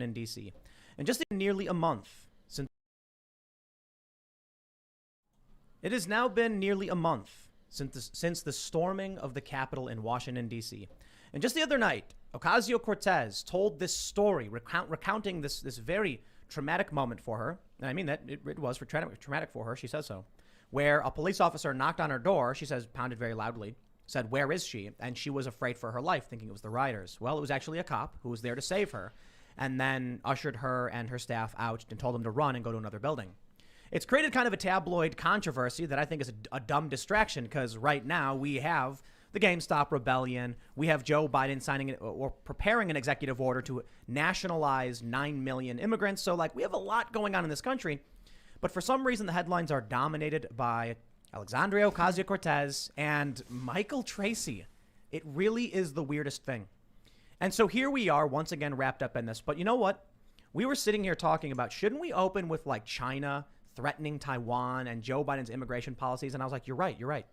in D.C. And just in nearly a month since it has now been nearly a month since the storming of the Capitol in Washington, D.C. And just the other night, Ocasio-Cortez told this story, recounting this very traumatic moment for her. And I mean that it was traumatic for her. She says so. Where a police officer knocked on her door. She says, pounded very loudly, said, "Where is she?" And she was afraid for her life, thinking it was the rioters. Well, it was actually a cop who was there to save her, and then ushered her and her staff out and told them to run and go to another building. It's created kind of a tabloid controversy that I think is a dumb distraction, because right now we have the GameStop rebellion. We have Joe Biden signing or preparing an executive order to nationalize 9 million immigrants. So, like, we have a lot going on in this country. But for some reason, the headlines are dominated by Alexandria Ocasio-Cortez and Michael Tracy. It really is the weirdest thing. And so here we are once again wrapped up in this. But you know what? We were sitting here talking about, shouldn't we open with like China threatening Taiwan and Joe Biden's immigration policies? And I was like, you're right.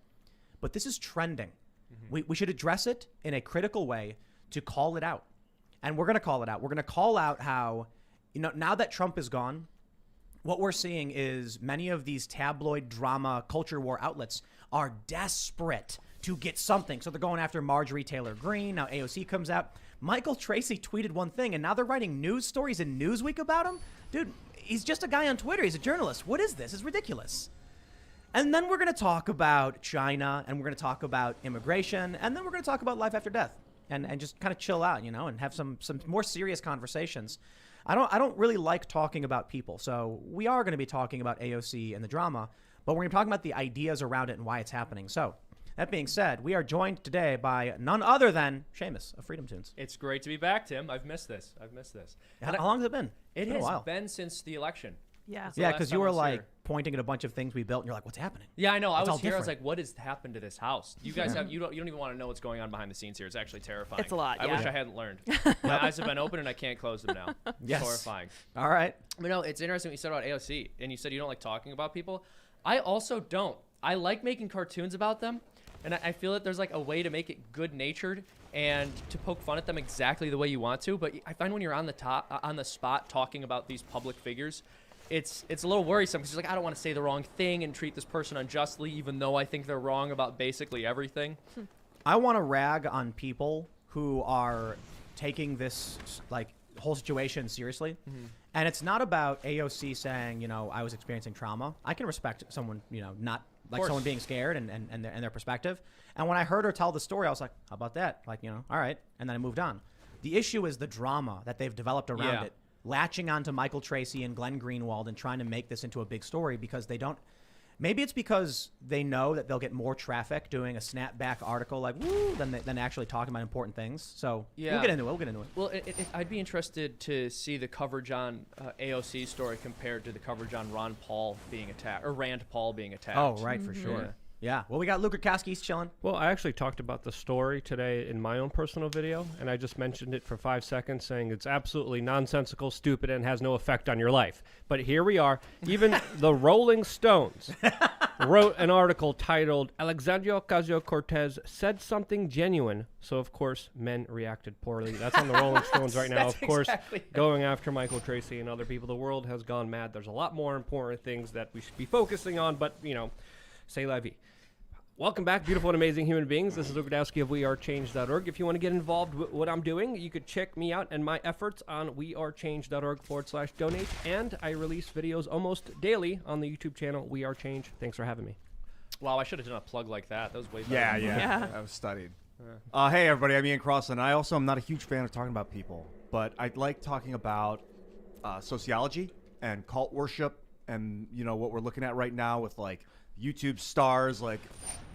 But this is trending. We should address it in a critical way to call it out. And we're going to call it out. We're going to call out how, now that Trump is gone, what we're seeing is many of these tabloid drama culture war outlets are desperate to get something. So they're going after Marjorie Taylor Greene. Now AOC comes out. Michael Tracy tweeted one thing, and now they're writing news stories in Newsweek about him. Dude, he's just a guy on Twitter. He's a journalist. What is this? It's ridiculous. And then we're going to talk about China, and we're going to talk about immigration, and then we're going to talk about life after death, and just kind of chill out, and have some more serious conversations. I don't really like talking about people, so we are going to be talking about AOC and the drama, but we're going to be talking about the ideas around it and why it's happening. So that being said, we are joined today by none other than Seamus of Freedom Tunes. It's great to be back, Tim. I've missed this. How long has it been? It has has been a while. been since the election. Yeah. Yeah, because you were like pointing at a bunch of things we built, and you're like, "What's happening?" Yeah, I know. I It's all was here. I was different. like, "What has happened to this house?" You guys have you don't even want to know what's going on behind the scenes here. It's actually terrifying. It's a lot, I wish yeah. I hadn't learned. My eyes have been open and I can't close them now. Yes. It's horrifying. All right. But no, it's interesting what you said about AOC, and you said you don't like talking about people. I also don't. I like making cartoons about them, and I feel that there's like a way to make it good-natured and to poke fun at them exactly the way you want to. But I find when you're on the spot talking about these public figures, it's a little worrisome, because you're like, I don't want to say the wrong thing and treat this person unjustly, even though I think they're wrong about basically everything. I want to rag on people who are taking this like whole situation seriously. And it's not about AOC saying, I was experiencing trauma. I can respect someone, not like someone being scared and their perspective. And when I heard her tell the story, I was like, how about that? Like, all right. And then I moved on. The issue is the drama that they've developed around it, latching onto Michael Tracy and Glenn Greenwald and trying to make this into a big story because they don't. Maybe it's because they know that they'll get more traffic doing a snapback article like woo than actually talking about important things. So we'll get into it. Well, I'd be interested to see the coverage on AOC's story compared to the coverage on Rand Paul being attacked. Oh, right, for sure. Yeah. Well, we got Luke Koski's chilling. Well, I actually talked about the story today in my own personal video, and I just mentioned it for 5 seconds, saying it's absolutely nonsensical, stupid, and has no effect on your life. But here we are. Even the Rolling Stones wrote an article titled, Alexandria Ocasio-Cortez said something genuine. So, of course, men reacted poorly. That's on the Rolling Stones right now. Of course, going after Michael Tracy and other people. The world has gone mad. There's a lot more important things that we should be focusing on, but, c'est la vie. Welcome back, beautiful and amazing human beings. This is Luke Gadowski of wearechange.org. If you want to get involved with what I'm doing, you could check me out and my efforts on wearechange.org/donate. And I release videos almost daily on the YouTube channel We Are Change. Thanks for having me. Wow, I should have done a plug like that. That was way better. Yeah. I was studied. Hey, everybody. I'm Ian Cross, and I also am not a huge fan of talking about people, but I like talking about sociology and cult worship and, what we're looking at right now with, like, YouTube stars, like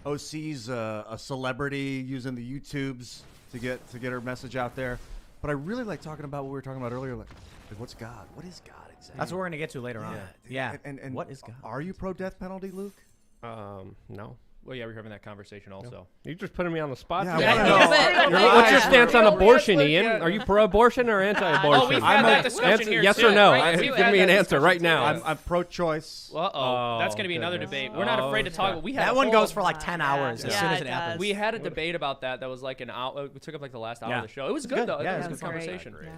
OC's a celebrity using the YouTubes to get her message out there. But I really like talking about what we were talking about earlier, like what's God? What is God exactly? That's what we're going to get to later on. Yeah. And what is God? Are you pro death penalty, Luke? No. Well, yeah, we're having that conversation also. You're just putting me on the spot. Yeah, today. I wanna know. What's your stance on abortion, Ian? Are you pro-abortion or anti-abortion? Oh, we've had that discussion here, yes too, or no? right? Give me an answer right now. I'm pro-choice. Uh-oh. That's going to be another debate. We're not afraid to talk. We had that one goes for like 10 hours as soon as it happens. We had a debate about that was like an hour. We took up like the last hour of the show. It was good, though. Yeah, it was a it good was conversation. Yeah.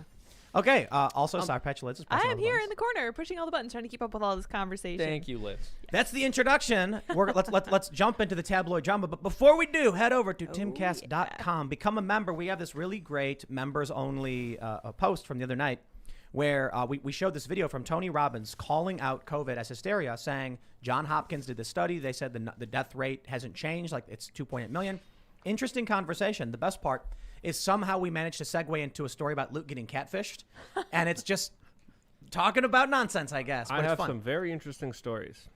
Okay. Also, Sour Patch Liz is I pressing all am the here buttons. in the corner pushing all the buttons, trying to keep up with all this conversation. Thank you, Liz. That's the introduction. Let's jump into the tabloid drama. But before we do, head over to timcast.com. Become a member. We have this really great members-only post from the other night where we showed this video from Tony Robbins calling out COVID as hysteria, saying John Hopkins did this study. They said the death rate hasn't changed, like it's 2.8 million. Interesting conversation. The best part is somehow we managed to segue into a story about Luke getting catfished, and it's just talking about nonsense, I guess. But I it's have fun. some very interesting stories.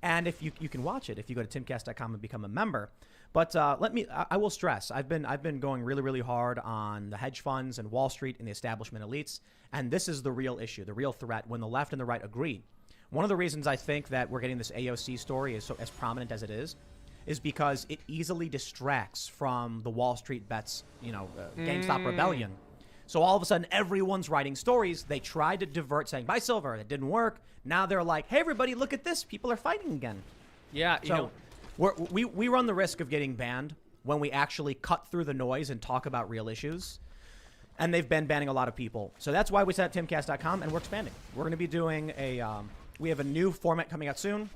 And if you can watch it if you go to timcast.com and become a member. But I will stress, I've been going really, really hard on the hedge funds and Wall Street and the establishment elites. And this is the real issue, the real threat when the left and the right agree. One of the reasons I think that we're getting this AOC story as prominent as it is because it easily distracts from the Wall Street bets, GameStop rebellion. So all of a sudden, everyone's writing stories. They tried to divert, saying buy silver. It didn't work. Now they're like, hey, everybody, look at this. People are fighting again. Yeah, So we run the risk of getting banned when we actually cut through the noise and talk about real issues. And they've been banning a lot of people. So that's why we set up timcast.com, and we're expanding. We're going to be doing we have a new format coming out soon.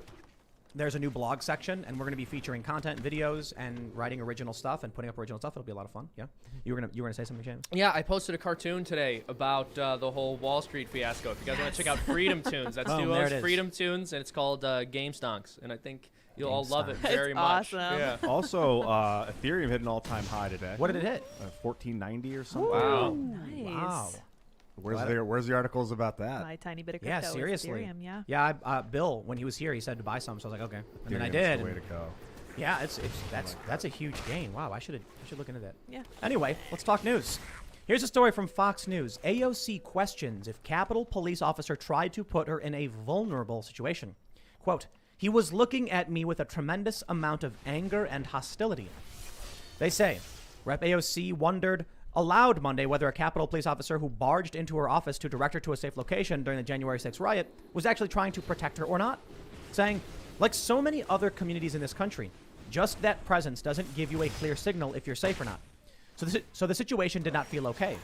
There's a new blog section, and we're going to be featuring content, videos, and writing original stuff and putting up original stuff. It'll be a lot of fun. Yeah, you were gonna say something, James? Yeah, I posted a cartoon today about the whole Wall Street fiasco. If you guys want to check out Freedom Tunes, that's Boom, there it Duo's is. Freedom Tunes, and it's called Game Stonks. And I think you'll all love it Stonks. very It's much. awesome. Yeah. Also, Ethereum hit an all-time high today. What did it hit? 1490 or something. Wow. Nice. Wow. Where's the articles about that? My tiny bit of crypto. Yeah, is seriously. Ethereum, yeah. Yeah, Bill, when he was here, he said to buy some, so I was like, okay, and then I Ethereum's did. the way and- to go. Yeah, that's a huge gain. Wow, I should look into that. Yeah. Anyway, let's talk news. Here's a story from Fox News. AOC questions if Capitol Police officer tried to put her in a vulnerable situation. Quote, he was looking at me with a tremendous amount of anger and hostility. They say, Rep. AOC wondered aloud Monday whether a Capitol Police officer who barged into her office to direct her to a safe location during the January 6th riot was actually trying to protect her or not, saying, like so many other communities in this country, just that presence doesn't give you a clear signal if you're safe or not. So the situation did not feel okay.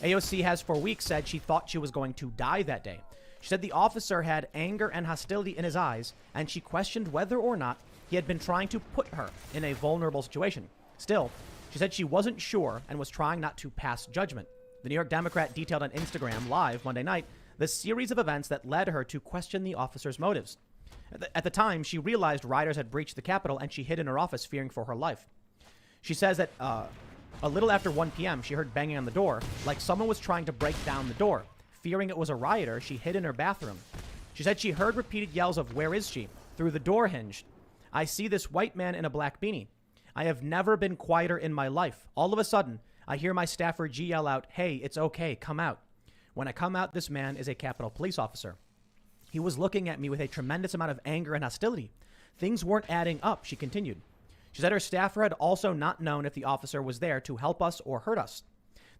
AOC has for weeks said she thought she was going to die that day. She said the officer had anger and hostility in his eyes, and she questioned whether or not he had been trying to put her in a vulnerable situation. Still, she said she wasn't sure and was trying not to pass judgment. The New York Democrat detailed on Instagram Live Monday night the series of events that led her to question the officer's motives. At the time, she realized rioters had breached the Capitol, and she hid in her office fearing for her life. She says that a little after 1 p.m., she heard banging on the door, like someone was trying to break down the door. Fearing it was a rioter, she hid in her bathroom. She said she heard repeated yells of, "Where is she?" through the door hinged. I see this white man in a black beanie. I have never been quieter in my life. All of a sudden, I hear my staffer G yell out, "Hey, it's okay, come out." When I come out, this man is a Capitol Police officer. He was looking at me with a tremendous amount of anger and hostility. Things weren't adding up, she continued. She said her staffer had also not known if the officer was there to help us or hurt us.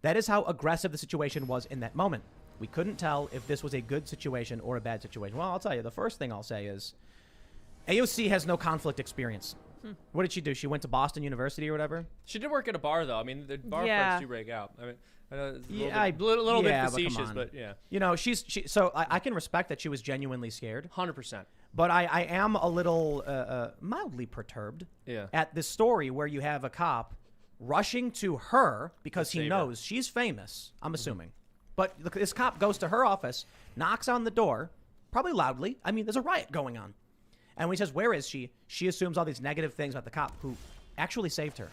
That is how aggressive the situation was in that moment. We couldn't tell if this was a good situation or a bad situation. Well, I'll tell you, the first thing I'll say is AOC has no conflict experience. What did she do? She went to Boston University or whatever? She did work at a bar, though. I mean, the bar Yeah. fights do break out. I mean, I know it's Yeah, a little bit but come facetious, on. but yeah. You know, so I can respect that she was genuinely scared, 100%. but I am a little mildly perturbed Yeah. at this story where you have a cop rushing to her because he save her. knows she's famous, I'm assuming. But this cop goes to her office, knocks on the door, probably loudly. I mean, there's a riot going on. And when he says, "Where is she?" she assumes all these negative things about the cop who actually saved her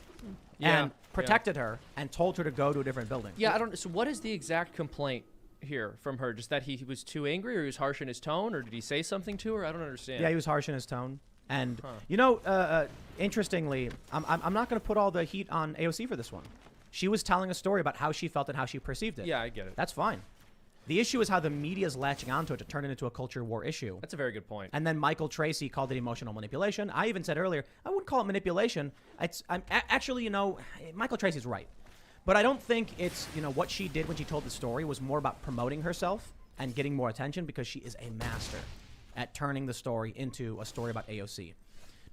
Yeah, and protected her and told her to go to a different building. Yeah, I don't. So, what is the exact complaint here from her? Just that he was too angry, or he was harsh in his tone, or did he say something to her? I don't understand. Yeah, he was harsh in his tone. And, interestingly, I'm not going to put all the heat on AOC for this one. She was telling a story about how she felt and how she perceived it. Yeah, I get it. That's fine. The issue is how the media is latching onto it to turn it into a culture war issue. That's a very good point. And then Michael Tracy called it emotional manipulation. I even said earlier, I wouldn't call it manipulation. Actually, Michael Tracy's right. But I don't think it's, what she did when she told the story was more about promoting herself and getting more attention because she is a master at turning the story into a story about AOC.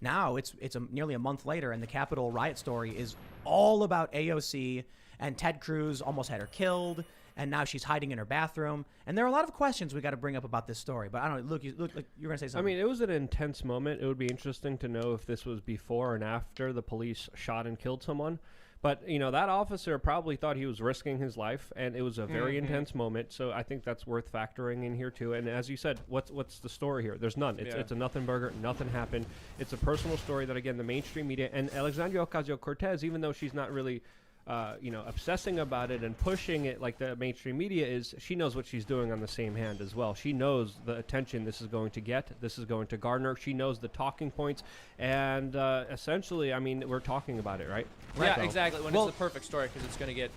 Now it's nearly a month later, and the Capitol riot story is all about AOC, and Ted Cruz almost had her killed, and now she's hiding in her bathroom. And there are a lot of questions we got to bring up about this story. But I don't know. Luke, you look like you're gonna say I something. mean, it was an intense moment. It would be interesting to know if this was before and after the police shot and killed someone. But, you know, that officer probably thought he was risking his life, and it was a very intense moment. So I think that's worth factoring in here, too. And as you said, what's the story here? There's none. It's a nothing burger. Nothing happened. It's a personal story that, again, the mainstream media and Alexandria Ocasio-Cortez, even though she's not really obsessing about it and pushing it like the mainstream media is, she knows what she's doing on the same hand as well. She knows the attention this is going to get, this is going to garner. She knows the talking points, and essentially, I mean, we're talking about it, right? Yeah, So- exactly. When it's the perfect story, because it's gonna get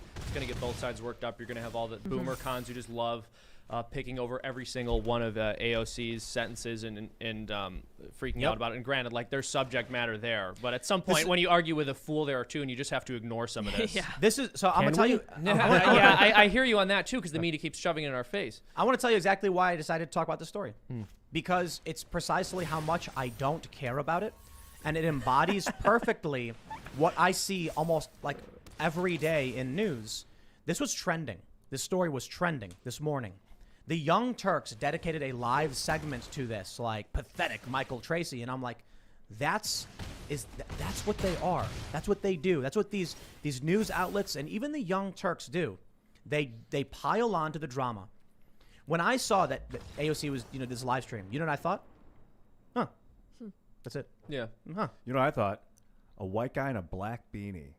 both sides worked up. You're gonna have all the boomer cons who just love picking over every single one of AOC's sentences and freaking out about it. And granted, like there's subject matter there, but at some point, when you argue with a fool, there are two, and you just have to ignore some of this. This is so. I'm gonna tell you. Yeah, I hear you on that too, because the media keeps shoving it in our face. I want to tell you exactly why I decided to talk about this story. Because it's precisely how much I don't care about it, and it embodies perfectly what I see almost like every day in news. This was trending. This story was trending this morning. The Young Turks dedicated a live segment to this, like pathetic Michael Tracy, and I'm like, that's what they are. That's what they do. That's what these news outlets and even the Young Turks do. They pile on to the drama. When I saw that AOC was this live stream, you know what I thought? Huh. That's it. Yeah. Huh. You know what I thought? A white guy in a black beanie.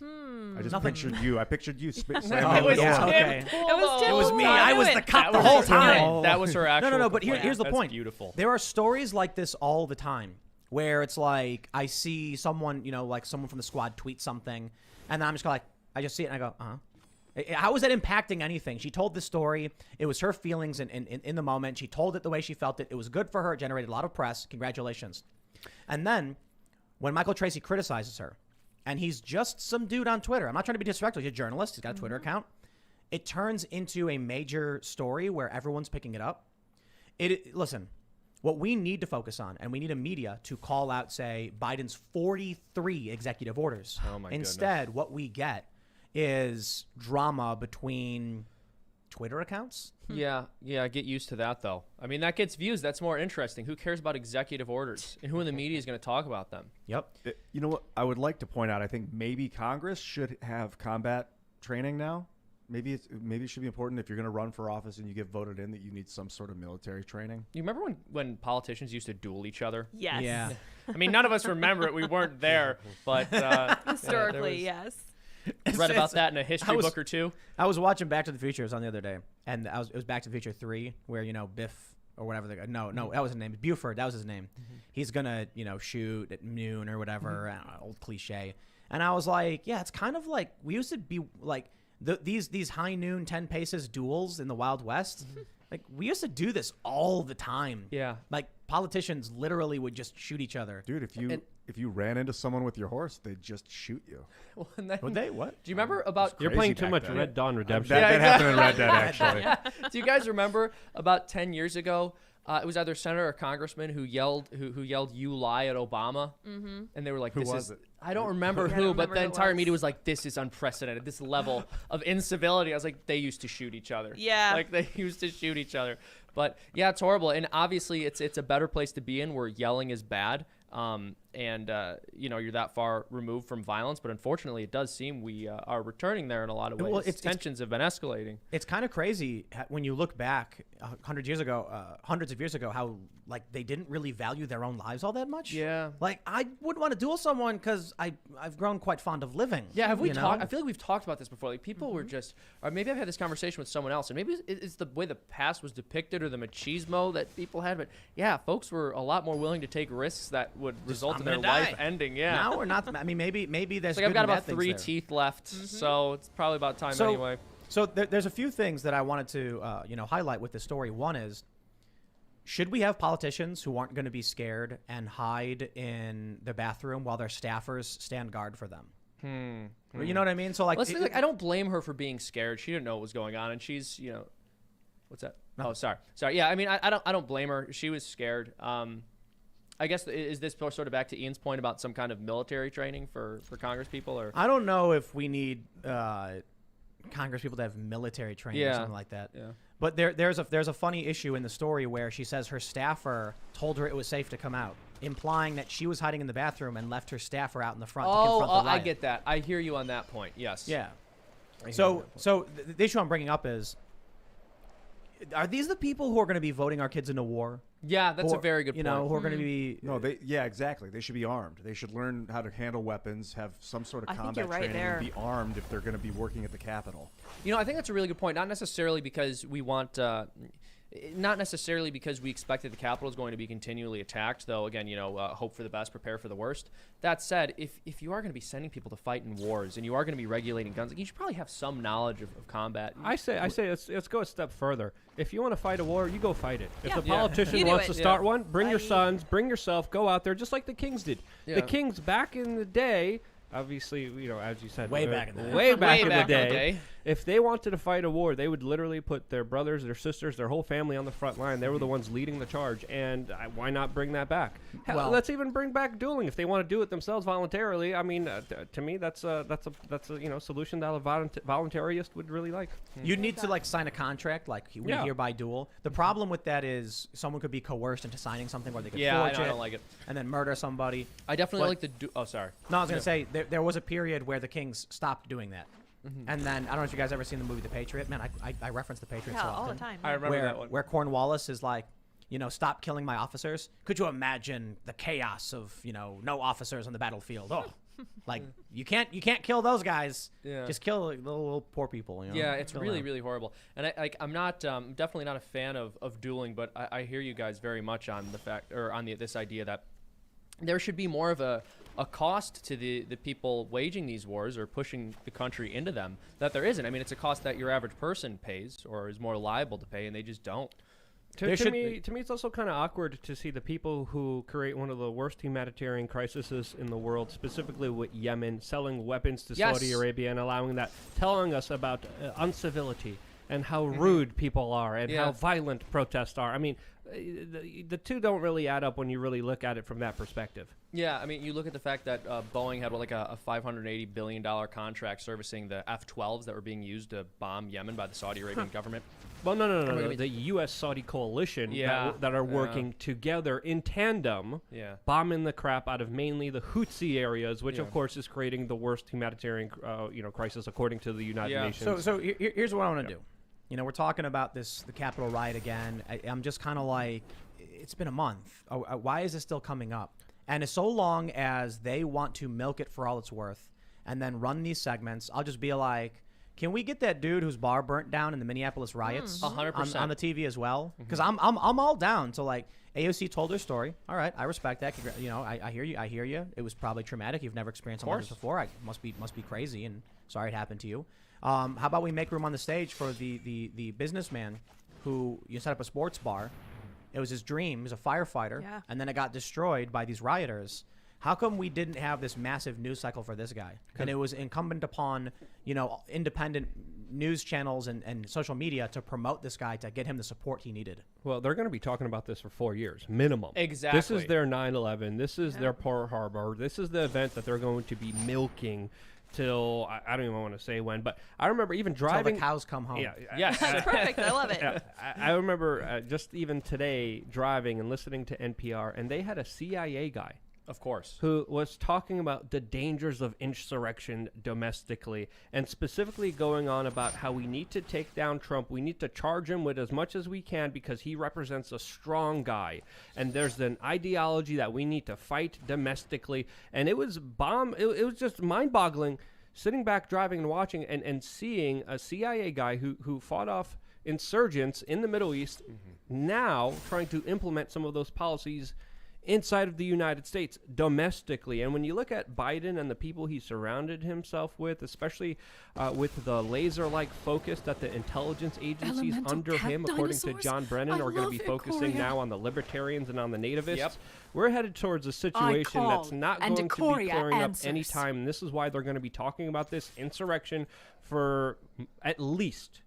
I just Nothing. pictured you. I pictured you. It was yeah, Tim okay. Polo. It was me. Don't I do was it. the cop That the whole was her time. complaint. That was her actual. No, but complaint. here's the That's point. Beautiful. There are stories like this all the time where it's like I see someone, like someone from the squad tweet something, and then I'm just like, I just see it and I go, How is that impacting anything? She told this story. It was her feelings in the moment. She told it the way she felt it. It was good for her. It generated a lot of press. Congratulations. And then when Michael Tracy criticizes her, and he's just some dude on Twitter. I'm not trying to be disrespectful. He's a journalist. He's got a Twitter account. It turns into a major story where everyone's picking it up. Listen, what we need to focus on, and we need a media to call out, say, Biden's 43 executive orders. Oh my Instead, what we get is drama between Twitter accounts. Yeah, get used to that, though. I mean, that gets views. That's more interesting. Who cares about executive orders? And who in the media is going to talk about them? Yep. You know what? I would like to point out. I think maybe Congress should have combat training now. Maybe it should be important if you're going to run for office and you get voted in that you need some sort of military training. You remember when politicians used to duel each other? Yes. Yeah. I mean, none of us remember it. We weren't there, but Historically, yes. Read about that in a history book or two. I was watching Back to the Future. It was on the other day, and it was Back to the Future 3, where Biff or whatever the guy. No, that was his name. Buford. That was his name. He's gonna shoot at noon or whatever. I don't know, old cliche. And I was like, yeah, it's kind of like we used to be like these high noon 10 paces duels in the Wild West. Like we used to do this all the time. Yeah. Like politicians literally would just shoot each other. Dude, if you ran into someone with your horse, they'd just shoot you. Well, and then, Would they? What? do you remember about? You're Crazy playing too back much then. Red Dawn Redemption. That happened in Red Dead, actually. Do you guys remember about 10 years ago? It was either senator or congressman who yelled "You lie" at Obama, and they were like, Who "This was is." it? I don't remember Yeah, I who, don't but remember the who it entire was. media was like, "This is unprecedented. This level of incivility." I was like, "They used to shoot each other." Yeah. like they used to shoot each other. But yeah, it's horrible, and obviously it's a better place to be in where yelling is bad. You're that far removed from violence, but unfortunately, it does seem we are returning there in a lot of ways. Well, Tensions have been escalating. It's kind of crazy when you look back hundreds of years ago, how like they didn't really value their own lives all that much. Yeah. Like I wouldn't want to duel someone because I've grown quite fond of living. Yeah, have we you know? talked? I feel like we've talked about this before. Like people were just, or maybe I've had this conversation with someone else, and maybe it's the way the past was depicted or the machismo that people had. But yeah, folks were a lot more willing to take risks that would result I'm in their gonna life die. ending. Yeah. Now or not? I mean, maybe there's. It's like I've good got and bad about things 3 there. teeth left, so it's probably about time So- anyway. So there's a few things that I wanted to highlight with this story. One is, should we have politicians who aren't going to be scared and hide in the bathroom while their staffers stand guard for them? You know what I mean? So like, Let's say, I don't blame her for being scared. She didn't know what was going on, and she's what's that? Oh, sorry. Yeah, I mean, I don't blame her. She was scared. I guess is this sort of back to Ian's point about some kind of military training for Congress people, or I don't know if we need Congress people to have military training or Yeah. something like that. Yeah. But there's a funny issue in the story where she says her staffer told her it was safe to come out, implying that she was hiding in the bathroom and left her staffer out in the front to confront the I riot. get that. I hear you on that point. Yes. Yeah. I hear you So on that point. so the issue I'm bringing up is, are these the people who are going to be voting our kids into war? Yeah, that's a Or, very good you point. know, who are going to be No, yeah, exactly. They should be armed. They should learn how to handle weapons, have some sort of I think combat you're right training, there. and be armed if they're going to be working at the Capitol. You know, I think that's a really good point. Not necessarily because we want, not necessarily because we expect that the Capitol is going to be continually attacked. Though, again, you know, hope for the best, prepare for the worst. That said, if you are going to be sending people to fight in wars and you are going to be regulating guns, like, you should probably have some knowledge of combat. I say let's go a step further. If you want to fight a war, you go fight it. If Yeah. the Yeah. politician You do wants it. to start Yeah. one, bring your sons, bring yourself, go out there, just like the Kings did. Yeah. The Kings back in the day, obviously, you know, as you said, Way back in the day. way back, Way in, back the in the day, day. if they wanted to fight a war, they would literally put their brothers, their sisters, their whole family on the front line. They were the ones leading the charge, and why not bring that back? Hell, Well- let's even bring back dueling if they want to do it themselves voluntarily. I mean, to me, that's a you know, solution that a voluntarist would really like. You need to like sign a contract, like we Yeah. hereby duel. The problem with that is someone could be coerced into signing something where they could Yeah, I, forge know, I it don't like it. and then murder somebody. I definitely But- like the. Oh, sorry. No, I was gonna say there was a period where the Kings stopped doing that, and then I don't know if you guys ever seen the movie The Patriot. Man, I reference The Patriot Yeah, so all often. the time. I remember Where that one. where Cornwallis is like, you know, stop killing my officers. Could you imagine the chaos of, you know, no officers on the battlefield? Oh, like you can't kill those guys. Yeah. Just kill the little poor people. You know? Yeah, it's Kill really, them. really horrible. And I'm not definitely not a fan of dueling, but I hear you guys very much on the fact or on this idea that there should be more of a cost to the people waging these wars or pushing the country into them that there isn't. I mean, it's a cost that your average person pays or is more liable to pay, and they just don't. There To should me, it's also kind of awkward to see the people who create one of the worst humanitarian crises in the world, specifically with Yemen, selling weapons to Yes. Saudi Arabia and allowing that, telling us about uncivility and how rude people are and Yeah. how violent protests are. I mean, the two don't really add up when you really look at it from that perspective. Yeah, I mean, you look at the fact that Boeing had like a $580 billion contract servicing the F-12s that were being used to bomb Yemen by the Saudi Arabian government. Well, no. gonna be- The U.S.-Saudi coalition Yeah, that are yeah. working together in tandem, Yeah. bombing the crap out of mainly the Houthi areas, which Yeah. of course is creating the worst humanitarian, crisis according to the United Yeah. Nations. So here's what I want to do. You know, we're talking about the Capitol riot again. I'm just kind of like, it's been a month. Why is this still coming up? And as so long as they want to milk it for all it's worth and then run these segments, I'll just be like, can we get that dude whose bar burnt down in the Minneapolis riots 100%. on the TV as well? Because I'm all down to, like, AOC told their story. All right, I respect that. You know, I hear you. I hear you. It was probably traumatic. You've never experienced something like this before. Must be crazy, and sorry it happened to you. How about we make room on the stage for the businessman who you set up a sports bar? It was his dream. He was a firefighter, Yeah. and then it got destroyed by these rioters. How come we didn't have this massive news cycle for this guy? And it was incumbent upon, you know, independent news channels and social media to promote this guy to get him the support he needed. Well, they're going to be talking about this for 4 years, minimum. Exactly. This is their 9/11. This is their Pearl Harbor. This is the event that they're going to be milking till, I don't even want to say when, but I remember even Till driving. the cows come home. Yeah, Yes. Perfect. I love it. Yeah, I remember just even today driving and listening to NPR, and they had a CIA guy Of course. who was talking about the dangers of insurrection domestically, and specifically going on about how we need to take down Trump. We need to charge him with as much as we can because he represents a strong guy. And there's an ideology that we need to fight domestically. And it was it was just mind-boggling sitting back driving and watching and seeing a CIA guy who fought off insurgents in the Middle East now trying to implement some of those policies inside of the United States domestically. And when you look at Biden and the people he surrounded himself with, especially with the laser-like focus that the intelligence agencies Elemental under cat him, according to dinosaurs? John Brennan, I are going to love be it, focusing Coria. now on the libertarians and on the nativists. Yep. We're headed towards a situation that's call not and going to be Coria clearing up answers. anytime. And this is why they're going to be talking about this insurrection for at least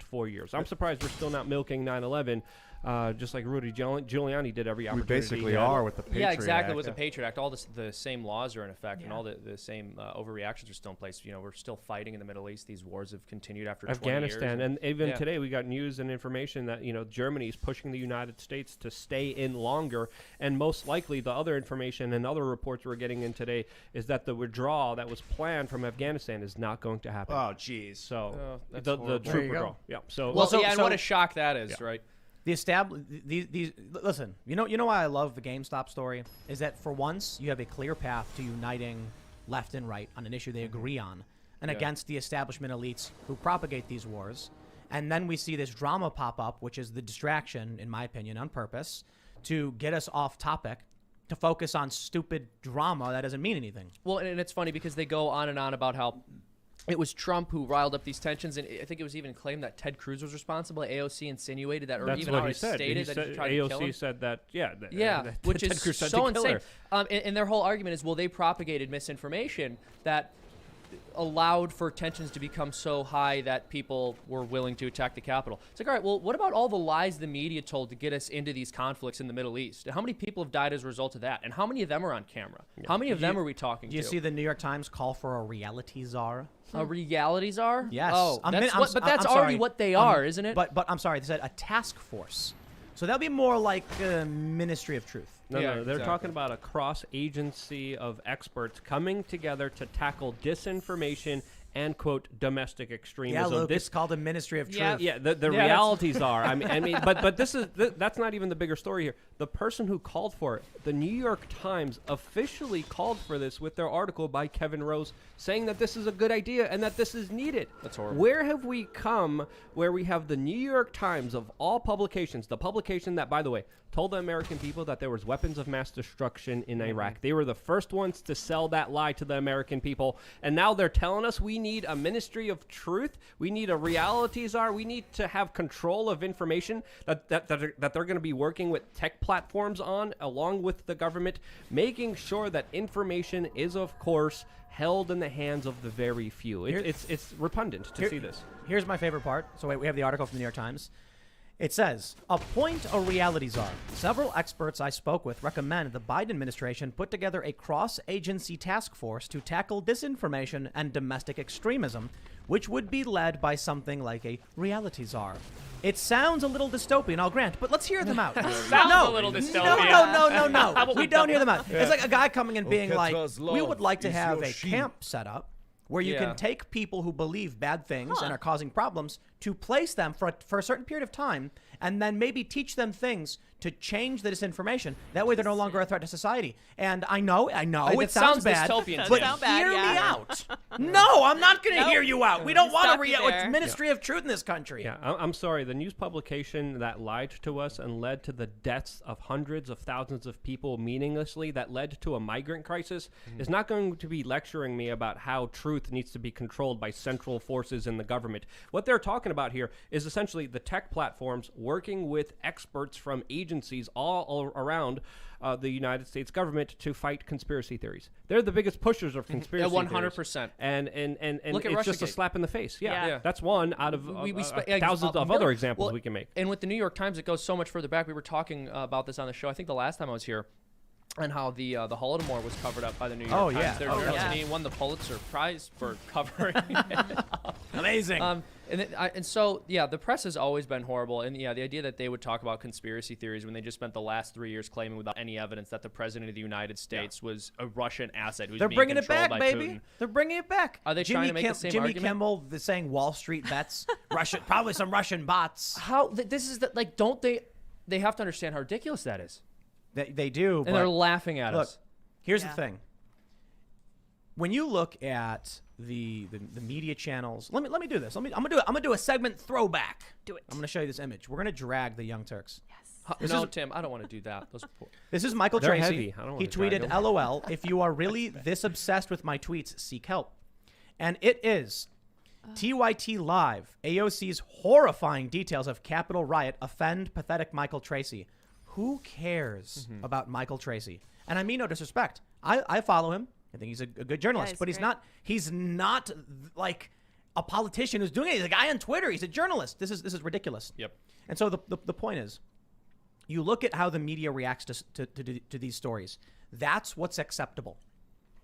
4 years. I'm surprised we're still not milking 9/11. just like Rudy Giuliani did every We opportunity. basically he had. are with the Patriot Yeah, exactly. Act. With the Patriot Act, all the same laws are in effect, and Yeah. all the same overreactions are still in place. You know, we're still fighting in the Middle East. These wars have continued after 20 Afghanistan, years. and even yeah. today we got news and information that Germany is pushing the United States to stay in longer, and most likely the other information and other reports we're getting in today is that the withdrawal that was planned from Afghanistan is not going to happen. Oh, jeez. So that's the horrible. There troop you go. withdrawal. Yeah. So Well, so- yeah, and so- what a shock that is, Yeah. right? These listen, you know why I love the GameStop story is that for once you have a clear path to uniting left and right on an issue they agree on and Yeah. against the establishment elites who propagate these wars. And then we see this drama pop up, which is the distraction, in my opinion, on purpose, to get us off topic, to focus on stupid drama that doesn't mean anything. Well, and it's funny because they go on and on about how it was Trump who riled up these tensions, and I think it was even claimed that Ted Cruz was responsible. AOC insinuated that, or that's even what he already said. stated that he tried to kill him. AOC said that. Yeah. Yeah, which Ted is Cruz said so to kill insane. her. And their whole argument is, well, they propagated misinformation that allowed for tensions to become so high that people were willing to attack the Capitol. It's like, all right, well, what about all the lies the media told to get us into these conflicts in the Middle East? And how many people have died as a result of that? And how many of them are on camera? How many of them are we talking Do you to? see the New York Times call for a reality czar? A reality czar? Yes. Oh, I'm that's min- I'm what, s- but I'm that's sorry. already what they are, isn't it? But I'm sorry, they said a task force. So that'll be more like Ministry of Truth. No, Yeah, they're exactly. talking about a cross-agency of experts coming together to tackle disinformation and quote domestic extremism. Yeah, Luke, This it's called a Ministry of Truth. Yeah. Yeah, the that's- realities are. I mean, but this is that's not even the bigger story here. The person who called for it, the New York Times, officially called for this with their article by Kevin Rose, saying that this is a good idea and that this is needed. That's horrible. Where have we come where we have the New York Times of all publications, the publication that, by the way, told the American people that there was weapons of mass destruction in Iraq. They were the first ones to sell that lie to the American people, and now they're telling us we need a Ministry of Truth, we need a reality czar, we need to have control of information that they're going to be working with tech platforms on, along with the government, making sure that information is, of course, held in the hands of the very few. It's repugnant to see this. Here's my favorite part. So wait, we have the article from the New York Times. It says, appoint a reality czar. Several experts I spoke with recommend the Biden administration put together a cross-agency task force to tackle disinformation and domestic extremism, which would be led by something like a reality czar. It sounds a little dystopian, I'll grant, but let's hear them out. Sounds a little dystopian. No. We don't hear them out. It's like a guy coming and being like, Oketa's we would love like to is have your a sheep." camp set up where you Yeah. can take people who believe bad things and are causing problems to place them for a certain period of time and then maybe teach them things to change the disinformation. That way they're no longer a threat to society. And I know, It it sounds sounds bad, dystopian to but me. Sound bad, hear me yeah. out. No, I'm not going to hear you out. We don't want a Stuck you there. Ministry of Truth in this country. Yeah, I'm sorry. The news publication that lied to us and led to the deaths of hundreds of thousands of people meaninglessly, that led to a migrant crisis, is not going to be lecturing me about how truth needs to be controlled by central forces in the government. What they're talking about here is essentially the tech platforms working with experts from agencies all around the United States government to fight conspiracy theories. They're the biggest pushers of conspiracy theories. 100%. And Look at it's just a Russiagate. slap in the face. Yeah, Yeah. that's one out of thousands of other examples we can make. And with the New York Times, it goes so much further back. We were talking about this on the show, I think the last time I was here, and how the Holodomor was covered up by the New York Times. yeah. Their Oh, journalist, yeah. and he won the Pulitzer Prize for covering it. Amazing. And so, the press has always been horrible. And the idea that they would talk about conspiracy theories when they just spent the last 3 years claiming without any evidence that the president of the United States was a Russian asset who's They're being bringing it controlled back, by baby. Putin. They're bringing it back. Are they trying to make the same Jimmy argument? Kimmel saying Wall Street bets, probably some Russian bots. How this is the, like? Don't they have to understand how ridiculous that is? They do, And but they're laughing at look, us. here's Yeah. the thing. When you look at the media channels, let me do this. I'm gonna do a segment throwback. Do it. I'm gonna show you this image. We're gonna drag the Young Turks. No, Tim, I don't want to do that. Those poor. This is Michael They're Tracy. heavy. I don't He wanna drag tweeted, them. "LOL, if you are really this obsessed with my tweets, seek help." And it is TYT Live. AOC's horrifying details of Capitol riot offend pathetic Michael Tracy. Who cares about Michael Tracy? And I mean no disrespect. I follow him. I think he's a good journalist, he's but great. he's not like a politician who's doing it. He's a guy on Twitter. He's a journalist. This is ridiculous. Yep. And so the point is, You look at how the media reacts to these stories. That's what's acceptable.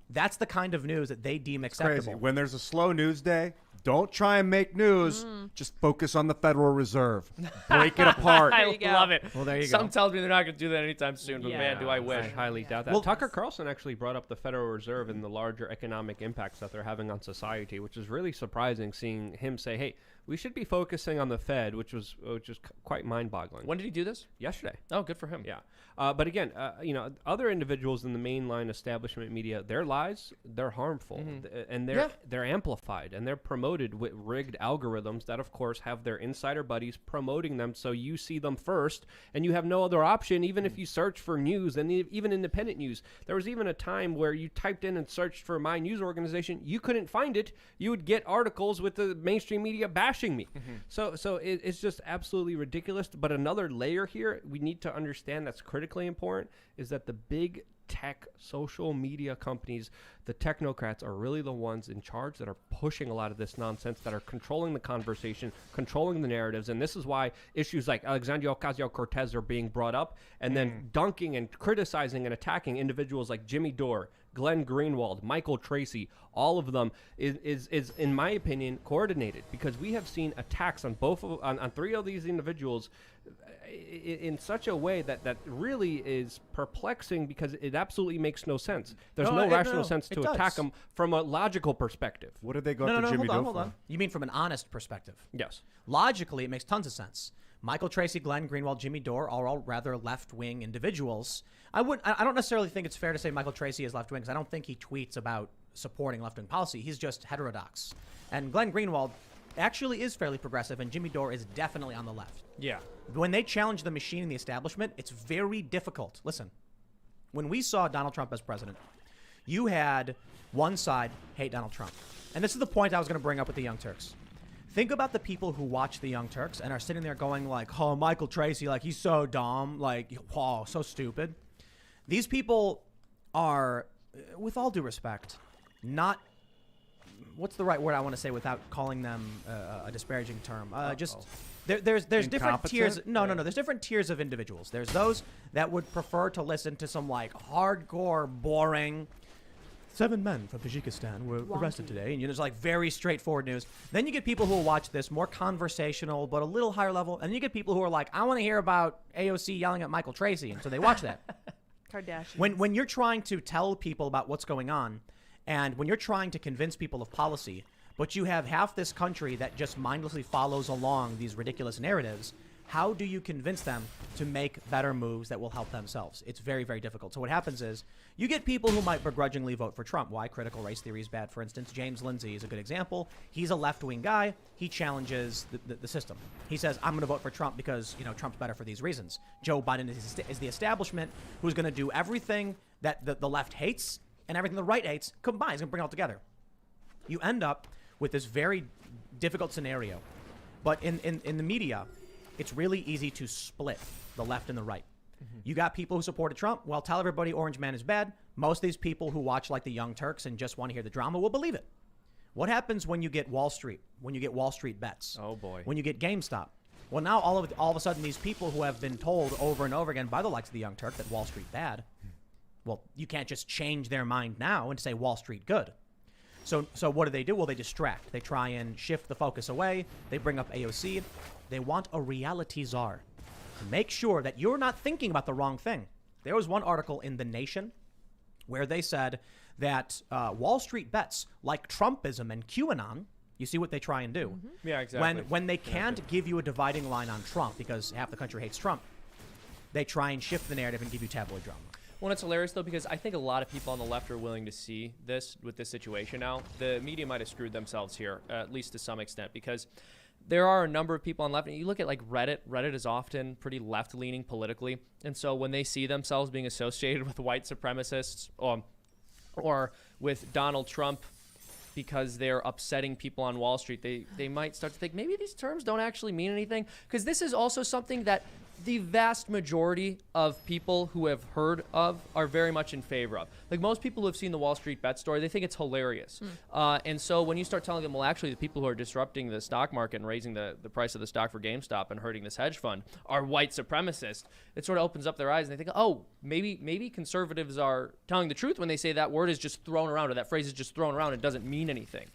That's the kind of news that they deem acceptable. Crazy. When there's a slow news day, don't try and make news. Just focus on the Federal Reserve. Break it apart. I you go. love it. Well, there you Some go. tells me they're not going to do that anytime soon, but Yeah. man, do I wish. I highly doubt that. Well- Tucker Carlson actually brought up the Federal Reserve and the larger economic impacts that they're having on society, which is really surprising seeing him say, hey, we should be focusing on the Fed, which was quite mind-boggling. When did he do this? Yesterday. Oh, good for him. Yeah. But again, other individuals in the mainline establishment media, their lies, they're harmful. And they're amplified, and they're promoted with rigged algorithms that, of course, have their insider buddies promoting them so you see them first, and you have no other option, even if you search for news, and even independent news. There was even a time where you typed in and searched for my news organization. You couldn't find it. You would get articles with the mainstream media bashing me. So it's just absolutely ridiculous. But another layer here we need to understand that's critically important is that the big tech social media companies, the technocrats, are really the ones in charge that are pushing a lot of this nonsense, that are controlling the conversation, controlling the narratives. And this is why issues like Alexandria Ocasio-Cortez are being brought up, and then dunking and criticizing and attacking individuals like Jimmy Dore, Glenn Greenwald, Michael Tracy. All of them is in my opinion coordinated, because we have seen attacks on on three of these individuals in such a way that really is perplexing, because it absolutely makes no sense. There's no rational sense to attack them from a logical perspective. What did they go No, after Jimmy Dore hold for? on. You mean from an honest perspective? Yes. Logically, it makes tons of sense. Michael Tracy, Glenn Greenwald, Jimmy Dore are all rather left-wing individuals. I don't necessarily think it's fair to say Michael Tracy is left-wing, because I don't think he tweets about supporting left-wing policy. He's just heterodox. And Glenn Greenwald actually is fairly progressive, and Jimmy Dore is definitely on the left. Yeah. When they challenge the machine and the establishment, it's very difficult. Listen, when we saw Donald Trump as president, you had one side hate Donald Trump. And this is the point I was going to bring up with the Young Turks. Think about the people who watch the Young Turks and are sitting there going like, oh, Michael Tracy, like, he's so dumb, like, oh, so stupid. These people are, with all due respect, not, what's the right word I want to say without calling them a disparaging term? There's different tiers. No. There's different tiers of individuals. There's those that would prefer to listen to some like hardcore, boring, 7 men from Tajikistan were arrested today, and there's like very straightforward news. Then you get people who will watch this more conversational, but a little higher level, and you get people who are like, I want to hear about AOC yelling at Michael Tracy, and so they watch that. Kardashians. When you're trying to tell people about what's going on, and when you're trying to convince people of policy, but you have half this country that just mindlessly follows along these ridiculous narratives, how do you convince them to make better moves that will help themselves? It's very, very difficult. So what happens is you get people who might begrudgingly vote for Trump. Why? Critical race theory is bad, for instance. James Lindsay is a good example. He's a left-wing guy. He challenges the system. He says, I'm going to vote for Trump because, Trump's better for these reasons. Joe Biden is the establishment who's going to do everything that the left hates and everything the right hates combined. He's going to bring it all together. You end up with this very difficult scenario. But in the media, it's really easy to split the left and the right. You got people who supported Trump. Well, tell everybody Orange Man is bad. Most of these people who watch like the Young Turks and just want to hear the drama will believe it. What happens when you get Wall Street? When you get Wall Street bets? Oh, boy. When you get GameStop? Well, now all of a sudden these people who have been told over and over again by the likes of the Young Turk that Wall Street bad, well, you can't just change their mind now and say Wall Street good. So what do? Well, they distract. They try and shift the focus away. They bring up AOC. They want a reality czar to make sure that you're not thinking about the wrong thing. There was one article in The Nation where they said that Wall Street bets like Trumpism and QAnon, you see what they try and do. Yeah, exactly. When they can't give you a dividing line on Trump because half the country hates Trump, they try and shift the narrative and give you tabloid drama. Well, it's hilarious, though, because I think a lot of people on the left are willing to see this with this situation now. The media might have screwed themselves here, at least to some extent, because there are a number of people on the left. And you look at, like, Reddit is often pretty left-leaning politically. And so when they see themselves being associated with white supremacists or with Donald Trump because they're upsetting people on Wall Street, they might start to think maybe these terms don't actually mean anything. Because this is also something that the vast majority of people who have heard of are very much in favor of. Like most people who have seen the Wall Street Bet story, they think it's hilarious. And so when you start telling them, well, actually, the people who are disrupting the stock market and raising the price of the stock for GameStop and hurting this hedge fund are white supremacists, it sort of opens up their eyes and they think, oh, maybe conservatives are telling the truth when they say that word is just thrown around or that phrase is just thrown around and doesn't mean anything.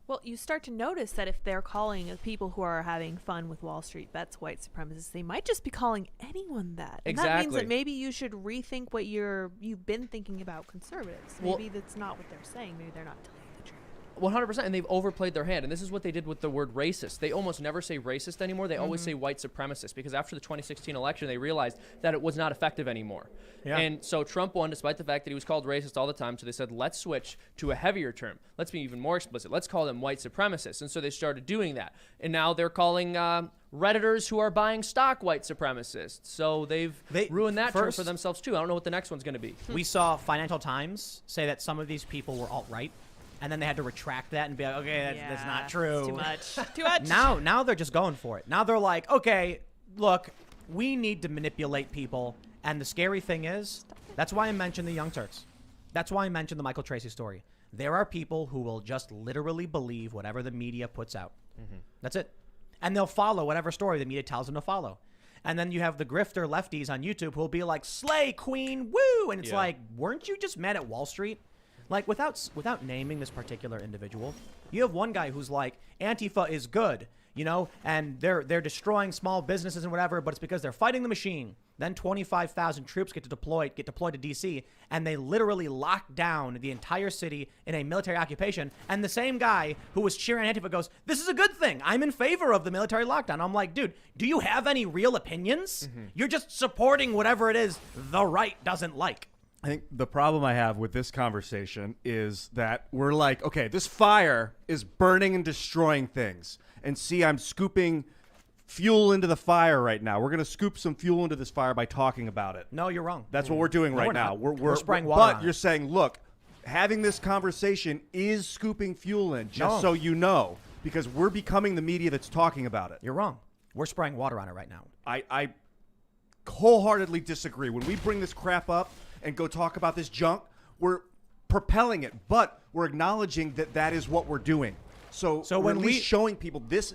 Well, you start to notice that if they're calling the people who are having fun with Wall Street Bets white supremacists, they might just be calling anyone that. And that means that maybe you should rethink what you've been thinking about conservatives. Maybe that's not what they're saying. Maybe they're not telling you the truth. 100%, and they've overplayed their hand, and this is what they did with the word racist. They almost never say racist anymore. They always say white supremacist, because after the 2016 election, they realized that it was not effective anymore. Yeah. And so Trump won, despite the fact that he was called racist all the time, so they said, let's switch to a heavier term. Let's be even more explicit. Let's call them white supremacists. And so they started doing that. And now they're calling Redditors who are buying stock white supremacists. So they've ruined that term for themselves, too. I don't know what the next one's going to be. We saw Financial Times say that some of these people were alt-right. And then they had to retract that and be like, okay, that's not true. Too much. Too much. Now they're just going for it. Now they're like, okay, look, we need to manipulate people. And the scary thing is, that's why I mentioned the Young Turks. That's why I mentioned the Michael Tracy story. There are people who will just literally believe whatever the media puts out. That's it. And they'll follow whatever story the media tells them to follow. And then you have the grifter lefties on YouTube who will be like, slay queen, woo! And it's like, weren't you just mad at Wall Street? Like, without naming this particular individual, you have one guy who's like, Antifa is good, you know, and they're destroying small businesses and whatever, but it's because they're fighting the machine. Then 25,000 troops get deployed to D.C., and they literally lock down the entire city in a military occupation. And the same guy who was cheering Antifa goes, this is a good thing. I'm in favor of the military lockdown. I'm like, dude, do you have any real opinions? You're just supporting whatever it is the right doesn't like. I think the problem I have with this conversation is that we're like, okay, this fire is burning and destroying things. And see, I'm scooping fuel into the fire right now. We're going to scoop some fuel into this fire by talking about it. No, you're wrong. That's what we're doing right now. We're spraying water on But you're saying, look, having this conversation is scooping fuel in, just so you know, because we're becoming the media that's talking about it. You're wrong. We're spraying water on it right now. I wholeheartedly disagree. When we bring this crap up and go talk about this junk, we're propelling it, but we're acknowledging that that is what we're doing. So we're when at least showing people this,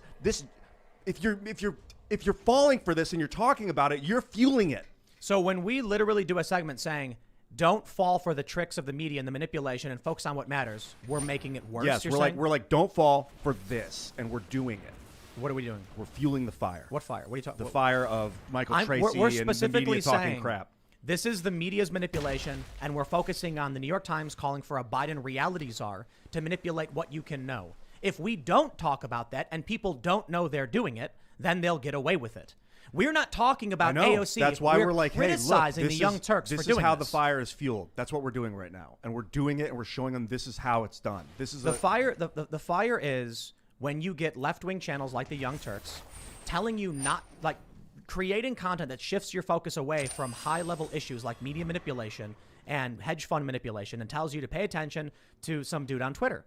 if you're falling for this and you're talking about it, you're fueling it. So when we literally do a segment saying, don't fall for the tricks of the media and the manipulation and focus on what matters, we're making it worse. Yes, we're like, don't fall for this, and we're doing it. What are we doing? We're fueling the fire. What fire? What are you talking? The fire of Michael Tracy we're and the media talking saying, crap. This is the media's manipulation, and we're focusing on the New York Times calling for a Biden reality czar to manipulate what you can know. If we don't talk about that and people don't know they're doing it, then they'll get away with it. We're not talking about AOC. That's why we're like, hey, look, criticizing the Young Turks for doing this. This is how the fire is fueled. That's what we're doing right now, and we're doing it, and we're showing them this is how it's done. This is the fire. The fire is when you get left-wing channels like the Young Turks telling you not like. Creating content that shifts your focus away from high-level issues like media manipulation and hedge fund manipulation and tells you to pay attention to some dude on Twitter.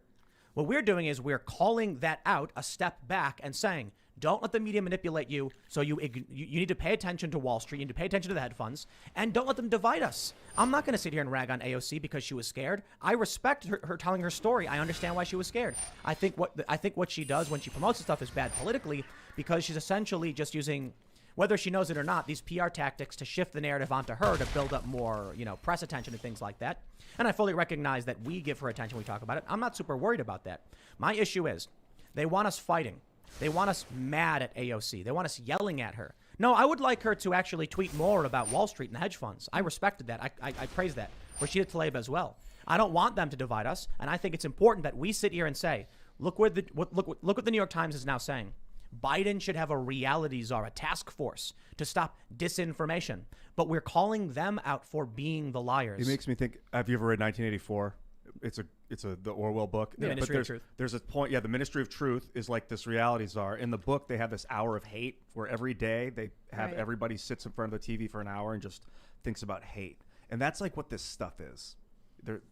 What we're doing is we're calling that out a step back and saying, don't let the media manipulate you, so you need to pay attention to Wall Street, you need to pay attention to the hedge funds, and don't let them divide us. I'm not going to sit here and rag on AOC because she was scared. I respect her telling her story. I understand why she was scared. I think what she does when she promotes this stuff is bad politically because she's essentially just using, whether she knows it or not, these PR tactics to shift the narrative onto her to build up more, press attention and things like that. And I fully recognize that we give her attention when we talk about it. I'm not super worried about that. My issue is they want us fighting. They want us mad at AOC. They want us yelling at her. No, I would like her to actually tweet more about Wall Street and the hedge funds. I respected that. I praise that. Rashida Tlaib as well. I don't want them to divide us. And I think it's important that we sit here and say, look what the New York Times is now saying. Biden should have a reality czar, a task force to stop disinformation. But we're calling them out for being the liars. It makes me think, have you ever read 1984? It's the Orwell book. The Ministry of Truth. There's a point, the Ministry of Truth is like this reality czar. In the book, they have this hour of hate where every day they have everybody sits in front of the TV for an hour and just thinks about hate. And that's like what this stuff is. They're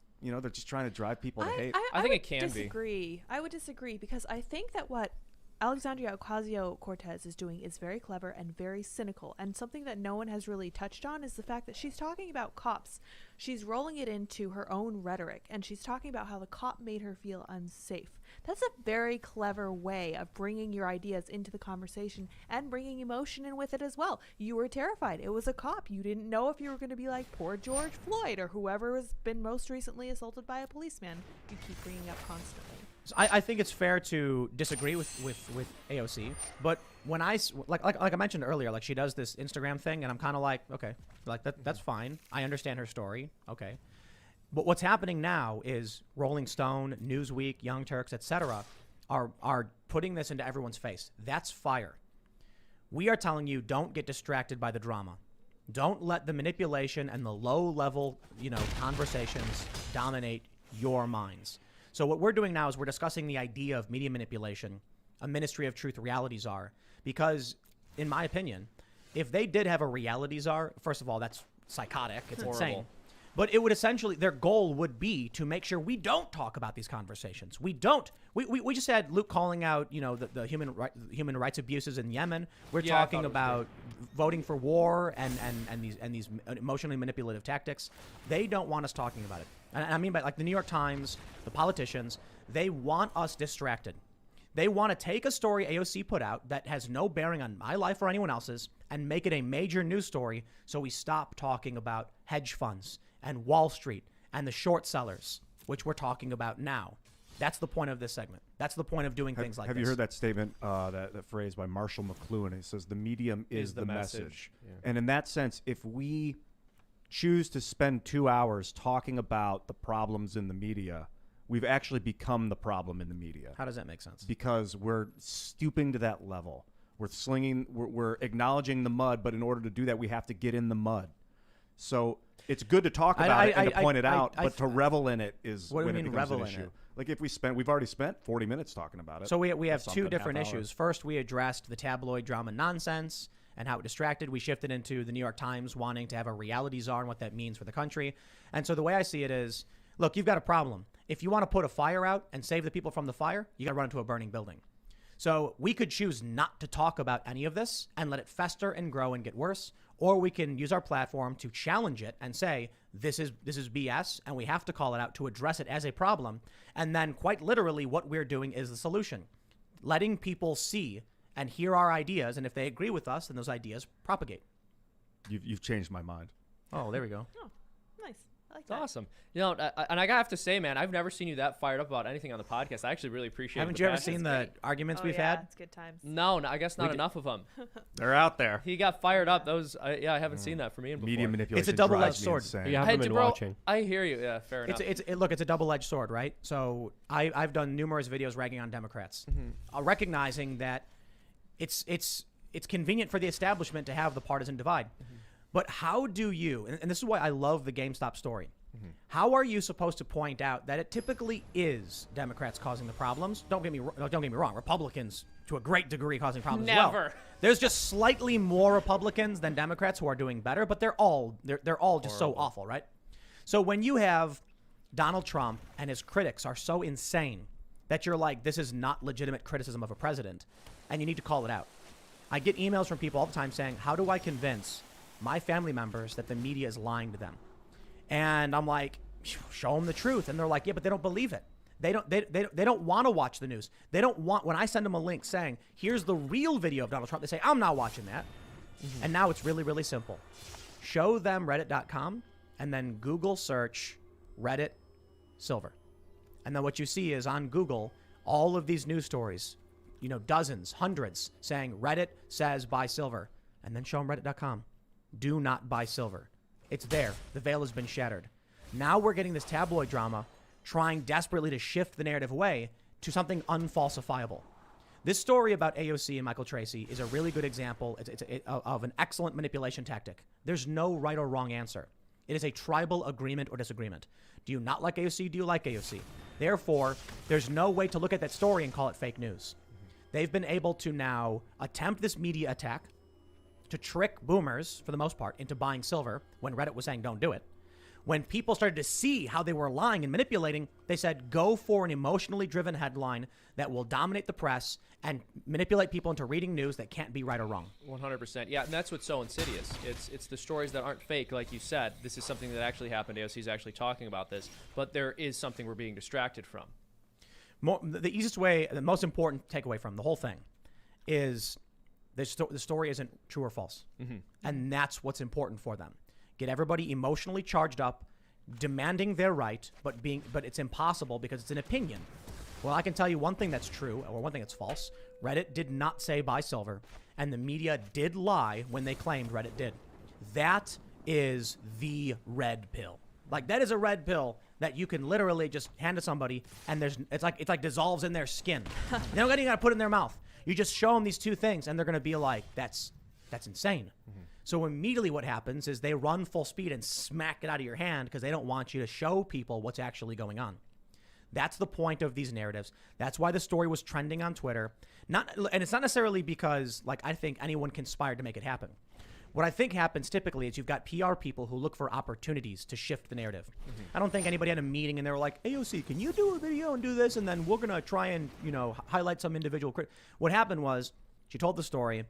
just trying to drive people to hate. I think it can disagree. I would disagree because I think that what Alexandria Ocasio-Cortez is doing is very clever and very cynical. And something that no one has really touched on is the fact that she's talking about cops. She's rolling it into her own rhetoric, and she's talking about how the cop made her feel unsafe. That's a very clever way of bringing your ideas into the conversation and bringing emotion in with it as well. You were terrified. It was a cop. You didn't know if you were going to be like poor George Floyd or whoever has been most recently assaulted by a policeman. You keep bringing up constantly. So I think it's fair to disagree with AOC, but when like I mentioned earlier, like she does this Instagram thing, and I'm kind of like, okay, like that's fine. I understand her story, okay. But what's happening now is Rolling Stone, Newsweek, Young Turks, etc., are putting this into everyone's face. That's fire. We are telling you, don't get distracted by the drama. Don't let the manipulation and the low-level, conversations dominate your minds. So what we're doing now is we're discussing the idea of media manipulation, a Ministry of Truth reality czar, because, in my opinion, if they did have a reality czar, first of all, that's psychotic. It's insane. But it would essentially, their goal would be to make sure we don't talk about these conversations. We don't. We just had Luke calling out, the human rights abuses in Yemen. We're talking about voting for war and these emotionally manipulative tactics. They don't want us talking about it. And I mean by like the New York Times, the politicians, they want us distracted. They want to take a story AOC put out that has no bearing on my life or anyone else's and make it a major news story so we stop talking about hedge funds and Wall Street and the short sellers, which we're talking about now. That's the point of this segment. That's the point of doing things like this. Have you heard that statement, that phrase by Marshall McLuhan? He says, the medium is the message. Yeah. And in that sense, if we choose to spend 2 hours talking about the problems in the media, we've actually become the problem in the media. How does that make sense? Because we're stooping to that level. We're acknowledging the mud, but in order to do that, we have to get in the mud. So it's good to talk about it and to point it out, but to revel in it is when it becomes an issue. Like if we've already spent 40 minutes talking about it. So we have two different issues. First, we addressed the tabloid drama nonsense and how it distracted. We shifted into the New York Times wanting to have a reality czar and what that means for the country. And so the way I see it is, look, you've got a problem. If you want to put a fire out and save the people from the fire, you got to run into a burning building. So we could choose not to talk about any of this and let it fester and grow and get worse, or we can use our platform to challenge it and say, this is BS, and we have to call it out to address it as a problem. And then quite literally what we're doing is the solution. Letting people see and hear our ideas, and if they agree with us, then those ideas propagate. You've changed my mind. Oh, there we go. Oh, nice. I like It's that. awesome. And I have to say, man, I've never seen you that fired up about anything on the podcast. I actually really appreciate it. Haven't you ever seen the arguments we've had? It's good times. No, I guess not enough of them. They're out there. He got fired up. I haven't seen that from Ian before. Media manipulation. It's a double-edged drives me sword. insane. You haven't been watching. I hear you. Yeah, fair enough. Look, it's a double-edged sword, right? So I've done numerous videos ragging on Democrats, recognizing that it's convenient for the establishment to have the partisan divide. But how do you, and this is why I love the GameStop story, how are you supposed to point out that it typically is Democrats causing the problems? Don't get me wrong, Republicans to a great degree causing problems as well. Never. There's just slightly more Republicans than Democrats who are doing better, but they're all just so awful, right? So when you have Donald Trump and his critics are so insane that you're like, this is not legitimate criticism of a president, and you need to call it out. I get emails from people all the time saying, how do I convince my family members that the media is lying to them? And I'm like, show them the truth. And they're like, yeah, but they don't believe it. They don't want to watch the news. They don't want, when I send them a link saying, here's the real video of Donald Trump, they say, I'm not watching that. And now it's really, really simple. Show them reddit.com and then Google search Reddit Silver. And then what you see is on Google, all of these news stories, dozens, hundreds saying Reddit says buy silver, and then show them reddit.com. Do not buy silver. It's there. The veil has been shattered. Now we're getting this tabloid drama trying desperately to shift the narrative away to something unfalsifiable. This story about AOC and Michael Tracy is a really good example of an excellent manipulation tactic. There's no right or wrong answer. It is a tribal agreement or disagreement. Do you not like AOC? Do you like AOC? Therefore, there's no way to look at that story and call it fake news. They've been able to now attempt this media attack to trick boomers, for the most part, into buying silver when Reddit was saying don't do it. When people started to see how they were lying and manipulating, they said, go for an emotionally driven headline that will dominate the press and manipulate people into reading news that can't be right or wrong. 100%. Yeah, and that's what's so insidious. It's the stories that aren't fake, like you said. This is something that actually happened. AOC is actually talking about this, but there is something we're being distracted from. The easiest way, the most important takeaway from the whole thing is the story isn't true or false. And that's what's important for them. Get everybody emotionally charged up, demanding their right, but it's impossible because it's an opinion. Well, I can tell you one thing that's true, or one thing that's false. Reddit did not say buy silver, and the media did lie when they claimed Reddit did. That is the red pill. Like, that is a red pill that you can literally just hand to somebody, and it's like dissolves in their skin. They don't even got to put it in their mouth. You just show them these two things, and they're going to be like, that's insane. So immediately what happens is they run full speed and smack it out of your hand because they don't want you to show people what's actually going on. That's the point of these narratives. That's why the story was trending on Twitter. And it's not necessarily because, like, I think anyone conspired to make it happen. What I think happens typically is you've got PR people who look for opportunities to shift the narrative. I don't think anybody had a meeting and they were like, AOC, can you do a video and do this? And then we're going to try and, highlight some individual. What happened was she told the story.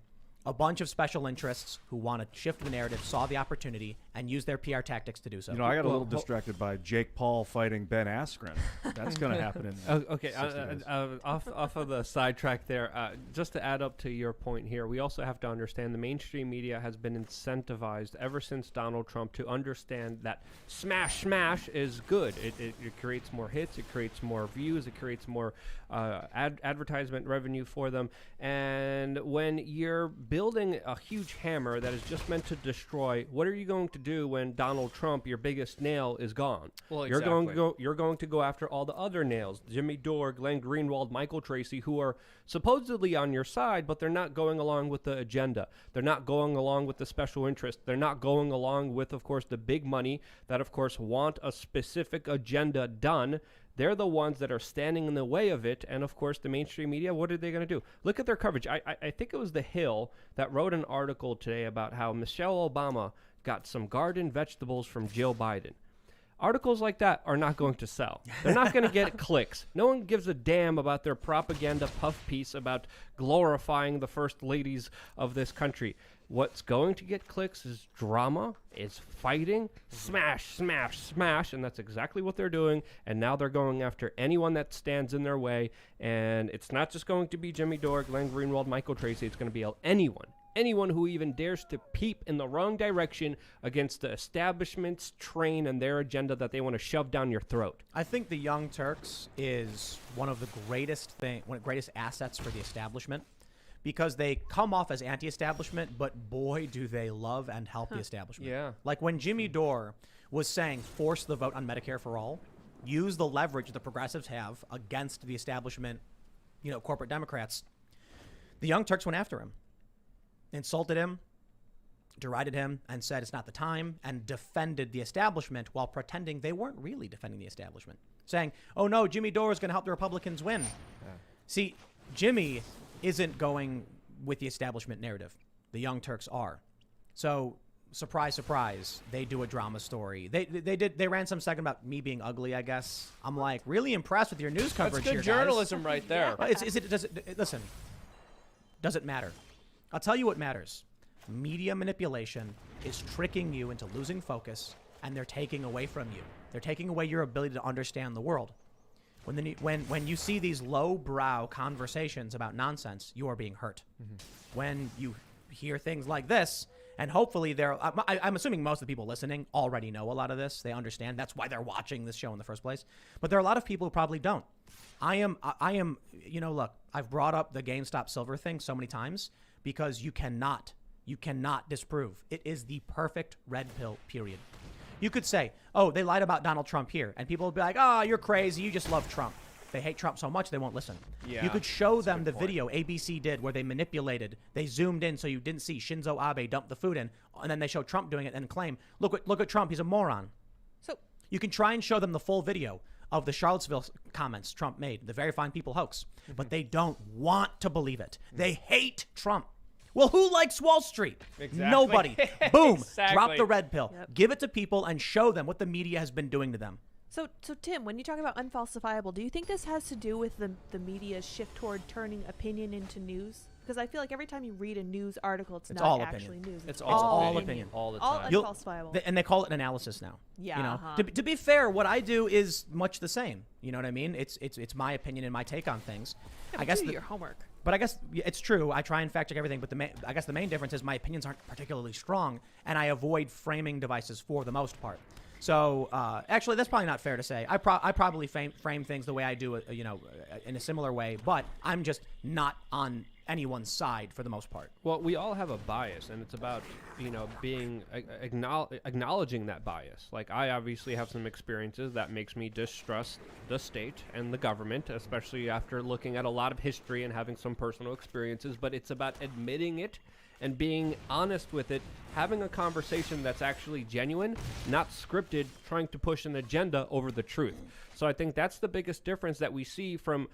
A bunch of special interests who want to shift the narrative saw the opportunity and used their PR tactics to do so. I got a little distracted by Jake Paul fighting Ben Askren. That's going to happen in okay. Off of the sidetrack there, just to add up to your point here, we also have to understand the mainstream media has been incentivized ever since Donald Trump to understand that smash is good. It creates more hits, it creates more views, it creates more advertisement revenue for them. And when you're building a huge hammer that is just meant to destroy, what are you going to do when Donald Trump, your biggest nail, is gone? Well, exactly. You're going to go after all the other nails, Jimmy Dore, Glenn Greenwald, Michael Tracy, who are supposedly on your side, but they're not going along with the agenda. They're not going along with the special interest. They're not going along with, of course, the big money that, of course, want a specific agenda done. They're the ones that are standing in the way of it. And, of course, the mainstream media, what are they going to do? Look at their coverage. I think it was The Hill that wrote an article today about how Michelle Obama got some garden vegetables from Jill Biden. Articles like that are not going to sell. They're not going to get clicks. No one gives a damn about their propaganda puff piece about glorifying the first ladies of this country. What's going to get clicks is drama, is fighting, smash, and that's exactly what they're doing. And now they're going after anyone that stands in their way. And it's not just going to be Jimmy Dore, Glenn Greenwald, Michael Tracy. It's going to be anyone who even dares to peep in the wrong direction against the establishment's train and their agenda that they want to shove down your throat. I think the Young Turks is one of the greatest assets for the establishment, because they come off as anti-establishment, but boy, do they love and help the establishment. Yeah. Like when Jimmy Dore was saying force the vote on Medicare for all, use the leverage the progressives have against the establishment, corporate Democrats, the Young Turks went after him, insulted him, derided him, and said it's not the time, and defended the establishment while pretending they weren't really defending the establishment, saying, oh no, Jimmy Dore is going to help the Republicans win. Yeah. See, Jimmy isn't going with the establishment narrative. The Young Turks are. So, surprise, surprise, they do a drama story. They ran some segment about me being ugly, I guess. I'm like, really impressed with your news coverage here, guys. That's good journalism right there. Listen, does it matter? I'll tell you what matters. Media manipulation is tricking you into losing focus, and they're taking away from you. They're taking away your ability to understand the world. When you see these low-brow conversations about nonsense, you are being hurt. When you hear things like this, and hopefully I'm assuming most of the people listening already know a lot of this. They understand. That's why they're watching this show in the first place. But there are a lot of people who probably don't. I am, look, I've brought up the GameStop silver thing so many times because you cannot disprove. It is the perfect red pill, period. You could say, oh, they lied about Donald Trump here. And people would be like, oh, you're crazy. You just love Trump. They hate Trump so much they won't listen. Yeah, you could show them the video ABC did where they manipulated. They zoomed in so you didn't see Shinzo Abe dump the food in. And then they show Trump doing it and claim, look at Trump. He's a moron. So you can try and show them the full video of the Charlottesville comments Trump made, the Very Fine People hoax. But they don't want to believe it. They hate Trump. Well, who likes Wall Street? Exactly. Nobody. Boom. Exactly. Drop the red pill. Yep. Give it to people and show them what the media has been doing to them. So Tim, when you talk about unfalsifiable, do you think this has to do with the media's shift toward turning opinion into news? Because I feel like every time you read a news article, it's not all actually opinion. news. It's all opinion. opinion. All the All time. unfalsifiable. And they call it analysis now. Yeah, You know, uh-huh. to be fair, what I do is much the same. You know what I mean? It's my opinion and my take on things. Yeah, I guess do your homework. But I guess it's true. I try and fact check everything. But I guess the main difference is my opinions aren't particularly strong, and I avoid framing devices for the most part. So actually, that's probably not fair to say. I probably frame things the way I do, in a similar way. But I'm just not on anyone's side for the most part. Well, we all have a bias, and it's about being acknowledging that bias. Like, I obviously have some experiences that makes me distrust the state and the government, especially after looking at a lot of history and having some personal experiences. But it's about admitting it and being honest with it, having a conversation that's actually genuine, not scripted, trying to push an agenda over the truth. So I think that's the biggest difference that we see from,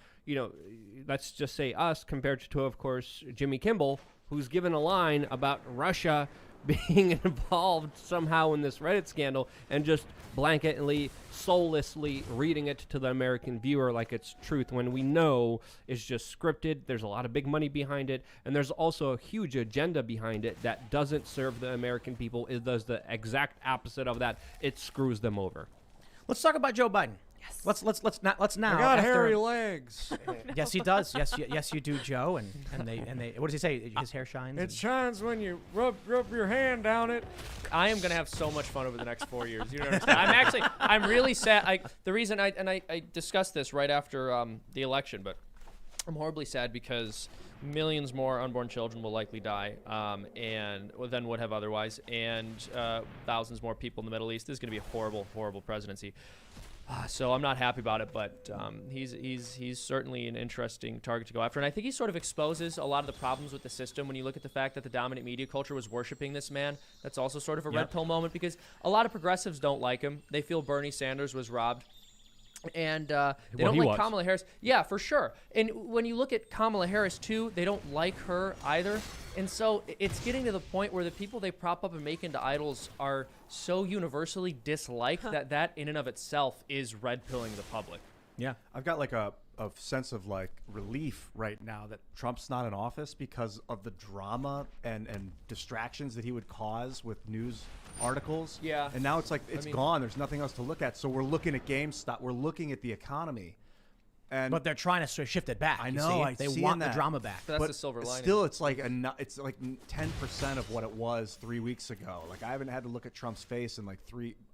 let's just say us compared to, of course, Jimmy Kimmel, who's given a line about Russia being involved somehow in this Reddit scandal and just blanketly, soullessly reading it to the American viewer like it's truth when we know it's just scripted. There's a lot of big money behind it, and there's also a huge agenda behind it that doesn't serve the American people. It does the exact opposite of that. It screws them over. Let's talk about Joe Biden. Yes. Let's now. I got after- hairy legs. Yes, he does. Yes, you do, Joe. And they. What does he say? His hair shines. It shines when you rub your hand down it. I am gonna have so much fun over the next 4 years. You don't understand. I'm really sad. The reason I discussed this right after the election, but I'm horribly sad because millions more unborn children will likely die, than would have otherwise, and thousands more people in the Middle East. This is gonna be a horrible, horrible presidency. So I'm not happy about it, but he's certainly an interesting target to go after. And I think he sort of exposes a lot of the problems with the system when you look at the fact that the dominant media culture was worshiping this man. That's also sort of a red pill moment because a lot of progressives don't like him. They feel Bernie Sanders was robbed. And they don't like Kamala Harris. Yeah, for sure. And when you look at Kamala Harris, too, they don't like her either. And so it's getting to the point where the people they prop up and make into idols are so universally disliked that in and of itself is red-pilling the public. Yeah. I've got like a sense of like relief right now that Trump's not in office because of the drama and distractions that he would cause with news articles. Yeah. And now it's like it's gone. There's nothing else to look at. So we're looking at GameStop. We're looking at the economy. And But they're trying to sort of shift it back. I you know, see? I They see want that. the drama back. That's the silver lining. Still, it's like 10% of what it was 3 weeks ago. Like I haven't had to look at Trump's face in like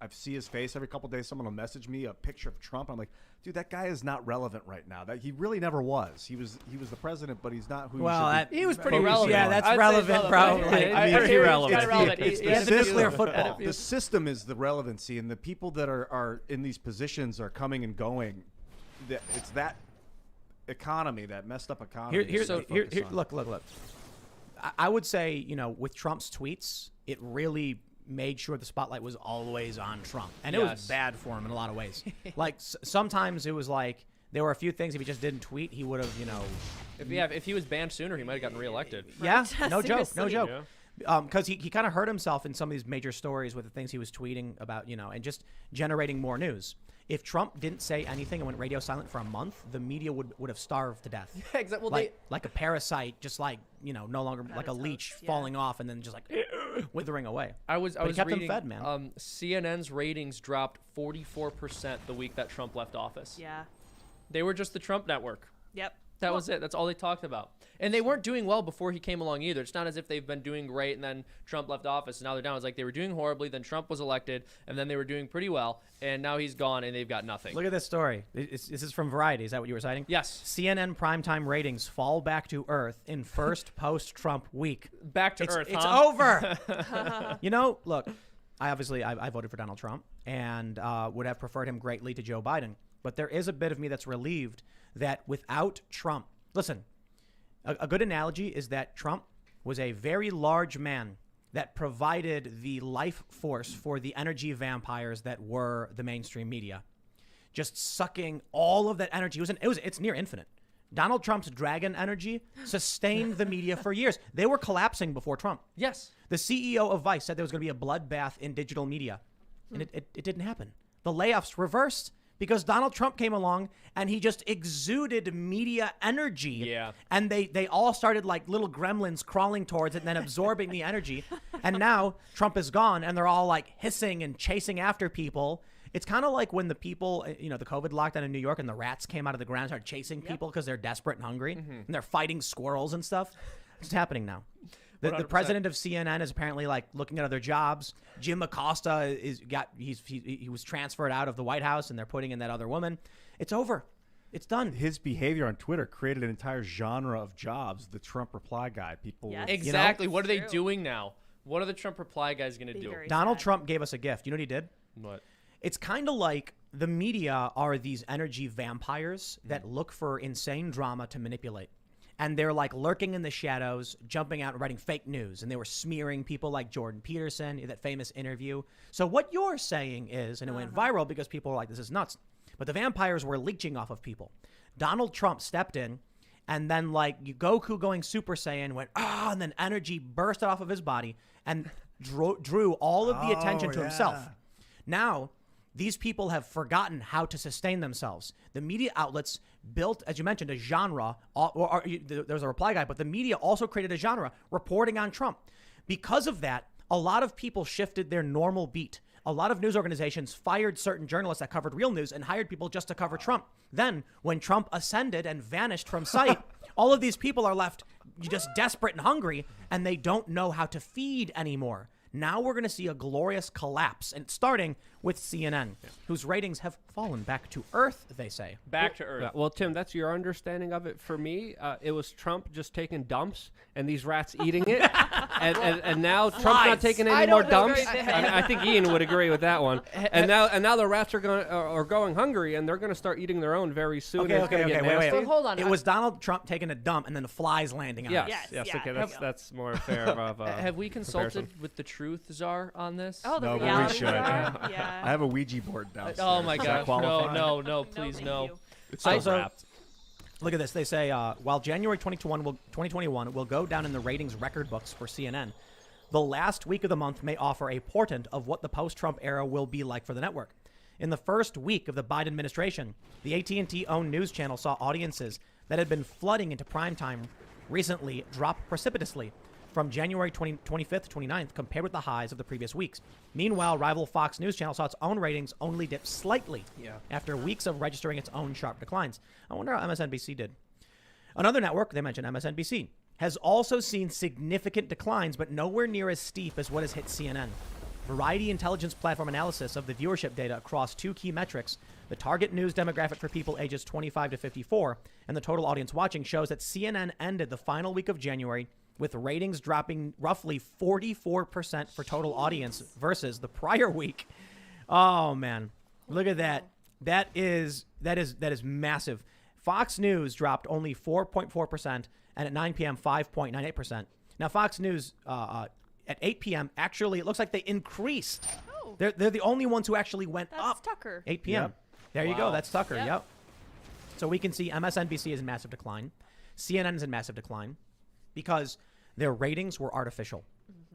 I see his face every couple of days. Someone will message me a picture of Trump. I'm like, dude, that guy is not relevant right now. That he really never was. He was the president, but he's not who. He was pretty focusing relevant. Yeah, on. that's I'd say relevant, bro. relevant. Like, Pretty relevant. It's It's the nuclear system. football. The system is the relevancy, and the people that are in these positions are coming and going. It's that economy, that messed up economy. Here, to focus on. look. I would say, with Trump's tweets, it really made sure the spotlight was always on Trump. And it was Yes. bad for him in a lot of ways. Like, sometimes it was like, there were a few things, if he just didn't tweet, he would have, If he was banned sooner, he might have gotten reelected. Yeah, no joke, no Seriously. joke. Because he kind of hurt himself in some of these major stories with the things he was tweeting about, and just generating more news. If Trump didn't say anything and went radio silent for a month, the media would have starved to death. Yeah, exactly. Well, like a parasite, just like, no longer like a leech yeah. falling off and then just like withering away. I was he kept them reading, fed, man. CNN's ratings dropped 44% the week that Trump left office. Yeah. They were just the Trump network. Yep. That was it. That's all they talked about. And they weren't doing well before he came along either. It's not as if they've been doing great and then Trump left office and now they're down. It's like they were doing horribly, then Trump was elected, and then they were doing pretty well, and now he's gone and they've got nothing. Look at this story. This is from Variety. Is that what you were citing? Yes. CNN primetime ratings fall back to earth in first post-Trump week. Back to earth, It's huh? over. Look, I voted for Donald Trump and would have preferred him greatly to Joe Biden. But there is a bit of me that's relieved that without Trump, listen, a good analogy is that Trump was a very large man that provided the life force for the energy vampires that were the mainstream media, just sucking all of that energy. It's near infinite. Donald Trump's dragon energy sustained the media for years. They were collapsing before Trump. Yes. The CEO of Vice said there was going to be a bloodbath in digital media, and it didn't happen. The layoffs reversed because Donald Trump came along and he just exuded media energy. Yeah. And they all started like little gremlins crawling towards it and then absorbing the energy. And now Trump is gone and they're all like hissing and chasing after people. It's kind of like when the people, the COVID lockdown in New York and the rats came out of the ground and started chasing people because they're desperate and hungry and they're fighting squirrels and stuff. It's happening now. The president of CNN is apparently like looking at other jobs. Jim Acosta he was transferred out of the White House and they're putting in that other woman. It's over. It's done. His behavior on Twitter created an entire genre of jobs. The Trump reply guy. People. Yes. Exactly. What are they True. doing now? What are the Trump reply guys going to do? Very Donald sad. Trump gave us a gift. You know what he did? What? It's kind of like the media are these energy vampires that look for insane drama to manipulate. And they're like lurking in the shadows, jumping out and writing fake news. And they were smearing people like Jordan Peterson, that famous interview. So what you're saying is, and it went viral because people were like, this is nuts. But the vampires were leeching off of people. Donald Trump stepped in and then like Goku going Super Saiyan went, and then energy bursted off of his body and drew all of the attention to himself. Now, these people have forgotten how to sustain themselves. The media outlets built, as you mentioned, a genre. There's a reply guy, but the media also created a genre reporting on Trump. Because of that, a lot of people shifted their normal beat. A lot of news organizations fired certain journalists that covered real news and hired people just to cover Trump. Then, when Trump ascended and vanished from sight, all of these people are left just desperate and hungry, and they don't know how to feed anymore. Now we're going to see a glorious collapse, and starting with CNN, whose ratings have fallen back to earth, they say. Back to earth. Yeah, well, Tim, that's your understanding of it. For me, it was Trump just taking dumps and these rats eating it. and now Trump's not taking any more dumps. I think Ian would agree with that one. And now the rats are going hungry, and they're going to start eating their own very soon. Okay, wait. But hold on. It was Donald Trump taking a dump and then the flies landing on it. Yes, Yeah, okay, there that's more fair of Have we consulted comparison. with the truth czar on this? Oh, the No, but we reality should. star? Yeah. I have a Ouija board downstairs. Oh my Does that gosh. qualify? No, please thank no. you. It's So- so wrapped. Look at this. They say, while January 2021 will go down in the ratings record books for CNN, the last week of the month may offer a portent of what the post-Trump era will be like for the network. In the first week of the Biden administration, the AT&T-owned news channel saw audiences that had been flooding into primetime recently drop precipitously from January 25th to 29th compared with the highs of the previous weeks. Meanwhile, rival Fox News channel saw its own ratings only dip slightly after weeks of registering its own sharp declines. I wonder how MSNBC did. Another network, they mentioned MSNBC, has also seen significant declines, but nowhere near as steep as what has hit CNN. Variety Intelligence Platform analysis of the viewership data across two key metrics, the target news demographic for people ages 25 to 54, and the total audience watching, shows that CNN ended the final week of January with ratings dropping roughly 44% for total audience versus the prior week. Oh man, look at that. That is massive. Fox News dropped only 4.4%, and at 9 p.m. 5.98%. Now Fox News at 8 p.m. actually, it looks like they increased. Oh. They're the only ones who actually went That's up. Tucker. 8 p.m. Yep. There you go. Wow. That's Tucker. Yep. Yep. So we can see MSNBC is in massive decline. CNN is in massive decline because their ratings were artificial.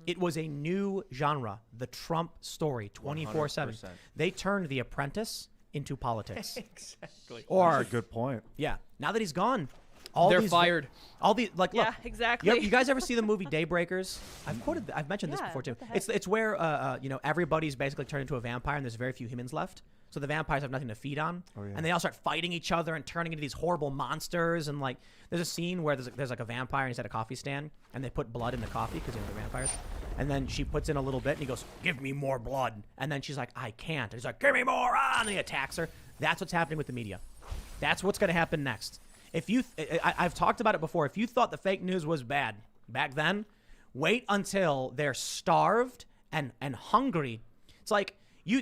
It was a new genre, the Trump story, 24/7. 100%. They turned The Apprentice into politics. Exactly. Or That's a good point. yeah, now that he's gone, They're these fired. All the like, look, Yeah, exactly. You guys ever see the movie Daybreakers? I've mentioned this Yeah, before too. what the heck? It's where everybody's basically turned into a vampire and there's very few humans left. So the vampires have nothing to feed on, and they all start fighting each other and turning into these horrible monsters. And like, there's a scene where there's like a vampire and he's at a coffee stand, and they put blood in the coffee because they're vampires. And then she puts in a little bit, and he goes, "Give me more blood." And then she's like, "I can't." And he's like, "Give me more!" And he attacks her. That's what's happening with the media. That's what's going to happen next. If I've talked about it before. If you thought the fake news was bad back then, wait until they're starved and hungry. It's like you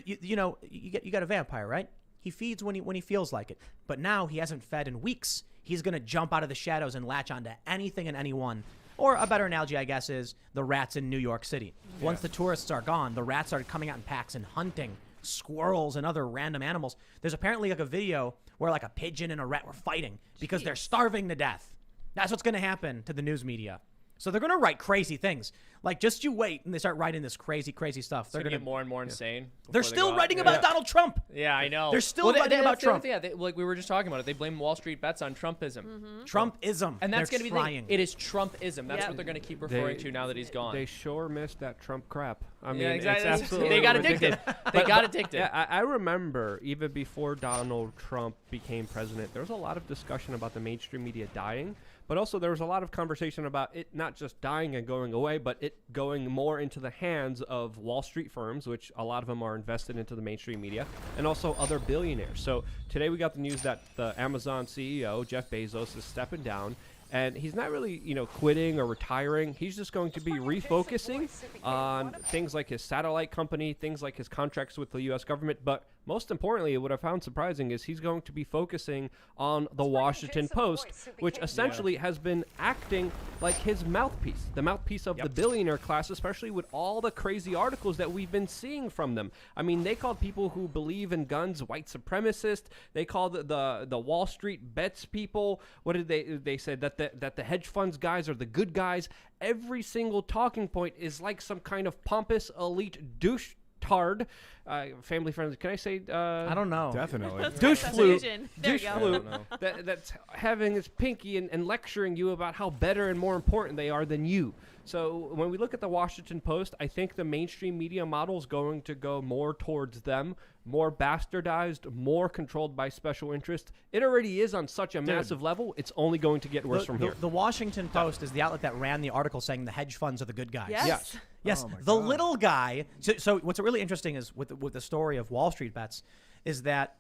got a vampire, right? He feeds when he feels like it. But now he hasn't fed in weeks. He's going to jump out of the shadows and latch onto anything and anyone. Or a better analogy, I guess, is the rats in New York City. Once the tourists are gone, the rats started coming out in packs and hunting squirrels and other random animals. There's apparently like a video where like a pigeon and a rat were fighting because they're starving to death. That's what's going to happen to the news media. So they're going to write crazy things. Like, just you wait, and they start writing this crazy, crazy stuff. They're going to get more and more insane. They're still writing about Donald Trump. Yeah, I know. They're still writing about Trump. Yeah, like we were just talking about it. They blame Wall Street bets on Trumpism. Trumpism. And that's going to be the thing. It is Trumpism. That's what they're going to keep referring to now that he's gone. They sure missed that Trump crap. I mean, exactly. it's absolutely They got ridiculous. addicted. They got addicted. Yeah, I remember even before Donald Trump became president, there was a lot of discussion about the mainstream media dying. But also there was a lot of conversation about it not just dying and going away, but it going more into the hands of Wall Street firms, which a lot of them are invested into the mainstream media, and also other billionaires. So today we got the news that the Amazon CEO, Jeff Bezos, is stepping down. And he's not really, quitting or retiring. He's just going to be refocusing on things like his satellite company, things like his contracts with the U.S. government. But most importantly, what I found surprising is he's going to be focusing on the Washington Post, which essentially has been acting like his mouthpiece, the mouthpiece of the billionaire class, especially with all the crazy articles that we've been seeing from them. I mean, they called people who believe in guns white supremacists. They called the Wall Street bets people. What did they said that the hedge funds guys are the good guys. Every single talking point is like some kind of pompous elite douche tard, family friendly. Can I say? I don't know. Definitely. Douche flute. There Douche you go. flute. That's having his pinky and lecturing you about how better and more important they are than you. So when we look at the Washington Post, I think the mainstream media model is going to go more towards them, more bastardized, more controlled by special interest. It already is on such a massive level. It's only going to get worse from here. The Washington Post is the outlet that ran the article saying the hedge funds are the good guys. Yes. Yes, Oh my the God. little guy. So what's really interesting is with the story of Wall Street bets is that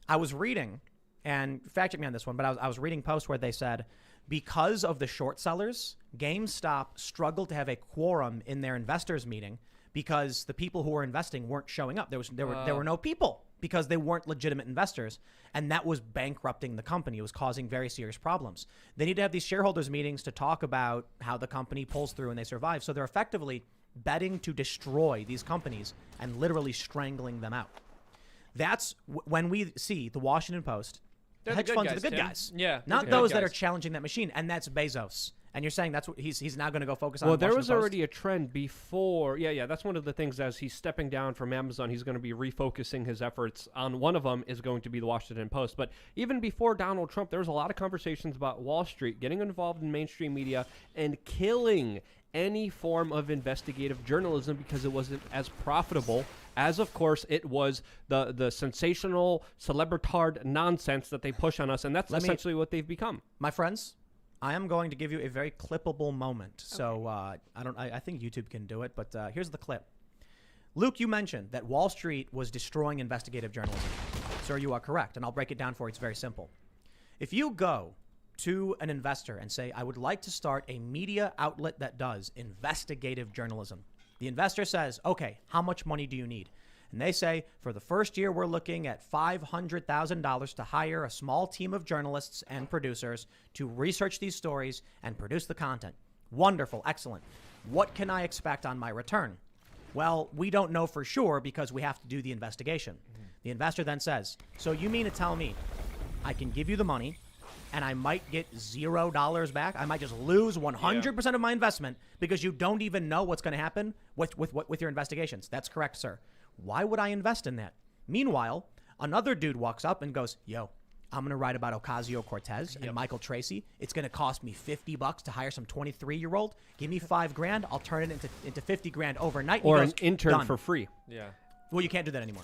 I was reading, and fact check me on this one, but I was reading posts where they said because of the short sellers, GameStop struggled to have a quorum in their investors meeting because the people who were investing weren't showing up. There were no people because they weren't legitimate investors, and that was bankrupting the company. It was causing very serious problems. They need to have these shareholders meetings to talk about how the company pulls through and they survive. So they're effectively betting to destroy these companies and literally strangling them out. That's when we see the Washington Post. They're The hedge the good funds guys, are the good Tim. guys. Yeah, Not they're the those good that are guys. challenging that machine, and that's Bezos. And you're saying that's what he's now going to go focus on. Well, there Washington was Post? already a trend before. Yeah, that's one of the things. As he's stepping down from Amazon, he's going to be refocusing his efforts on one of them is going to be the Washington Post. But even before Donald Trump, there was a lot of conversations about Wall Street getting involved in mainstream media and killing any form of investigative journalism because it wasn't as profitable as, of course, it was the sensational celebritard nonsense that they push on us, and that's essentially what they've become. My friends, I am going to give you a very clippable moment. So I think YouTube can do it, but here's the clip. Luke, you mentioned that Wall Street was destroying investigative journalism. Sir, you are correct, and I'll break it down for you. It's very simple. If you go to an investor and say, I would like to start a media outlet that does investigative journalism. The investor says, okay, how much money do you need? And they say, for the first year, we're looking at $500,000 to hire a small team of journalists and producers to research these stories and produce the content. Wonderful, excellent. What can I expect on my return? Well, we don't know for sure because we have to do the investigation. The investor then says, so you mean to tell me I can give you the money and I might get $0 back? I might just lose 100% of my investment because you don't even know what's going to happen with your investigations. That's correct, sir. Why would I invest in that? Meanwhile, another dude walks up and goes, yo, I'm going to write about Ocasio-Cortez and Michael Tracy. It's going to cost me $50 to hire some 23-year-old. Give me $5,000. I'll turn it into $50,000 overnight. And Or he goes, an intern done. for free. Yeah. Well, you can't do that anymore.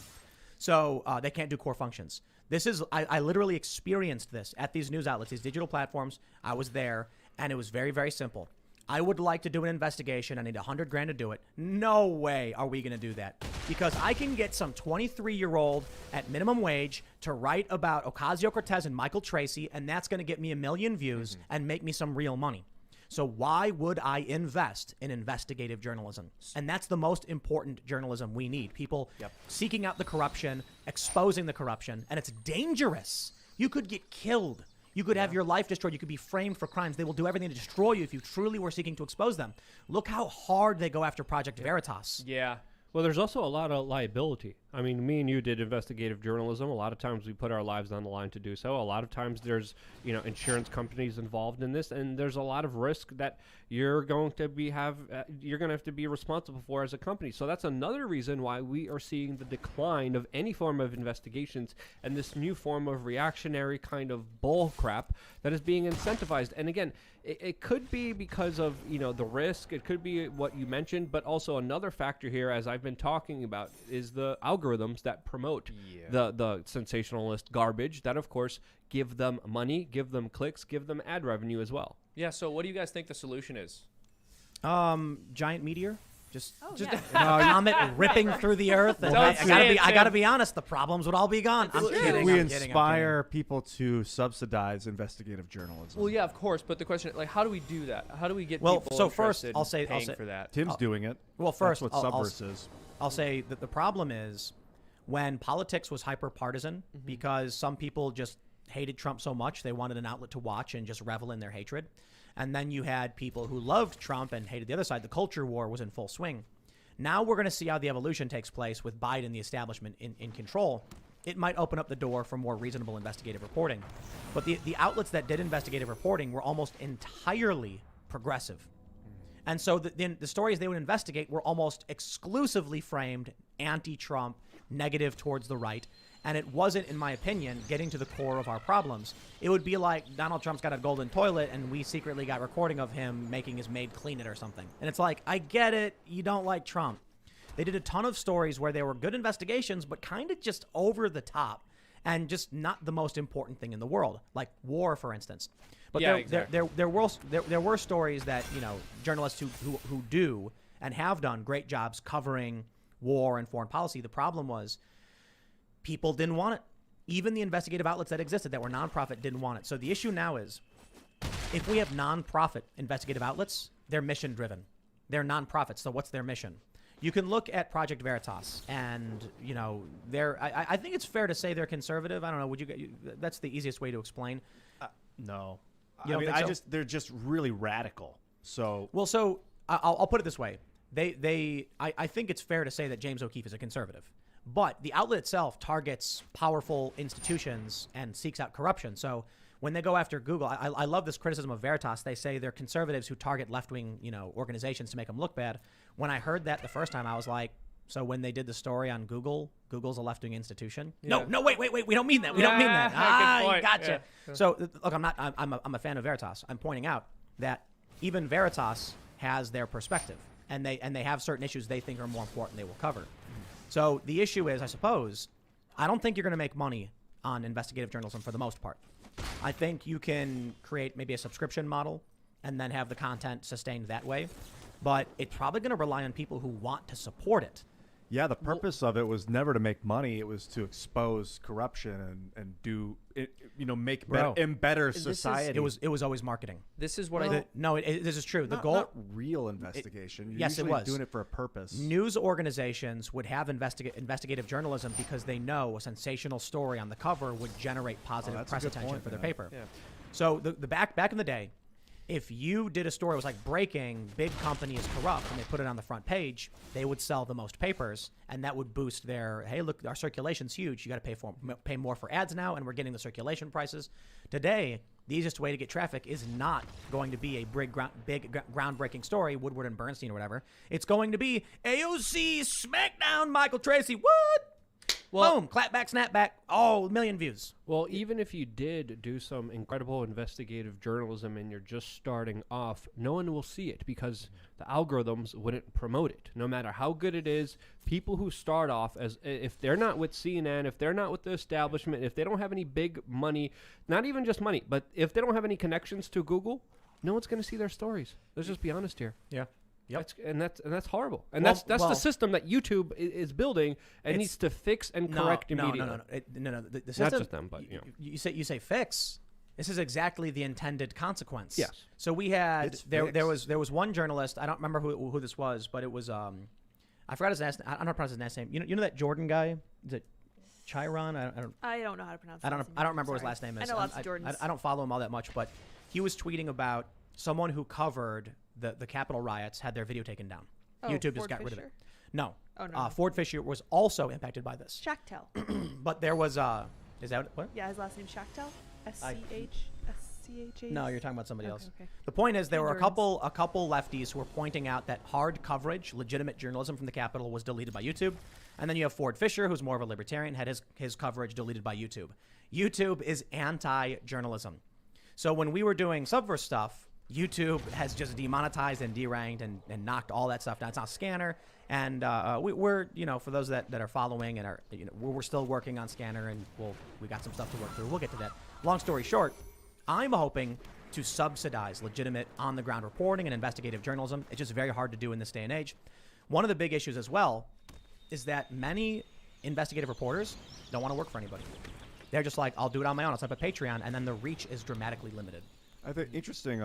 So they can't do core functions. This is, I literally experienced this at these news outlets, these digital platforms. I was there, and it was very, very simple. I would like to do an investigation. I need $100,000 to do it. No way are we going to do that. Because I can get some 23-year-old at minimum wage to write about Ocasio-Cortez and Michael Tracy, and that's going to get me 1 million views and make me some real money. So why would I invest in investigative journalism? And that's the most important journalism we need. People seeking out the corruption, exposing the corruption, and it's dangerous. You could get killed. You could have your life destroyed. You could be framed for crimes. They will do everything to destroy you if you truly were seeking to expose them. Look how hard they go after Project Veritas. Yeah. Well, there's also a lot of liability. I mean, me and you did investigative journalism. A lot of times we put our lives on the line to do so. A lot of times there's, insurance companies involved in this, and there's a lot of risk that you're going to have to be responsible for as a company. So that's another reason why we are seeing the decline of any form of investigations and this new form of reactionary kind of bull crap that is being incentivized. And again, it could be because of, the risk. It could be what you mentioned, but also another factor here, as I've been talking about, is the algorithms that promote the sensationalist garbage that, of course, give them money, give them clicks, give them ad revenue as well. Yeah, so what do you guys think the solution is? Giant meteor. Just yeah. a comet ripping through the earth. And I gotta be honest, the problems would all be gone. I'm kidding. We I'm kidding, inspire people to subsidize investigative journalism. Well, yeah, of course, but the question, how do we do that? How do we get Well, people so first, interested I'll say- in paying for that? Tim's doing it. Well, first, that's what I'll Subverse is. I'll say that the problem is when politics was hyper partisan because some people just hated Trump so much they wanted an outlet to watch and just revel in their hatred. And then you had people who loved Trump and hated the other side. The culture war was in full swing. Now we're going to see how the evolution takes place with Biden, the establishment, in control. It might open up the door for more reasonable investigative reporting. But the outlets that did investigative reporting were almost entirely progressive. And so the stories they would investigate were almost exclusively framed anti-Trump, negative towards the right. And it wasn't, in my opinion, getting to the core of our problems. It would be like Donald Trump's got a golden toilet and we secretly got recording of him making his maid clean it or something. And it's like, I get it. You don't like Trump. They did a ton of stories where there were good investigations, but kind of just over the top and just not the most important thing in the world, like war, for instance. But Yeah, exactly. there were stories that, journalists who do and have done great jobs covering war and foreign policy. The problem was people didn't want it. Even the investigative outlets that existed that were nonprofit didn't want it. So the issue now is if we have nonprofit investigative outlets, they're mission driven. They're nonprofits. So what's their mission? You can look at Project Veritas and, I think it's fair to say they're conservative. I don't know. That's the easiest way to explain. No. You don't think so? They're just really radical. So I'll put it this way. I think it's fair to say that James O'Keefe is a conservative. But the outlet itself targets powerful institutions and seeks out corruption. So when they go after Google, I love this criticism of Veritas. They say they're conservatives who target left-wing, organizations to make them look bad. When I heard that the first time, I was like, so when they did the story on Google's a left-wing institution? Yeah. No, wait. We don't mean that. We don't mean that. Good point. Gotcha. Yeah. So look, I'm a fan of Veritas. I'm pointing out that even Veritas has their perspective, and they have certain issues they think are more important they will cover. So the issue is, I suppose, I don't think you're going to make money on investigative journalism for the most part. I think you can create maybe a subscription model and then have the content sustained that way. But it's probably going to rely on people who want to support it. yeah, the purpose of it was never to make money. It was to expose corruption and do it, make better society. It was always marketing. This is what this is true. The not, goal, not real investigation. You're yes, it usually was doing it for a purpose. News organizations would have investigative journalism because they know a sensational story on the cover would generate positive press attention for their paper. Yeah. So the back in the day, if you did a story that was like breaking, big company is corrupt, and they put it on the front page, they would sell the most papers, and that would boost their, hey, look, our circulation's huge. You got to pay more for ads now, and we're getting the circulation prices. Today, the easiest way to get traffic is not going to be a big groundbreaking story, Woodward and Bernstein or whatever. It's going to be AOC Smackdown Michael Tracy. What? Boom, clapback, snapback, a million views. Well, even if you did do some incredible investigative journalism and you're just starting off, no one will see it because the algorithms wouldn't promote it. No matter how good it is, people who start off as, if they're not with CNN, if they're not with the establishment, if they don't have any big money, not even just money, but if they don't have any connections to Google, no one's going to see their stories. Let's just be honest here. Yeah. Yep. That's horrible. And Well, that's the system that YouTube is building and needs to fix and correct immediately. No. The system, not just them, but you say fix. This is exactly the intended consequence. Yes. So we had there was one journalist. I don't remember who this was, but it was I forgot his last name. I don't know how to pronounce his last name. You know that Jordan guy? Is it Chiron? I don't know how to pronounce. I don't remember what his last name is. I know lots of Jordans. I don't follow him all that much, but he was tweeting about someone who covered the Capitol riots had their video taken down. YouTube just got rid of it. No. Oh, no. Ford Fisher was also impacted by this. Schachtel. But there was is that what? Yeah, his last name's Schachtel. SCH. No, you're talking about somebody else. Okay. The point is, there were a Ignorance. couple lefties who were pointing out that hard coverage, legitimate journalism from the Capitol, was deleted by YouTube. And then you have Ford Fisher, who's more of a libertarian, had his coverage deleted by YouTube. YouTube is anti-journalism. So when we were doing Subverse stuff, YouTube has just demonetized and deranked and knocked all that stuff down. It's on Scanner. And we're, for those that are following and are, we're still working on Scanner, and we got some stuff to work through. We'll get to that. Long story short, I'm hoping to subsidize legitimate on-the-ground reporting and investigative journalism. It's just very hard to do in this day and age. One of the big issues as well is that many investigative reporters don't want to work for anybody. They're just like, I'll do it on my own. I'll set up a Patreon, and then the reach is dramatically limited. I think interesting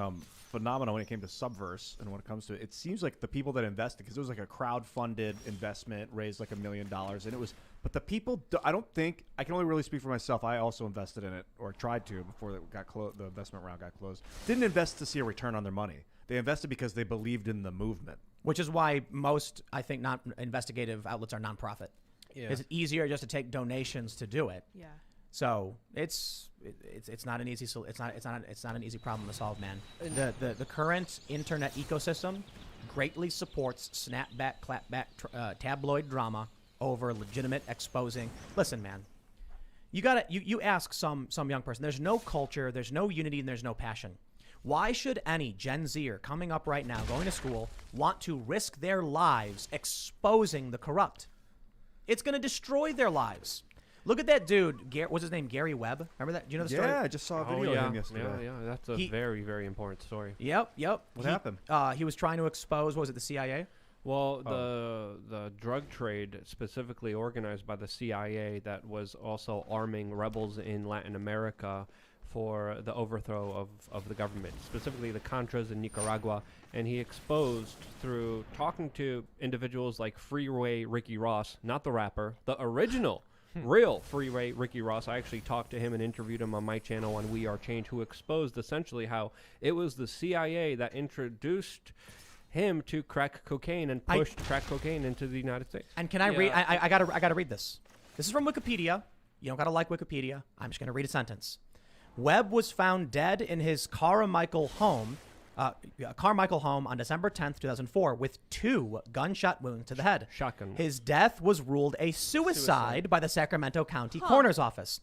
phenomenon when it came to Subverse, and when it comes to it seems like the people that invested, because it was like a crowd-funded investment, raised like $1 million, and it was. But the people, I don't think I can only really speak for myself. I also invested in it, or tried to before it got the investment round got closed. Didn't invest to see a return on their money. They invested because they believed in the movement. Which is why most, I think, investigative outlets are nonprofit. Yeah. It's easier just to take donations to do it. Yeah. So it's not an easy it's not an easy problem to solve, man. The current internet ecosystem greatly supports snapback, clapback, tabloid drama over legitimate exposing. Listen, man, you ask some young person. There's no culture, there's no unity, and there's no passion. Why should any Gen Zer coming up right now, going to school, want to risk their lives exposing the corrupt? It's going to destroy their lives. Look at that dude. What's his name? Gary Webb. Remember that? Do you know the story? Yeah, I just saw a video of him yesterday. Yeah, that's a very, very important story. Yep. What happened? He was trying to expose, what was it, the CIA? Well, the drug trade specifically organized by the CIA that was also arming rebels in Latin America for the overthrow of the government, specifically the Contras in Nicaragua. And he exposed through talking to individuals like Freeway Ricky Ross, not the rapper, the original real Freeway Ricky Ross. I actually talked to him and interviewed him on my channel on We Are Change, who exposed essentially how it was the CIA that introduced him to crack cocaine and pushed crack cocaine into the United States. And can I read? I gotta read this. This is from Wikipedia. You don't gotta like Wikipedia. I'm just gonna read a sentence. Webb was found dead in his Carmichael home on December 10th, 2004, with 2 gunshot wounds to the head. Shotgun. His death was ruled a suicide by the Sacramento County Coroner's Office.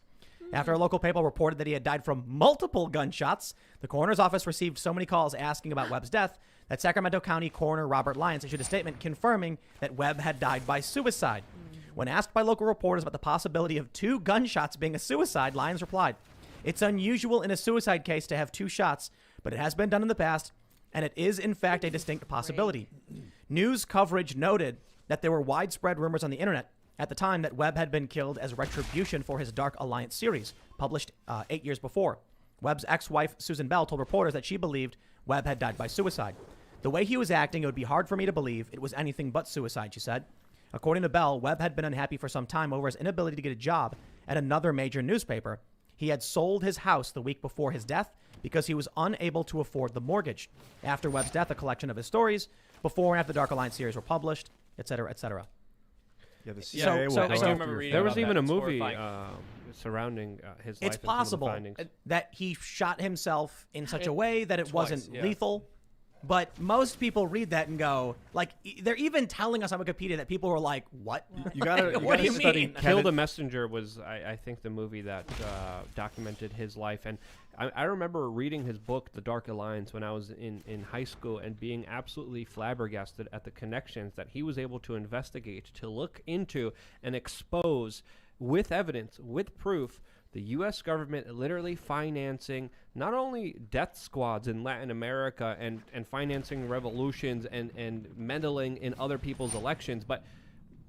After a local paper reported that he had died from multiple gunshots, the coroner's office received so many calls asking about Webb's death that Sacramento County Coroner Robert Lyons issued a statement confirming that Webb had died by suicide. When asked by local reporters about the possibility of 2 gunshots being a suicide, Lyons replied, "It's unusual in a suicide case to have 2 shots, but it has been done in the past, and it is in fact a distinct possibility." News coverage noted that there were widespread rumors on the internet at the time that Webb had been killed as retribution for his Dark Alliance series, published 8 years before. Webb's ex-wife, Susan Bell, told reporters that she believed Webb had died by suicide. "The way he was acting, it would be hard for me to believe it was anything but suicide," she said. According to Bell, Webb had been unhappy for some time over his inability to get a job at another major newspaper. He had sold his house the week before his death because he was unable to afford the mortgage. After Webb's death, a collection of his stories before and after the Dark Alliance series were published, etc., etc. Yeah, the CIA will I go do after remember your reading There family. was about even that. a It's movie horrifying. surrounding his life. It's and some of the possible findings. that he shot himself in such a way that it Twice, wasn't yeah. lethal. But most people read that and go, like, they're even telling us on Wikipedia that people were like, what? You gotta What do you study mean? Kill the Messenger was, I think, the movie that documented his life. And I remember reading his book, The Dark Alliance, when I was in high school and being absolutely flabbergasted at the connections that he was able to investigate, to look into and expose with evidence, with proof, the U.S. government literally financing not only death squads in Latin America and financing revolutions and meddling in other people's elections, but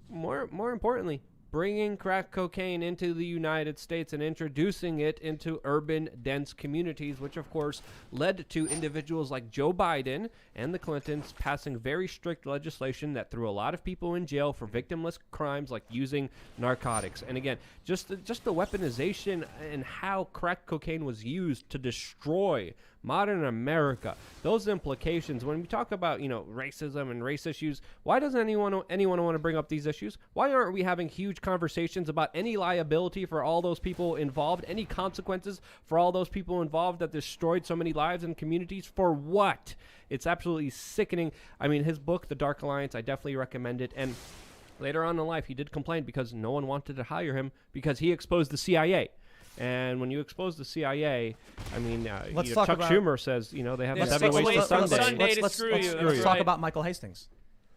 more importantly, bringing crack cocaine into the United States and introducing it into urban, dense communities, which of course led to individuals like Joe Biden and the Clintons passing very strict legislation that threw a lot of people in jail for victimless crimes like using narcotics. And again, just the weaponization and how crack cocaine was used to destroy modern America. Those implications, when we talk about, racism and race issues, why doesn't anyone want to bring up these issues? Why aren't we having huge conversations about any liability for all those people involved, any consequences for all those people involved that destroyed so many lives and communities? For what? It's absolutely sickening. I mean, his book, The Dark Alliance, I definitely recommend it. And later on in life, he did complain because no one wanted to hire him because he exposed the CIA. And when you expose the CIA, I mean, Chuck Schumer says, they have a 7 ways to Sunday. Let's talk about Michael Hastings.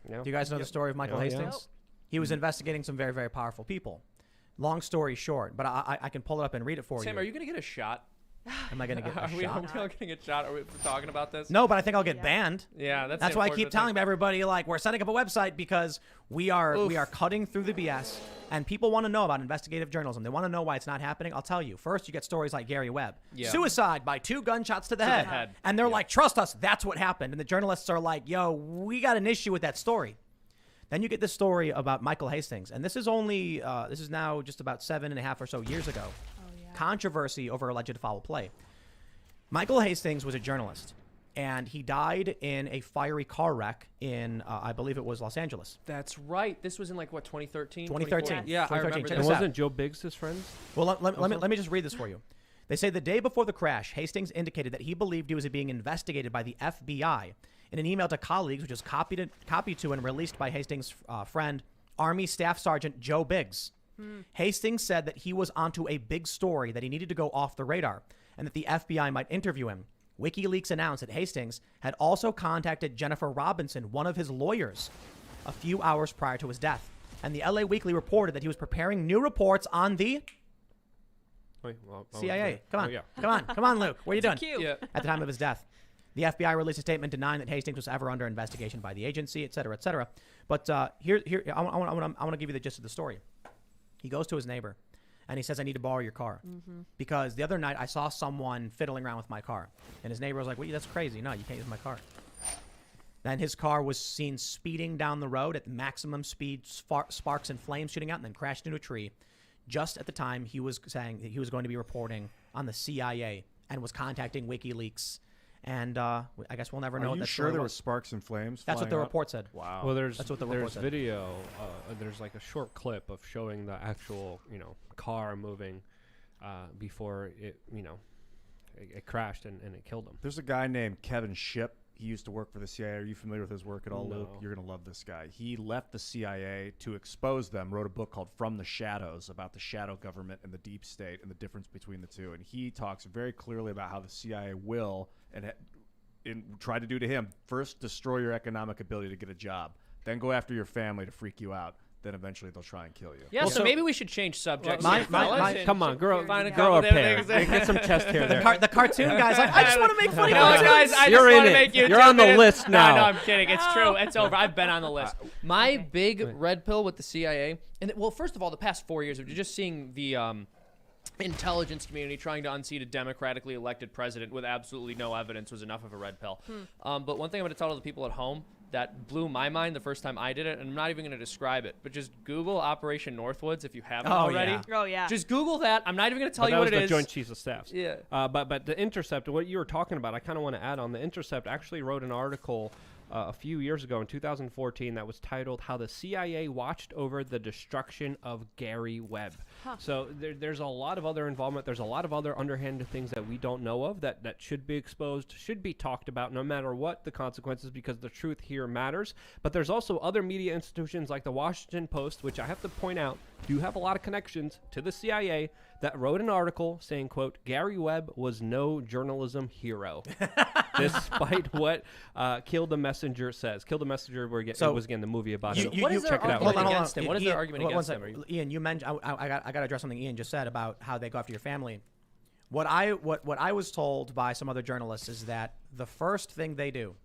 Yeah. Do you guys know the story of Michael Hastings? Nope. He was investigating some very, very powerful people. Long story short, but I can pull it up and read it for you. Sam, are you going to get a shot? Am I going to get a Are we shot? going to get shot? Are we talking about this? No, but I think I'll get banned. Yeah, That's why I keep telling everybody, like, we're setting up a website because we are cutting through the BS, and people want to know about investigative journalism. They want to know why it's not happening. I'll tell you. First, you get stories like Gary Webb. Yeah. Suicide by 2 gunshots to the head. And they're like, trust us, that's what happened. And the journalists are like, yo, we got an issue with that story. Then you get this story about Michael Hastings, and this is only, this is now just about 7.5 or so years ago. Controversy over alleged foul play. Michael Hastings was a journalist, and he died in a fiery car wreck in, I believe it was Los Angeles. That's right. This was in 2013? 2013. Yeah, 2013. I remember Check that. And this out. wasn't Joe Biggs his friend? Well, let me just read this for you. They say the day before the crash, Hastings indicated that he believed he was being investigated by the FBI. In an email to colleagues, which was copied to and released by Hastings' friend, Army Staff Sergeant Joe Biggs. Hastings said that he was onto a big story, that he needed to go off the radar, and that the FBI might interview him. WikiLeaks announced that Hastings had also contacted Jennifer Robinson, one of his lawyers, a few hours prior to his death. And the LA Weekly reported that he was preparing new reports on the CIA. Come on, Luke. What are you doing? Yeah. At the time of his death. The FBI released a statement denying that Hastings was ever under investigation by the agency, et cetera, et cetera. But here, I want to give you the gist of the story. He goes to his neighbor, and he says, I need to borrow your car. Because the other night, I saw someone fiddling around with my car. And his neighbor was like, well, that's crazy. No, you can't use my car. Then his car was seen speeding down the road at maximum speed, sparks and flames shooting out, and then crashed into a tree. Just at the time he was saying that he was going to be reporting on the CIA and was contacting WikiLeaks. And I guess we'll never know. Are you sure there was sparks and flames? That's what the report said. Wow. Well, that's what the report said. Video. There's like a short clip of showing the actual, car moving before it, it crashed and it killed him. There's a guy named Kevin Shipp. He used to work for the CIA. Are you familiar with his work at all, No. Luke? You're going to love this guy. He left the CIA to expose them, wrote a book called From the Shadows about the shadow government and the deep state and the difference between the two. And he talks very clearly about how the CIA will and try to do to him, first destroy your economic ability to get a job, then go after your family to freak you out. Then eventually they'll try and kill you. Yeah, so maybe we should change subjects. Come on, grow Find a a couple pair. different Get some chest hair there. The cartoon guy's like, I just want to make funny No, cartoons. guys, I You're just in want to it. make you. You're on the list now. No, I'm kidding. It's true. It's over. I've been on the list. My big red pill with the CIA, and well, first of all, the past 4 years of just seeing the intelligence community trying to unseat a democratically elected president with absolutely no evidence was enough of a red pill. But one thing I'm going to tell the people at home that blew my mind the first time I did it, and I'm not even going to describe it, but just Google Operation Northwoods if you haven't already. Yeah. Oh, yeah. Just Google that. I'm not even going to tell you what it That was is. the Joint Chiefs of Staff. Yeah. But The Intercept, what you were talking about, I kind of want to add on. The Intercept actually wrote an article a few years ago in 2014 that was titled "How the CIA Watched Over the Destruction of Gary Webb." So there's a lot of other involvement. There's a lot of other underhanded things that we don't know of that should be exposed, should be talked about, no matter what the consequences, because the truth here matters. But there's also other media institutions like the Washington Post, which I have to point out do have a lot of connections to the CIA, that wrote an article saying, quote, Gary Webb was no journalism hero, despite what Kill the Messenger says. Kill the Messenger was again the movie about him. What is their Check it out. argument against him? What is their argument Ian, against him? Ian, you mentioned, I got to address something Ian just said about how they go after your family. What I was told by some other journalists is that the first thing they do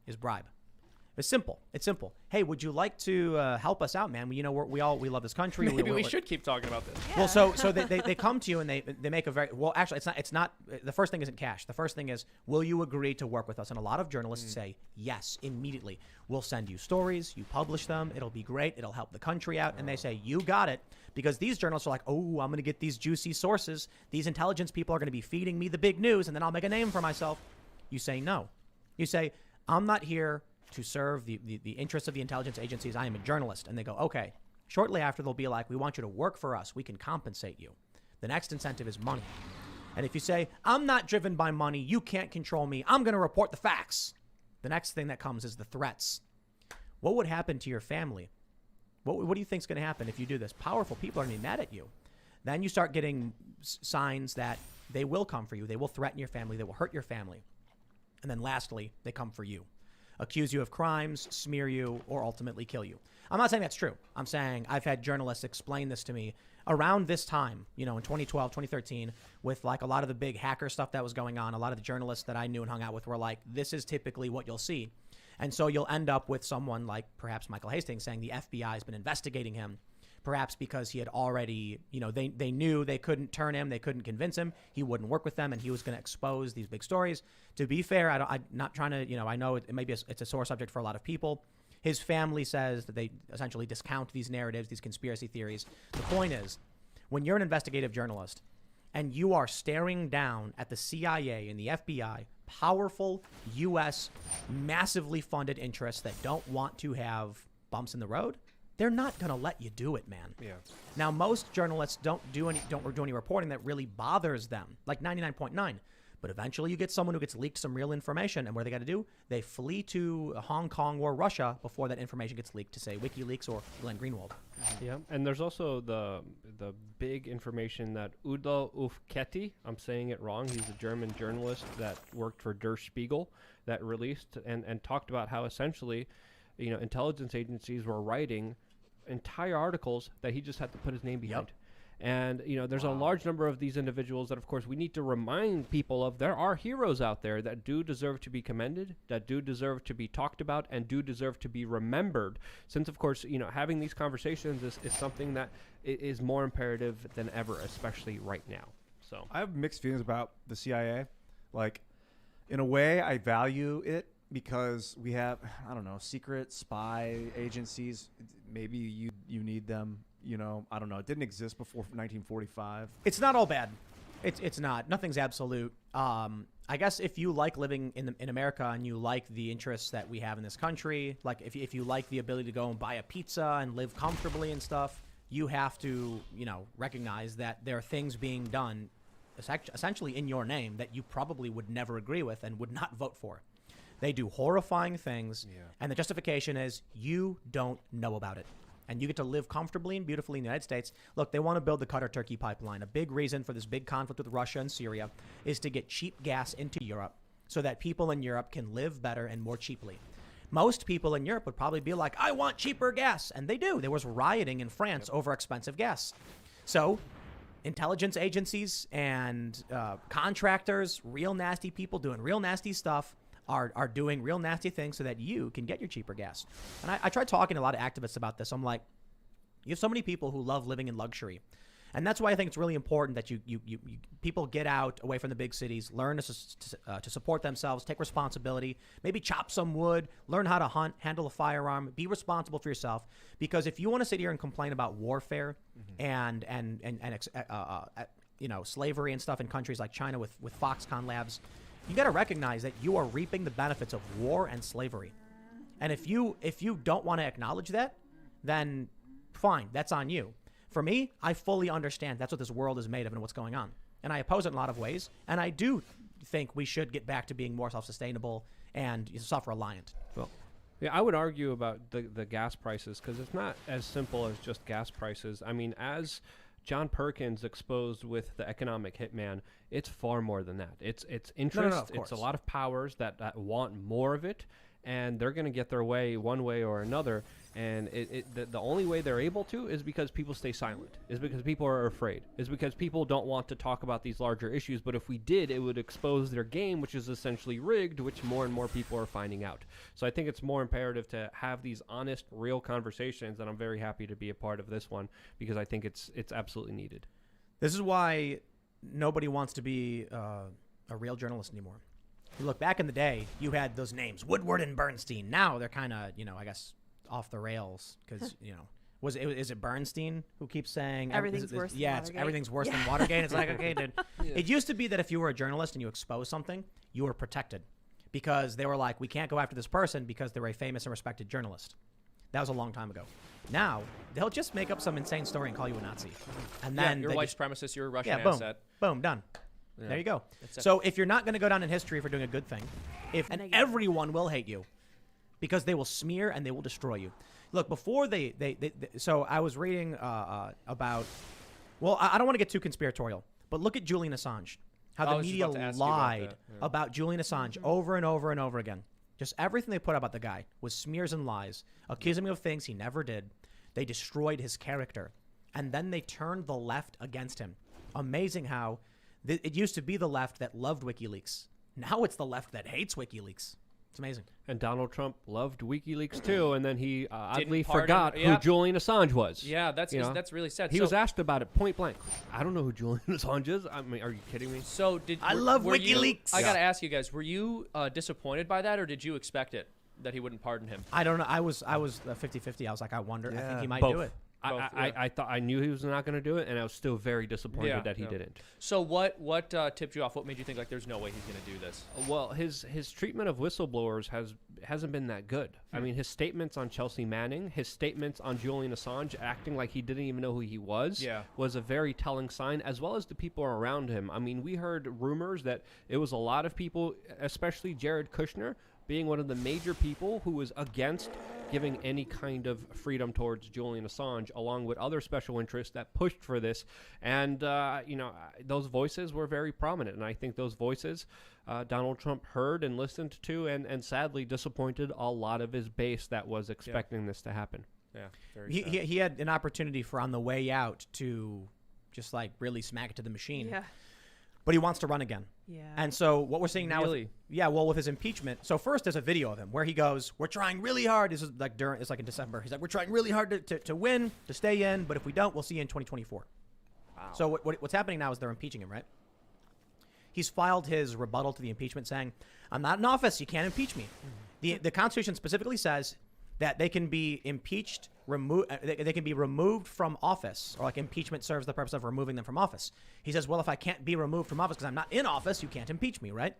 is bribe. It's simple. It's simple. Hey, would you like to help us out, man? We love this country. Maybe we should keep talking about this. Well, so they come to you and they make a very well. Actually, it's not. The first thing isn't cash. The first thing is, will you agree to work with us? And a lot of journalists say yes immediately. We'll send you stories. You publish them. It'll be great. It'll help the country out. And they say you got it, because these journalists are like, oh, I'm going to get these juicy sources. These intelligence people are going to be feeding me the big news, and then I'll make a name for myself. You say no. You say, I'm not here to serve the interests of the intelligence agencies. I am a journalist. And they go, okay. Shortly after, they'll be like, we want you to work for us. We can compensate you. The next incentive is money. And if you say, I'm not driven by money, you can't control me, I'm going to report the facts. The next thing that comes is the threats. What would happen to your family? What do you think is going to happen if you do this? Powerful people are going to be mad at you. Then you start getting signs that they will come for you. They will threaten your family. They will hurt your family. And then lastly, they come for you. Accuse you of crimes, smear you, or ultimately kill you. I'm not saying that's true. I'm saying I've had journalists explain this to me around this time, in 2012, 2013, with like a lot of the big hacker stuff that was going on. A lot of the journalists that I knew and hung out with were like, this is typically what you'll see. And so you'll end up with someone like perhaps Michael Hastings saying the FBI has been investigating him, perhaps because he had already, they knew they couldn't turn him, they couldn't convince him, he wouldn't work with them, and he was going to expose these big stories. To be fair, I'm not trying to, I know it maybe it's a sore subject for a lot of people. His family says that they essentially discount these narratives, these conspiracy theories. The point is, when you're an investigative journalist and you are staring down at the CIA and the FBI, powerful U.S. massively funded interests that don't want to have bumps in the road, they're not going to let you do it, man. Yeah. Now, most journalists don't do any reporting that really bothers them, like 99.9. But eventually you get someone who gets leaked some real information, and what do they got to do? They flee to Hong Kong or Russia before that information gets leaked to, say, WikiLeaks or Glenn Greenwald. Yeah, and there's also the big information that Udo Ufketi, I'm saying it wrong, he's a German journalist that worked for Der Spiegel, that released and talked about how essentially, intelligence agencies were writing entire articles that he just had to put his name behind. Yep. And, there's a large number of these individuals that, of course, we need to remind people of. There are heroes out there that do deserve to be commended, that do deserve to be talked about, and do deserve to be remembered. Since, of course, having these conversations is something that is more imperative than ever, especially right now. So I have mixed feelings about the CIA. Like, in a way, I value it because we have, secret spy agencies. Maybe you need them. I don't know. It didn't exist before 1945. It's not all bad. It's not. Nothing's absolute. I guess if you like living in America and you like the interests that we have in this country, like if you like the ability to go and buy a pizza and live comfortably and stuff, you have to, recognize that there are things being done essentially in your name that you probably would never agree with and would not vote for. They do horrifying things, and the justification is you don't know about it. And you get to live comfortably and beautifully in the United States. Look, they want to build the Qatar-Turkey pipeline. A big reason for this big conflict with Russia and Syria is to get cheap gas into Europe so that people in Europe can live better and more cheaply. Most people in Europe would probably be like, I want cheaper gas. And they do. There was rioting in France over expensive gas. So intelligence agencies and contractors, real nasty people doing real nasty stuff, are doing real nasty things so that you can get your cheaper gas. And I tried talking to a lot of activists about this. I'm like, you have so many people who love living in luxury. And that's why I think it's really important that you people get out away from the big cities, learn to support themselves, take responsibility, maybe chop some wood, learn how to hunt, handle a firearm, be responsible for yourself. Because if you want to sit here and complain about warfare and slavery and stuff in countries like China with Foxconn Labs, you got to recognize that you are reaping the benefits of war and slavery. And if you don't want to acknowledge that, then fine, that's on you. For me, I fully understand that's what this world is made of and what's going on. And I oppose it in a lot of ways. And I do think we should get back to being more self-sustainable and self-reliant. Well, yeah, I would argue about the gas prices because it's not as simple as just gas prices. I mean, as John Perkins exposed with the economic hitman, it's far more than that. It's interest. It's a lot of powers that want more of it, and they're going to get their way one way or another. And the only way they're able to is because people stay silent, is because people are afraid, is because people don't want to talk about these larger issues. But if we did, it would expose their game, which is essentially rigged, which more and more people are finding out. So I think it's more imperative to have these honest, real conversations, and I'm very happy to be a part of this one because I think it's absolutely needed. This is why nobody wants to be a real journalist anymore. You look back in the day, you had those names, Woodward and Bernstein. Now they're kind of, I guess, off the rails because, is it Bernstein who keeps saying everything's worse than Watergate? Everything's worse than Watergate. It's like, okay, dude. It used to be that if you were a journalist and you exposed something, you were protected. because they were like, we can't go after this person because they're a famous and respected journalist. That was a long time ago. Now, they'll just make up some insane story and call you a Nazi. And then you're a they white just, supremacist, you're a Russian boom, asset. boom, done. Yeah. There you go. That's it. So if you're not going to go down in history for doing a good thing, and everyone will hate you because they will smear and they will destroy you. Look, before so I was reading about, well, I don't want to get too conspiratorial, but look at Julian Assange. How the media lied about Julian Assange over and over and over again. Just everything they put out about the guy was smears and lies, accusing him of things he never did. They destroyed his character. And then they turned the left against him. Amazing how it used to be the left that loved WikiLeaks. Now it's the left that hates WikiLeaks. It's amazing. And Donald Trump loved WikiLeaks too, and then he oddly pardon- forgot yep. who Julian Assange was. Yeah, that's You know? that's really sad. He So- was asked about it point blank. I don't know who Julian Assange is. I mean, are you kidding me? So I love WikiLeaks. I gotta ask you guys: were you disappointed by that, or did you expect it that he wouldn't pardon him? I don't know. I was 50-50. I was like, I wonder. I think he might Both. do it. Both, I thought I knew he was not going to do it, and I was still very disappointed Yeah, that he yeah. didn't. So what tipped you off? What made you think like there's no way he's gonna do this? Well, his treatment of whistleblowers hasn't been that good. I mean, his statements on Chelsea Manning, his statements on Julian Assange, acting like he didn't even know who he was, was a very telling sign, as well as the people around him. I mean, we heard rumors that it was a lot of people, especially Jared Kushner, being one of the major people who was against giving any kind of freedom towards Julian Assange, along with other special interests that pushed for this. And, those voices were very prominent. And I think those voices Donald Trump heard and listened to and sadly disappointed a lot of his base that was expecting this to happen. Yeah, very He had an opportunity for on the way out to just like really smack it to the machine. Yeah. But he wants to run again. Yeah. And so what we're seeing now, Really? with his impeachment. So first, there's a video of him where he goes, "We're trying really hard." This is like it's like in December. He's like, "We're trying really hard to win, to stay in. But if we don't, we'll see you in 2024." Wow. So what's happening now is they're impeaching him, right? He's filed his rebuttal to the impeachment, saying, "I'm not in office. You can't impeach me." The Constitution specifically says that they can be impeached, they can be removed from office, or like impeachment serves the purpose of removing them from office. He says, well, if I can't be removed from office because I'm not in office, you can't impeach me, right?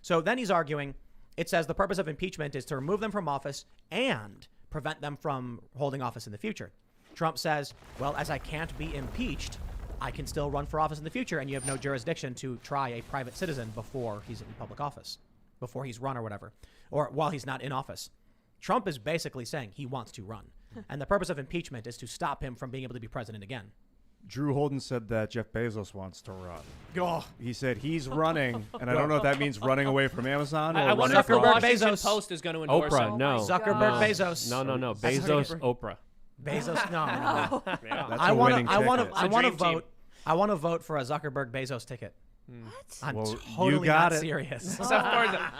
So then he's arguing, it says the purpose of impeachment is to remove them from office and prevent them from holding office in the future. Trump says, well, as I can't be impeached, I can still run for office in the future, and you have no jurisdiction to try a private citizen before he's in public office, before he's run or whatever, or while he's not in office. Trump is basically saying he wants to run. And the purpose of impeachment is to stop him from being able to be president again. Drew Holden said that Jeff Bezos wants to run. Oh. He said he's running, and I don't know if that means running away from Amazon or I wonder running if the from Washington Bezos. Post is going to endorse Oprah, him. no. Zuckerberg, Bezos. No. That's Bezos, Oprah. Bezos, no. Yeah. That's I a want winning to. I want ticket. to. I want to dream team. vote. I want to vote for a Zuckerberg Bezos ticket. What? I'm Well, you totally got not it. serious.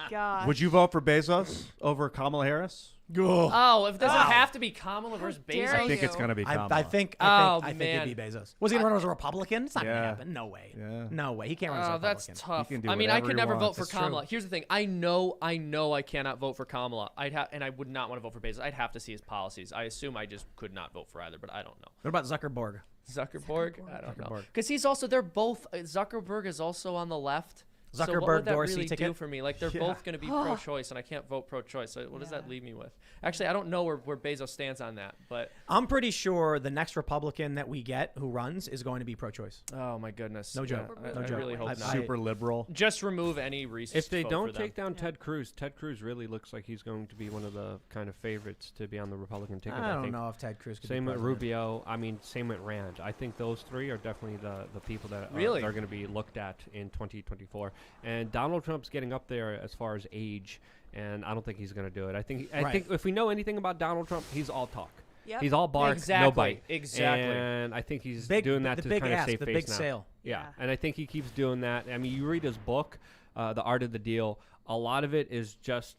God. Would you vote for Bezos over Kamala Harris? Oh, if it doesn't have to be Kamala versus dare Bezos. I think it's you. going to be Kamala. I think Oh, it'd man. be Bezos. Was he going to run as a Republican? It's not going to Yeah. happen. No way. Yeah. No way. He can't run as a Oh, Republican. that's tough. He can do I mean, I whatever could he never vote wants. for It's true. Kamala. Here's the thing. I know I cannot vote for Kamala. And I would not want to vote for Bezos. I'd have to see his policies. I assume I just could not vote for either, but I don't know. What about Zuckerberg? Zuckerberg? I don't know. Zuckerberg. Because he's also, they're both, Zuckerberg is also on the left. So what Zuckerberg, would that Dorsey really do ticket? for me? Like, they're both going to be pro-choice, and I can't vote pro-choice. So what does that leave me with? Actually, I don't know where Bezos stands on that, but... I'm pretty sure the next Republican that we get who runs is going to be pro-choice. Oh, my goodness. No joke. I, No I joke. really hope I- not. Super liberal. Just remove any reason. If they don't take down Ted Cruz really looks like he's going to be one of the kind of favorites to be on the Republican ticket. I don't think. know if Ted Cruz could Same be with president. Rubio. I mean, same with Rand. I think those three are definitely the people that Really? are going to be looked at in 2024. And Donald Trump's getting up there as far as age, and I don't think he's going to do it. I think if we know anything about Donald Trump, he's all talk. Yep. He's all bark, Exactly. no bite. Exactly. And I think he's Big, doing that the to big kind of ask, save the face big now. sale. Yeah, Yeah. and I think he keeps doing that. I mean, you read his book, The Art of the Deal. A lot of it is just,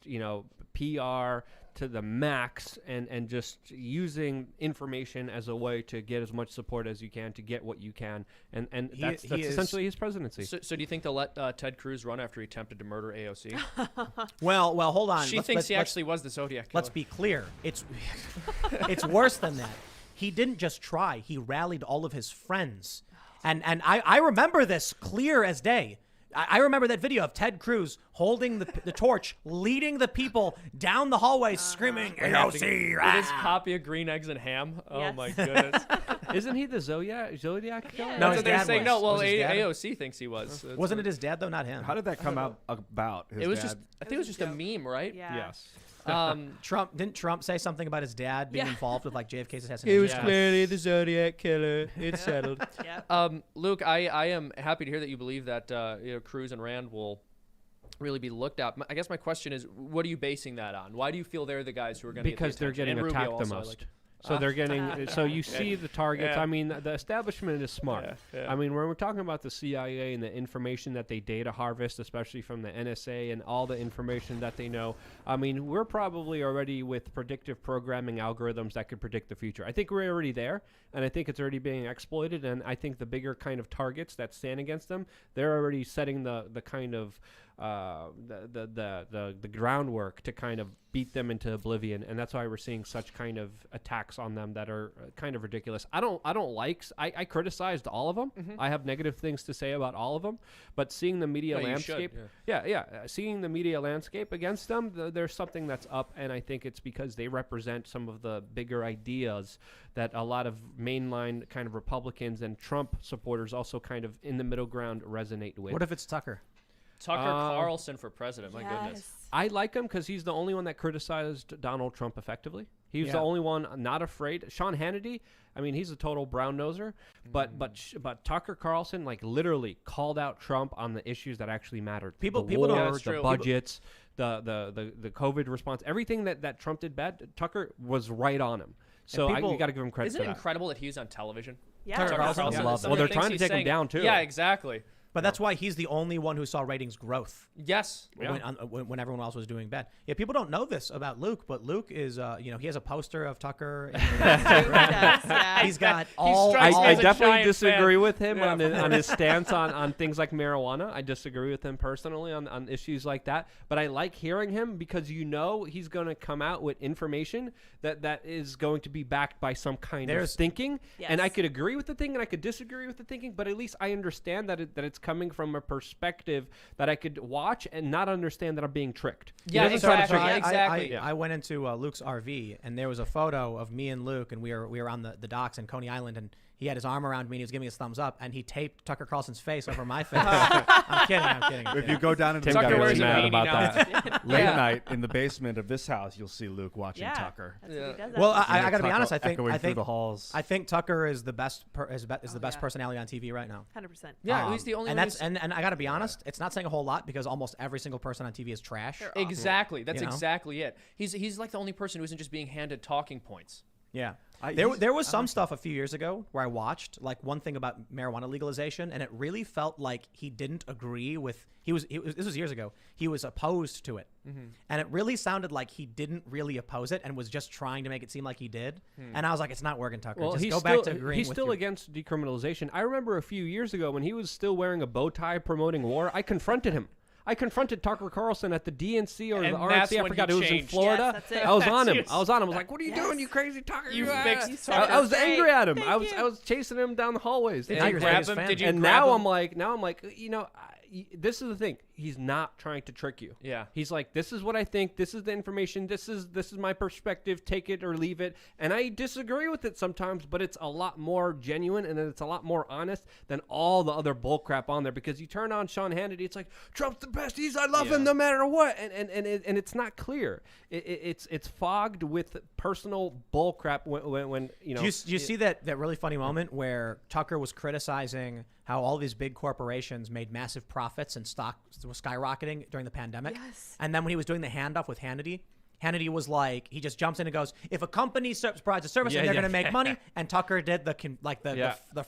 PR to the max and just using information as a way to get as much support as you can to get what you can. And that's is- essentially his presidency. So do you think they'll let Ted Cruz run after he attempted to murder AOC? Well, hold on. She thinks he actually was the Zodiac killer. Let's be clear. It's worse than that. He didn't just try. He rallied all of his friends. And I remember this clear as day. I remember that video of Ted Cruz holding the torch, leading the people down the hallway, screaming, AOC! With his copy of Green Eggs and Ham. Oh Yes. my goodness. Isn't he the Zodiac killer? No, That's his what they're dad saying. was. No, well, Was his dad? AOC thinks he was. Wasn't it his dad, though? Not him. How did that come out about? His It was dad? just. I think it was just a meme, right? Yeah. Yes. Didn't Trump say something about his dad being involved with like JFK's assassination? He was Yes. clearly the Zodiac killer. It's settled. Yeah. Luke, I am happy to hear that you believe that Cruz and Rand will really be looked at. I guess my question is, what are you basing that on? Why do you feel they're the guys who are going to Because they're getting and Rubio attacked the also, most. like- So they're getting. So you see the targets. Yeah. I mean, the establishment is smart. Yeah. I mean, when we're talking about the CIA and the information that they data harvest, especially from the NSA and all the information that they know, I mean, we're probably already with predictive programming algorithms that could predict the future. I think we're already there, and I think it's already being exploited. And I think the bigger kind of targets that stand against them, they're already setting the kind of the groundwork to kind of beat them into oblivion, and that's why we're seeing such kind of attacks on them that are kind of ridiculous. I criticized all of them. I have negative things to say about all of them, but seeing the media No, you should, landscape, seeing the media landscape against them, there's something that's up, and I think it's because they represent some of the bigger ideas that a lot of mainline kind of Republicans and Trump supporters also kind of in the middle ground resonate with. What if it's Tucker? Tucker Carlson for president. My goodness. I like him because he's the only one that criticized Donald Trump effectively. He was the Yeah. only one not afraid. Sean Hannity, I mean, he's a total brown noser, but Tucker Carlson like literally called out Trump on the issues that actually mattered. People the don't- war, Yeah, that's the true. budgets, the COVID response, everything that Trump did bad. Tucker was right on him. So people- you got to give him credit Isn't for it that. incredible that he's on television? Yeah. Tucker Carlson, Carlson, love some that. of Well, the they're trying things to he's take him saying- down, too. Yeah, exactly. But that's why he's the only one who saw ratings growth Yes. when everyone else was doing bad. Yeah, people don't know this about Luke, but Luke is, he has a poster of Tucker. He's got all. strikes me I as a definitely giant disagree fan. with him Yeah, on his stance on things like marijuana. I disagree with him personally on issues like that. But I like hearing him because he's going to come out with information that is going to be backed by some kind of thinking. Yes. And I could agree with the thinking and I could disagree with the thinking, but at least I understand that it's coming from a perspective that I could watch and not understand that I'm being tricked. He Yeah, doesn't try to exactly. trick me. Exactly. I went into Luke's RV, and there was a photo of me and Luke, and we were on the docks in Coney Island, and he had his arm around me, and he was giving us thumbs up, and he taped Tucker Carlson's face over my face. I'm kidding. If you go down into Tim the got wears really a mad beanie about now. that. late Yeah. night in the basement of this house, you'll see Luke watching Yeah. Tucker. That's what he does. Well, after I got to be Tucker honest. echoing through the halls. I think Tucker is the best yeah. personality on TV right now. 100%. Yeah, he's the only and one. that's and I got to be honest. It's not saying a whole lot because almost every single person on TV is trash. They're awful. Exactly. That's You know? exactly it. He's like the only person who isn't just being handed talking points. Yeah. he's- There was some stuff a few years ago where I watched like one thing about marijuana legalization, and it really felt like he didn't agree with. This was years ago. He was opposed to it, and it really sounded like he didn't really oppose it and was just trying to make it seem like he did. And I was like, it's not working, Tucker. Well, just he's go still, back to agreeing. he's with still your- against decriminalization. I remember a few years ago when he was still wearing a bow tie promoting war, I confronted him. I confronted Tucker Carlson at the DNC or And the that's RNC. I when forgot he who was in changed. Florida. Yes, that's it. I was on him. Yes. I was like, "What are you doing, you crazy Tucker? You ah." fixed You Tucker. said I was that's angry great. at him. Thank I was you. chasing him down the hallways. Did Did Now you you're grab his him? fan. Did you And grab now him? I'm like, this is the thing. He's not trying to trick you. Yeah. He's like, this is what I think. This is the information. This is my perspective. Take it or leave it. And I disagree with it sometimes, but it's a lot more genuine and it's a lot more honest than all the other bullcrap on there. Because you turn on Sean Hannity, it's like Trump's the best. I love him no matter what. And it's not clear. It's fogged with personal bullcrap when you know. Do you see that really funny moment where Tucker was criticizing how all these big corporations made massive profits and stock was skyrocketing during the pandemic? Yes. And then when he was doing the handoff with Hannity, Hannity was like, he just jumps in and goes, if a company provides a service Yeah, and they're yeah. going to make money, and Tucker did the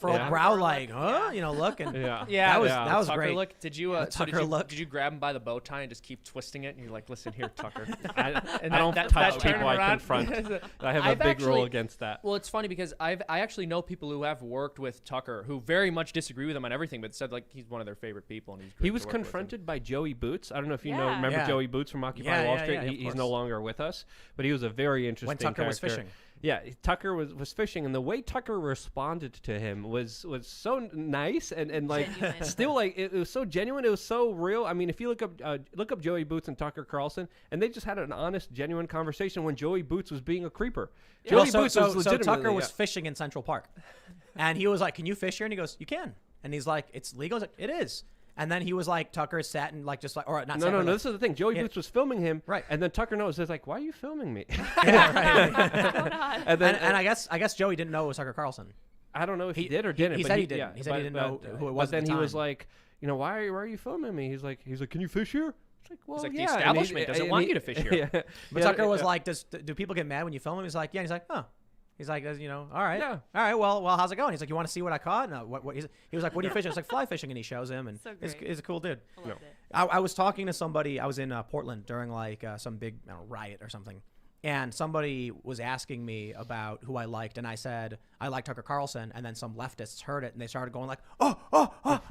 furrowed Yeah. brow, like, huh? You know, look. And Yeah. Yeah, that was Tucker great. Look, did you? So Tucker look. Did you grab him by the bow tie and just keep twisting it? And you're like, listen here, Tucker. I And don't that touch turned people him I around. confront. I have I've a big rule actually- against that. Well, it's funny because I actually know people who have worked with Tucker who very much disagree with him on everything, but said like he's one of their favorite people and he's. Great He to was work with. confronted by Joey Boots. I don't know if you know, Yeah. remember Yeah. Joey Boots from Occupy Yeah, Wall yeah, Street. yeah, of He's course. no longer with us, but he was a very interesting when Tucker was character. fishing. Yeah, Tucker was fishing, and the way Tucker responded to him was so nice and like Genuine. still like it was so genuine. It was so real. I mean, if you look up Joey Boots and Tucker Carlson, and they just had an honest, genuine conversation when Joey Boots was being a creeper. Well, Joey so, Boots so, was so legitimately, Tucker was yeah. fishing in Central Park, and he was like, "Can you fish here?" And he goes, "You can." And he's like, "It's legal." I was like, "It is." And then he was like, Tucker sat and like just like, or not. No, sat, no, but, no. like, This is the thing. Joey Yeah. Boots was filming him, Right. And then Tucker knows. It's like, why are you filming me? yeah, right. What's going on? and then and I guess Joey didn't know it was Tucker Carlson. I don't know if he He- did or he- didn't. he but said he didn't. Yeah, He said he didn't know who it was But at then the he was time. like, why are you filming me? He's like, can you fish here? It's like, well, like, the yeah. And establishment doesn't want you to fish here. Yeah. But Yeah, Tucker was yeah. like, do people get mad when you film him? He's like, yeah. And he's like, oh. He's like, all right. Yeah. All right, well, how's it going? He's like, you want to see what I caught? No, what he was like, what are you fishing? It's like fly fishing, and he shows him, and So he's great. a cool dude. I loved it. I was talking to somebody. I was in Portland during like some big riot or something, and somebody was asking me about who I liked, and I said I like Tucker Carlson, and then some leftists heard it, and they started going like, oh,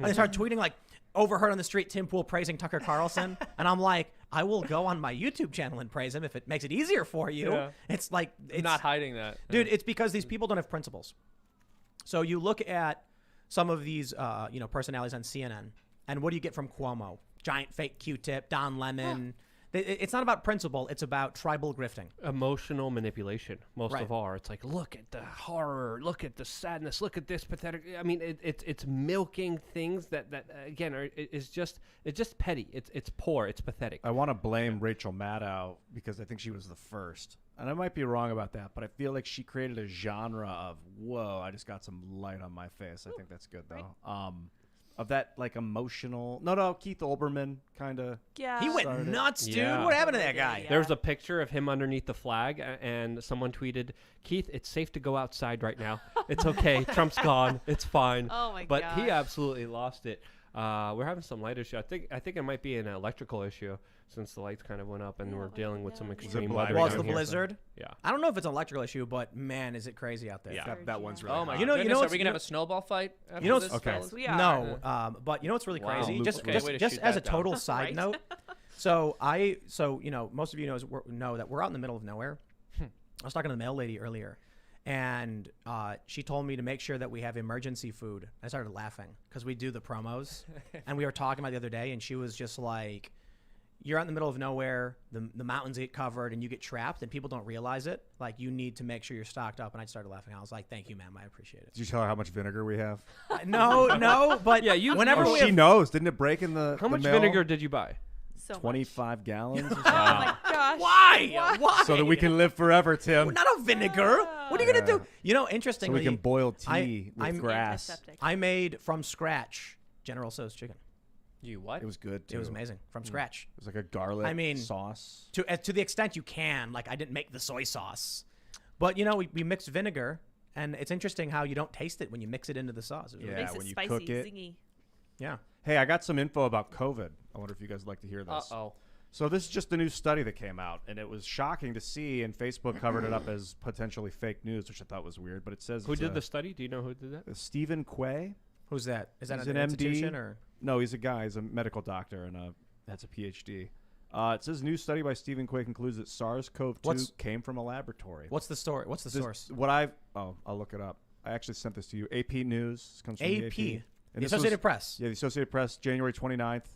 and they started tweeting like, overheard on the street, Tim Pool praising Tucker Carlson, and I'm like, I will go on my YouTube channel and praise him if it makes it easier for you. Yeah. It's like it's Not hiding that. dude. It's because these people don't have principles. So you look at some of these, personalities on CNN, and what do you get from Cuomo? Giant fake Q-tip, Don Lemon. It's not about principle. It's about tribal grifting. Emotional manipulation, most Right. of all. It's like, look at the horror, look at the sadness, look at this pathetic. I mean, it's milking things that again it's just petty. It's poor. It's pathetic. I want to blame Rachel Maddow because I think she was the first. And I might be wrong about that, but I feel like she created a genre of, whoa, I just got some light on my face. I think that's good, though. Of that, like, emotional... No, Keith Olbermann kind of... Yeah. He went started it. nuts, dude. Yeah. What happened to that guy? Yeah. There was a picture of him underneath the flag, and someone tweeted, "Keith, it's safe to go outside right now. It's okay. Trump's gone. It's fine." Oh my But he gosh. absolutely lost it. We're having some light issue. I think it might be an electrical issue since the lights kind of went up, and Yeah, we're what dealing the with some hell? extreme Well, weather. Well, it's down the here, so- blizzard. Yeah. I don't know if it's an electrical issue, but man, is it crazy out there. Yeah, that one's really Oh my hot. You know goodness, are what's- we gonna have a snowball fight? After You know this, what's- Okay. fellas? Yes, we are. No, but you know what's really Wow. crazy? Luke, Just okay, just, way to just shoot as a that down. total side Right? note. So most of you know that we're out in the middle of nowhere. I was talking to the mail lady earlier, and she told me to make sure that we have emergency food. I started laughing because we do the promos, and we were talking about it the other day, and she was just like, you're out in the middle of nowhere, the mountains get covered, and you get trapped, and people don't realize it. Like, you need to make sure you're stocked up. And I started laughing. I was like, thank you, ma'am. I appreciate it. Did you tell her how much vinegar we have? No, but Yeah, you- whenever Oh, we she have, knows. Didn't it break in the How the much mail? vinegar did you buy? So much. 25 gallons? or Oh something? my gosh. why? So that we can live forever, Tim. Not a vinegar. What are you gonna Yeah. do? You know, So interestingly, we can boil tea with I'm grass. Antiseptic. I made from scratch General Tso's chicken. You what? It was good, too. It was amazing from scratch. It was like a garlic I mean, sauce. To the extent you can. Like, I didn't make the soy sauce, but we mixed vinegar, and it's interesting how you don't taste it when you mix it into the sauce. It was really- Yeah, Makes it when you spicy, cook it. zingy. yeah. Hey, I got some info about COVID. I wonder if you guys would like to hear this. Uh-oh. So this is just a new study that came out, and it was shocking to see, and Facebook covered it up as potentially fake news, which I thought was weird, but it says Who it's did the study? Do you know who did that? Stephen Quay. Who's that? Is that He's an an institution MD. or? No, he's a guy. He's a medical doctor and has a PhD. It says new study by Stephen Quay concludes that SARS-CoV-2 came from a laboratory. What's the story? What's the source? I'll look it up. I actually sent this to you. AP News. This comes from the AP, And the this Associated was- Press. Yeah, the Associated Press, January 29th,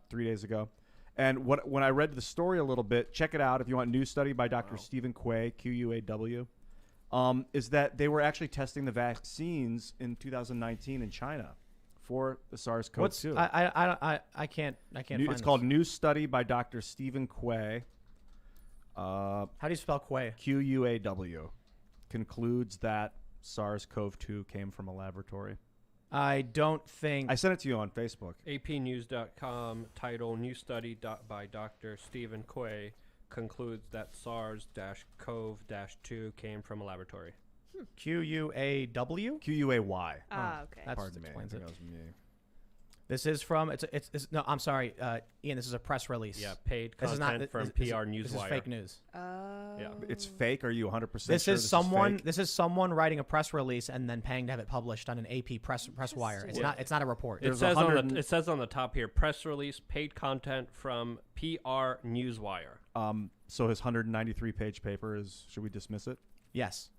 3 days ago. And when I read the story a little bit, check it out if you want. New study by Dr. Stephen Quay, Quaw, is that they were actually testing the vaccines in 2019 in China for the SARS-CoV-2. I can't find It's this. called New Study by Dr. Stephen Quay. How do you spell Quay? Quaw concludes that SARS-CoV-2 came from a laboratory. I don't think. I sent it to you on Facebook. APnews.com title: New study by Dr. Stephen Quay concludes that SARS-CoV-2 came from a laboratory. QUAW. Quay. Ah, okay. That Pardon me. I explains think it. that was me. This is from. It's no. I'm sorry, Ian. This is a press release. Yeah, paid This is content not from this- PR This is Newswire. fake news. Yeah. It's fake. Are you 100% This sure is someone. fake? This is someone writing a press release and then paying to have it published on an AP press wire. It's Interesting. not. It's not a report. It There's says, 100 it says on the top here, press release, paid content from PR Newswire. So his 193-page paper is. Should we dismiss it? Yes.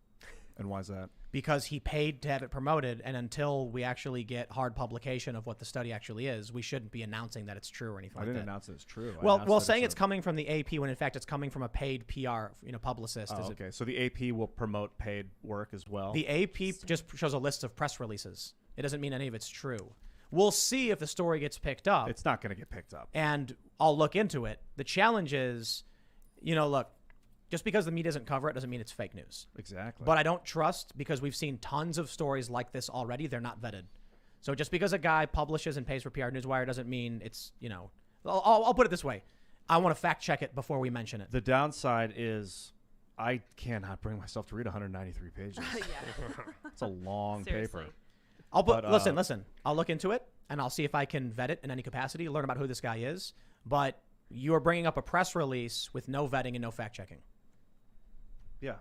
And why is that? Because he paid to have it promoted, and until we actually get hard publication of what the study actually is, we shouldn't be announcing that it's true or anything I like didn't that. announce that it's true. Well, saying it's coming from the AP when in fact it's coming from a paid PR, publicist. Oh, okay. So the AP will promote paid work as well. The AP just shows a list of press releases. It doesn't mean any of it's true. We'll see if the story gets picked up. It's not going to get picked up. And I'll look into it. The challenge is, look, just because the media doesn't cover it doesn't mean it's fake news. Exactly. But I don't trust, because we've seen tons of stories like this already, they're not vetted. So just because a guy publishes and pays for PR Newswire doesn't mean it's, I'll put it this way. I want to fact check it before we mention it. The downside is I cannot bring myself to read 193 pages. It's a long Seriously. paper. Listen. I'll look into it, and I'll see if I can vet it in any capacity, learn about who this guy is. But you are bringing up a press release with no vetting and no fact checking. Yeah.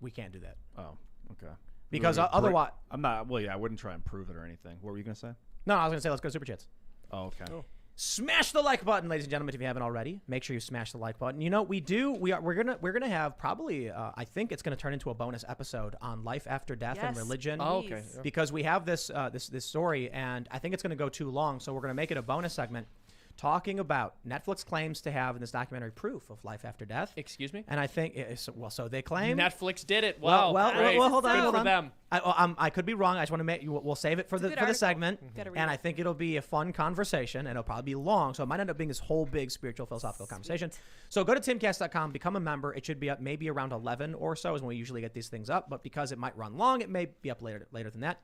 We can't do that. Oh, okay. Because otherwise... I'm not, well, yeah, I wouldn't try and prove it or anything. What were you going to say? No, I was going to say, let's go to Super Chats. Oh, okay. Oh. Smash the like button, ladies and gentlemen, if you haven't already. Make sure you smash the like button. We're gonna have probably I think it's gonna turn into a bonus episode on life after death and religion. Oh, okay. Yeah. Because we have this this story, and I think it's gonna go too long, so we're gonna make it a bonus segment talking about Netflix claims to have in this documentary proof of life after death. Excuse me? And I think so they claim Netflix did it. Wow. Well, hold on. For them. I could be wrong. I just want to make we'll save it for the segment, Mm-hmm. and I think it'll be a fun conversation, and it'll probably be long, so it might end up being this whole big spiritual philosophical conversation. So go to timcast.com, become a member. It should be up maybe around 11 or so is when we usually get these things up, but because it might run long, it may be up later than that.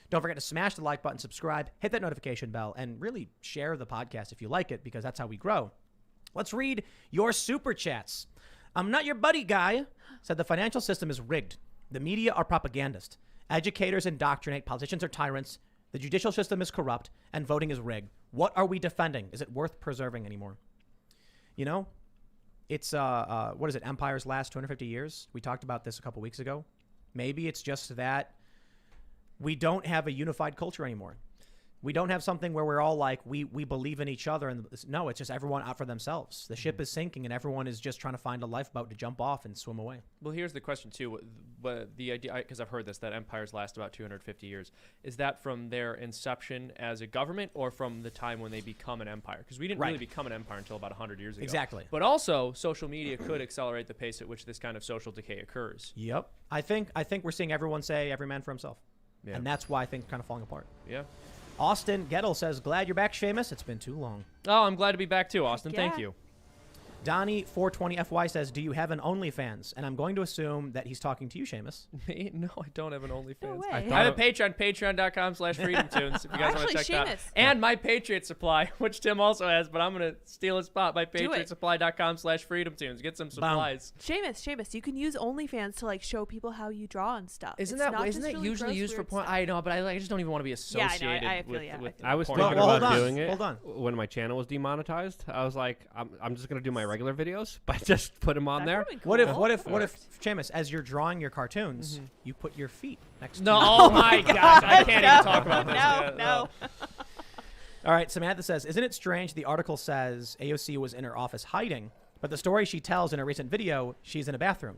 Don't forget to smash the like button, subscribe, hit that notification bell, and really share the podcast if you like it, because that's how we grow. Let's read your super chats. I'm not your buddy guy said the financial system is rigged. The media are propagandist. Educators indoctrinate. Politicians are tyrants. The judicial system is corrupt, and voting is rigged. What are we defending? Is it worth preserving anymore? It's what is it? Empire's last 250 years. We talked about this a couple weeks ago. Maybe it's just that we don't have a unified culture anymore. We don't have something where we're all like, we believe in each other. And no, it's just everyone out for themselves. The ship is sinking, and everyone is just trying to find a lifeboat to jump off and swim away. Well, here's the question, too. The idea, because I've heard this, that empires last about 250 years. Is that from their inception as a government, or from the time when they become an empire? Because we didn't really become an empire until about 100 years ago. Exactly. But also, social media could accelerate the pace at which this kind of social decay occurs. Yep. I think we're seeing everyone say every man for himself. Yeah. And that's why things are kind of falling apart. Yeah. Austin Gettle says, glad you're back, Seamus. It's been too long. Oh, I'm glad to be back too, Austin. Yeah. Thank you. Donnie420FY says, do you have an OnlyFans? And I'm going to assume that he's talking to you, Seamus. Me? No, I don't have an OnlyFans. No way. I have a Patreon, patreon.com/freedomtunes if you guys want to check that out. And my Patriot Supply, which Tim also has, but I'm going to steal his spot, my patriotsupply.com/freedomtunes. Get some supplies. Seamus, you can use OnlyFans to show people how you draw and stuff. Isn't that usually used for porn? I know, but I just don't even want to be associated with I was porn. thinking about doing it. Hold on. When my channel was demonetized, I was like, I'm just going to do my regular videos, but just put them on there. What if Seamus, as you're drawing your cartoons, you put your feet next to No, oh my gosh, I can't even talk about this. No. All right, Samantha says, isn't it strange the article says AOC was in her office hiding, but the story she tells in a recent video, she's in a bathroom?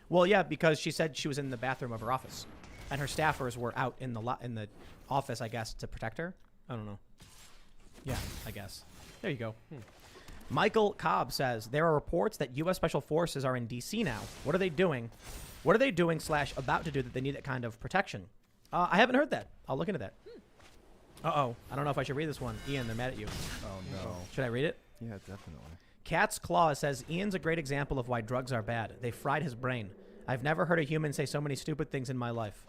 Well, yeah, because she said she was in the bathroom of her office, and her staffers were out in the office, I guess, to protect her. I don't know. Yeah, I guess. There you go. Michael Cobb says, there are reports that U.S. Special Forces are in D.C. now. What are they doing? What are they doing / about to do that they need that kind of protection? I haven't heard that. I'll look into that. Uh-oh. I don't know if I should read this one. Ian, they're mad at you. Oh, no. Should I read it? Yeah, definitely. Cat's Claw says, Ian's a great example of why drugs are bad. They fried his brain. I've never heard a human say so many stupid things in my life.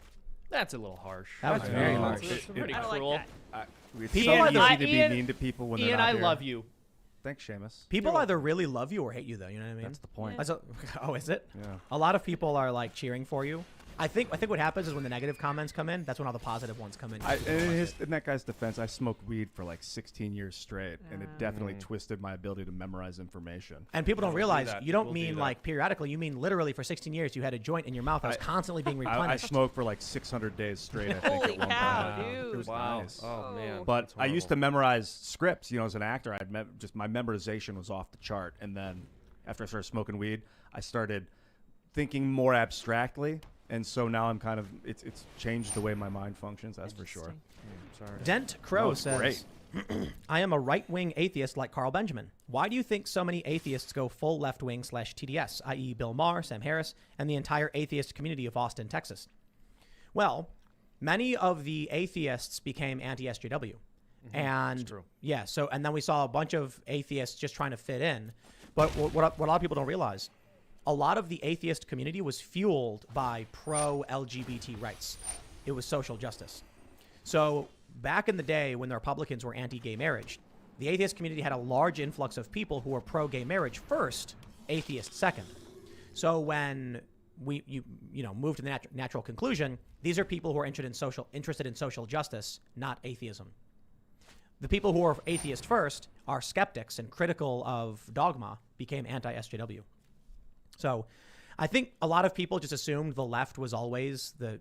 That's a little harsh. That was very harsh. That's pretty I don't cruel. like that. It's People so either- easy to be mean to people when they're Ian, not I here. love you. Thanks, Seamus. People either really love you or hate you, though. You know what I mean? That's the point. Oh, is it? Yeah. A lot of people are like cheering for you. I think what happens is when the negative comments come in, that's when all the positive ones come in. In that guy's defense, I smoked weed for like 16 years straight, and it definitely twisted my ability to memorize information. And people don't realize that. you don't People do mean that. like periodically. You mean literally for 16 years you had a joint in your mouth that was constantly being I replenished. smoked for like 600 days straight, I think, Holy at one cow, point. dude. It was Wow. nice. Oh, man. But That's I used to horrible. memorize scripts. As an actor, my memorization was off the chart. And then after I started smoking weed, I started thinking more abstractly, and so now I'm kind of it's changed the way my mind functions. That's for sure. Sorry. Dent Crow No, says, great. I am a right-wing atheist like Carl Benjamin. Why do you think so many atheists go full left-wing / TDS, i.e. Bill Maher, Sam Harris, and the entire atheist community of Austin, Texas? Well, many of the atheists became anti-SJW. And That's true. yeah, so and then we saw a bunch of atheists just trying to fit in. But what a lot of people don't realize, a lot of the atheist community was fueled by pro-LGBT rights. It was social justice. So back in the day when the Republicans were anti-gay marriage, the atheist community had a large influx of people who were pro-gay marriage first, atheist second. So when you move to the natural conclusion, these are people who are interested in social justice, not atheism. The people who are atheist first are skeptics and critical of dogma, became anti-SJW. So I think a lot of people just assumed the left was always the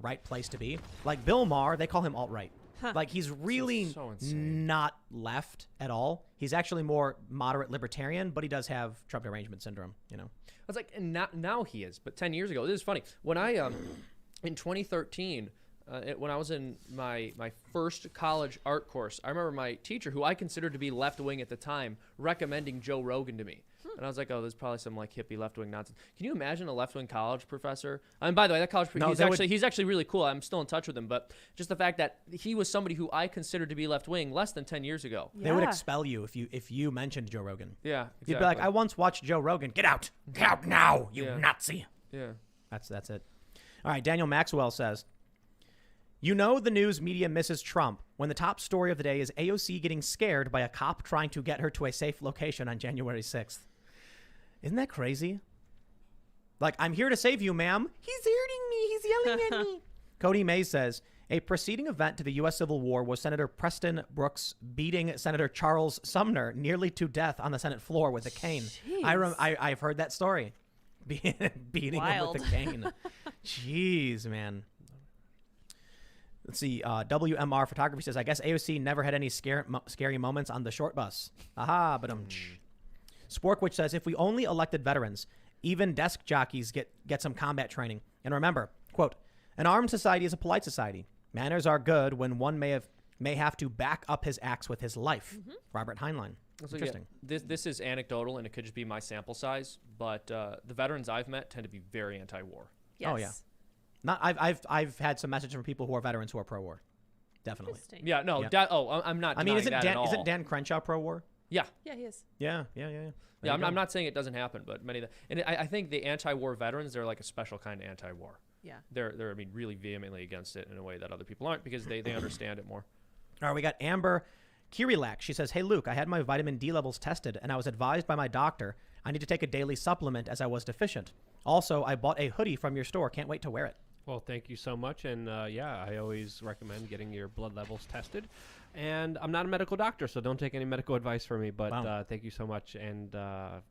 right place to be. Like Bill Maher, they call him alt-right. Like he's really so insane. not left at all. He's actually more moderate libertarian, but he does have Trump derangement syndrome, It's like, and now he is, but 10 years ago, this is funny. When I, in 2013, when I was in my first college art course, I remember my teacher, who I considered to be left-wing at the time, recommending Joe Rogan to me. And I was like, oh, there's probably some like hippie left-wing nonsense. Can you imagine a left-wing college professor? And by the way, that college he's actually really cool. I'm still in touch with him, but just the fact that he was somebody who I considered to be left-wing less than 10 years ago. They would expel you if you mentioned Joe Rogan. Yeah, exactly. You'd be like, I once watched Joe Rogan. Get out now, you Yeah. Nazi. Yeah. That's it. All right, Daniel Maxwell says, the news media misses Trump when the top story of the day is AOC getting scared by a cop trying to get her to a safe location on January 6th. Isn't that crazy? Like, I'm here to save you, ma'am. He's hurting me. He's yelling at me. Cody Mays says, a preceding event to the U.S. Civil War was Senator Preston Brooks beating Senator Charles Sumner nearly to death on the Senate floor with a cane. I've heard that story. Beating him with a cane. Jeez, man. Let's see. WMR Photography says, I guess AOC never had any scary moments on the short bus. Aha, but Sporkwitch says, if we only elected veterans, even desk jockeys get some combat training. And remember, quote, an armed society is a polite society. Manners are good when one may have to back up his acts with his life. Robert Heinlein. So Interesting. Yeah, this is anecdotal, and it could just be my sample size, but the veterans I've met tend to be very anti-war. Yes. Oh, yeah. I've had some messages from people who are veterans who are pro-war. Definitely. Interesting. Yeah, no, Yeah. I'm not. I mean, denying that at all. isn't Dan Crenshaw pro-war? Yeah. Yeah, he is. Yeah. Yeah, There you I'm go. not saying it doesn't happen, but many of the, and I think the anti-war veterans, they're like a special kind of anti-war. Yeah. They're really vehemently against it in a way that other people aren't, because they understand it more. All right, we got Amber Kirilak. She says, hey, Luke, I had my vitamin D levels tested, and I was advised by my doctor I need to take a daily supplement as I was deficient. Also, I bought a hoodie from your store. Can't wait to wear it. Well, thank you so much. And I always recommend getting your blood levels tested. And I'm not a medical doctor, so don't take any medical advice from me. But Wow. thank you so much, and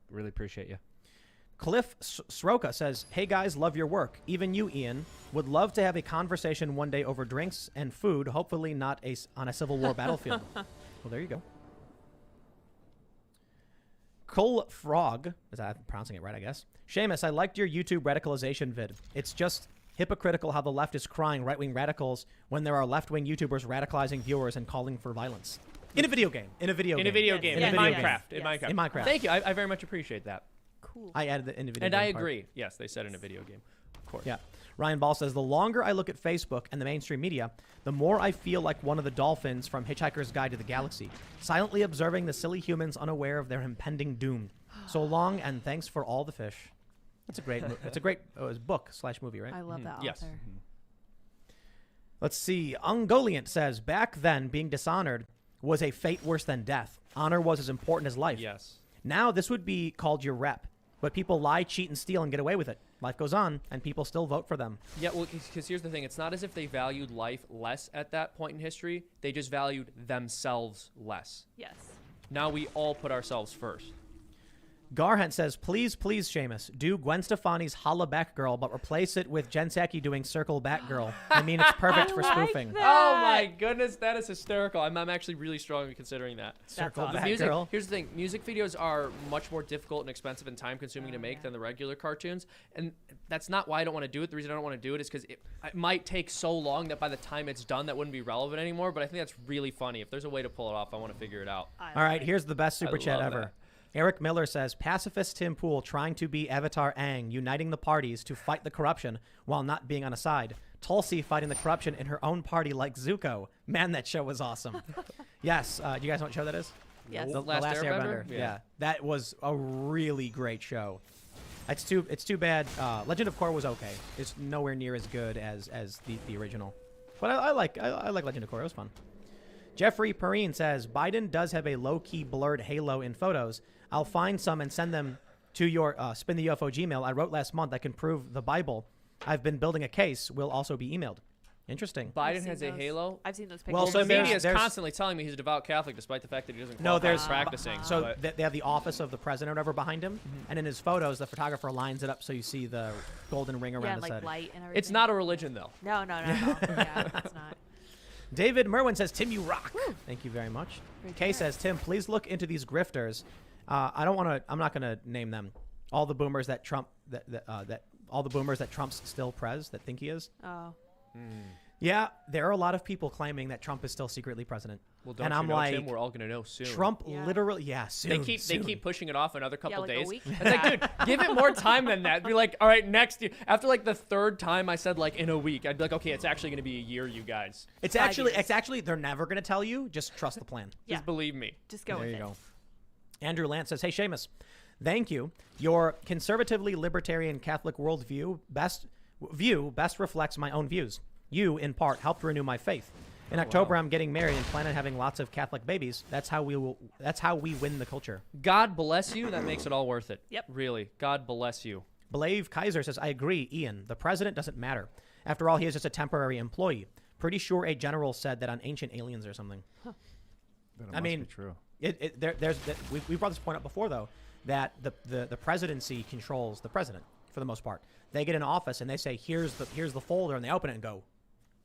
really appreciate you. Cliff Sroka says, hey, guys, love your work. Even you, Ian. Would love to have a conversation one day over drinks and food, hopefully not on a Civil War battlefield. Well, there you go. Cole Frog, is that pronouncing it right, I guess? Seamus, I liked your YouTube radicalization vid. It's just hypocritical how the left is crying right-wing radicals when there are left-wing YouTubers radicalizing viewers and calling for violence. In a video game. In a video game. In Yes. Minecraft. Yes. In Minecraft. In Minecraft. Thank you. I very much appreciate that. Cool. I added the in a video And game I part. agree. Yes, they said in a video game. Of course. Yeah. Ryan Ball says, the longer I look at Facebook and the mainstream media, the more I feel like one of the dolphins from Hitchhiker's Guide to the Galaxy, silently observing the silly humans unaware of their impending doom. So long, and thanks for all the fish. That's a great, it's a great book/movie, right? I love that Yes. author. Let's see. Ungoliant says, back then, being dishonored was a fate worse than death. Honor was as important as life. Yes. Now this would be called your rep. But people lie, cheat, and steal and get away with it. Life goes on, and people still vote for them. Yeah, well, because here's the thing. It's not as if they valued life less at that point in history. They just valued themselves less. Yes. Now we all put ourselves first. Garhant says, please, Seamus, do Gwen Stefani's Holla Back Girl, but replace it with Jen Psaki doing Circle Back Girl. I mean, it's perfect for spoofing. Oh my goodness, that is hysterical. I'm actually really strongly considering that. Circle awesome. Back Girl. Here's the thing. Music videos are much more difficult and expensive and time-consuming to make than the regular cartoons. And that's not why I don't want to do it. The reason I don't want to do it is because it might take so long that by the time it's done, that wouldn't be relevant anymore. But I think that's really funny. If there's a way to pull it off, I want to figure it out. All right, here's the best super chat love ever. that. Eric Miller says, pacifist Tim Pool trying to be Avatar Aang, uniting the parties to fight the corruption while not being on a side. Tulsi fighting the corruption in her own party like Zuko. Man, that show was awesome. Yes. Do you guys know what show that is? Yes. The Last Last Airbender? Yeah. Yeah. That was a really great show. It's too bad. Legend of Korra was okay. It's nowhere near as good as the original. But I like Legend of Korra. It was fun. Jeffrey Perrine says, Biden does have a low-key blurred halo in photos. I'll find some and send them to your Spin the UFO Gmail. I wrote last month I can prove the Bible. I've been building a case. Will also be emailed. Interesting. Biden has a halo. I've seen those pictures. Well, so the media is there's- constantly telling me he's a devout Catholic, despite the fact that he doesn't. No, qualify there's as practicing. So but they have the office of the president or whatever behind him, and in his photos, the photographer lines it up so you see the golden ring around yeah, his like head. light and everything. it's not a religion, though. No. Yeah, it's not. David Merwin says, Tim, you rock. Thank you very much. Very Kay generous. says, Tim, please look into these grifters. I'm not going to name them. All the boomers that Trump all the boomers that Trump's still prez that think he is. Oh. Yeah, there are a lot of people claiming that Trump is still secretly president. Well, don't and you I'm know, like, Tim? We're all gonna know soon. Trump Yeah. literally, soon. They keep pushing it off another couple like a days. week? It's like, dude, give it more time than that. Be like, all right, next year. After like the third time I said like in a week, I'd be like, okay, it's actually gonna be a year, you guys. It's 5 actually, years. they're never going to tell you. Just trust the plan. Yeah. Just believe me. Just go There with you it. go. Andrew Lance says, hey, Seamus, thank you. Your conservatively libertarian Catholic worldview best reflects my own views. You, in part, helped renew my faith. In October, I'm getting married and plan on having lots of Catholic babies. That's how we win the culture. God bless you. That makes it all worth it. Yep. Really. God bless you. Blave Kaiser says, I agree, Ian. The president doesn't matter. After all, he is just a temporary employee. Pretty sure a general said that on Ancient Aliens or something. Then it I must mean, be true. We brought this point up before, though, that the presidency controls the president for the most part. They get in office and they say, here's the folder, and they open it and go,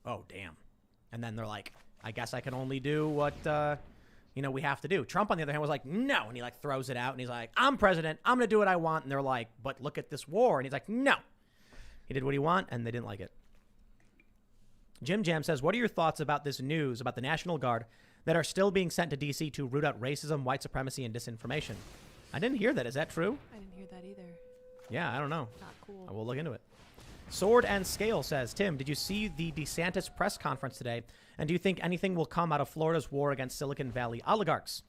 oh, damn. And then they're like, I guess I can only do what, we have to do. Trump, on the other hand, was like, no. And he like throws it out and he's like, I'm president. I'm going to do what I want. And they're like, but look at this war. And he's like, no. He did what he want and they didn't like it. Jim Jam says, what are your thoughts about this news about the National Guard that are still being sent to D.C. to root out racism, white supremacy, and disinformation? I didn't hear that. Is that true? I didn't hear that either. Yeah, I don't know. Not cool. I will look into it. Sword and Scale says, Tim, did you see the DeSantis press conference today? And do you think anything will come out of Florida's war against Silicon Valley oligarchs?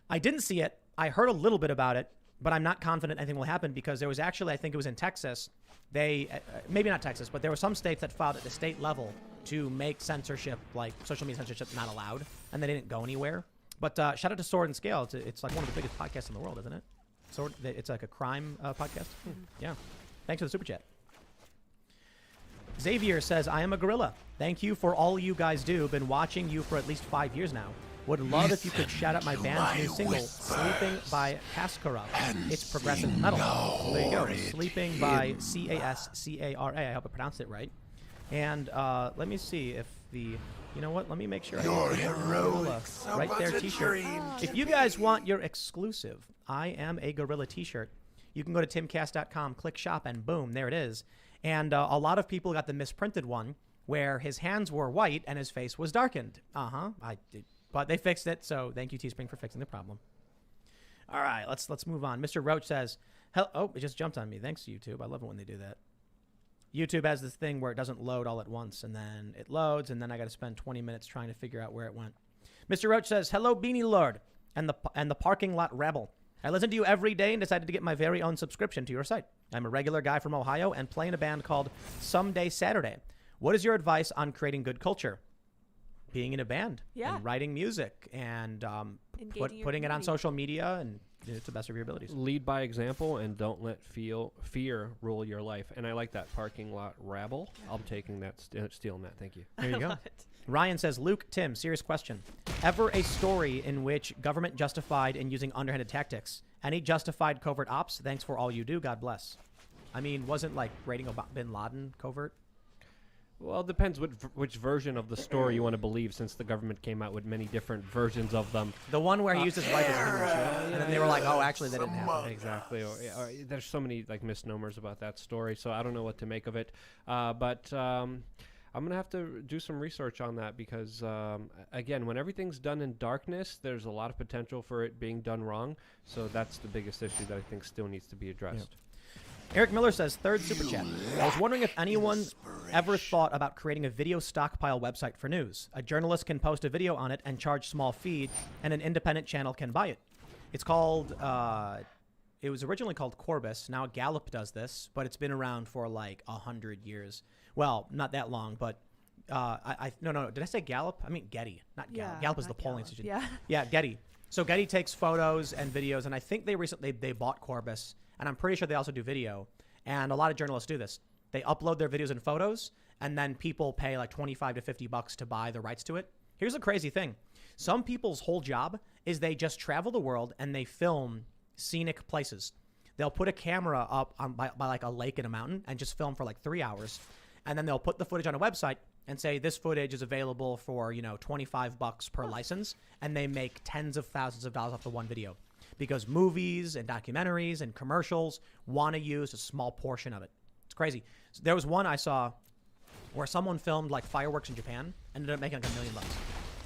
I didn't see it. I heard a little bit about it, but I'm not confident anything will happen because there was actually, I think it was in Texas, maybe not Texas, but there were some states that filed at the state level to make censorship, like social media censorship, not allowed, and they didn't go anywhere. But shout out to Sword and Scale. It's like one of the biggest podcasts in the world, isn't it? It's like a crime podcast. Yeah. Thanks for the super chat. Xavier says, I am a gorilla. Thank you for all you guys do. Been watching you for at least 5 years now. Would love if you could shout out my band's new single, Sleeping by Cascara. It's progressive metal. There you go. Sleeping by Cascara. I hope I pronounced it right. And let me see if you know what? Let me make sure I have a gorilla right there t-shirt. If you guys want your exclusive, I am a gorilla t-shirt. You can go to timcast.com, click shop, and boom, there it is. And a lot of people got the misprinted one where his hands were white and his face was darkened. But they fixed it, so thank you, Teespring, for fixing the problem. All right, let's move on. Mr. Roach says, it just jumped on me. Thanks, YouTube. I love it when they do that. YouTube has this thing where it doesn't load all at once, and then it loads, and then I got to spend 20 minutes trying to figure out where it went. Mr. Roach says, hello, Beanie Lord, and the parking lot rebel. I listen to you every day and decided to get my very own subscription to your site. I'm a regular guy from Ohio and play in a band called Someday Saturday. What is your advice on creating good culture? Being in a band, and writing music, and putting it on social media, and to the best of your abilities. Lead by example and don't let fear rule your life. And I like that parking lot rabble. I'm taking that, stealing that. Thank you. There you go. Ryan says, Luke, Tim, serious question. Ever a story in which government justified in using underhanded tactics? Any justified covert ops? Thanks for all you do. God bless. I mean, wasn't like raiding Bin Laden covert? Well, it depends which version of the story you want to believe, since the government came out with many different versions of them. The one where he used his wife as a camera, and then they were like, "Oh, actually, that didn't happen." Exactly. Or there's so many like misnomers about that story, so I don't know what to make of it. But I'm gonna have to do some research on that because, again, when everything's done in darkness, there's a lot of potential for it being done wrong. So that's the biggest issue that I think still needs to be addressed. Yeah. Eric Miller says, third super chat. I was wondering if anyone ever thought about creating a video stockpile website for news. A journalist can post a video on it and charge small fee, and an independent channel can buy it. It's called, it was originally called Corbis. Now Gallup does this, but it's been around for like 100 years. Well, not that long, but no. Did I say Gallup? I mean Getty, not Gallup. Yeah, Gallup is not the polling Gallup. institution. Yeah. Yeah, Getty. So Getty takes photos and videos, and I think they recently they bought Corbis. And I'm pretty sure they also do video. And a lot of journalists do this. They upload their videos and photos, and then people pay like $25 to $50 to buy the rights to it. Here's the crazy thing. Some people's whole job is they just travel the world and they film scenic places. They'll put a camera up by like a lake and a mountain and just film for like 3 hours. And then they'll put the footage on a website and say this footage is available for, $25 per license. And they make tens of thousands of dollars off the one video. Because movies and documentaries and commercials want to use a small portion of it. It's crazy. So there was one I saw where someone filmed like fireworks in Japan and ended up making like $1 million.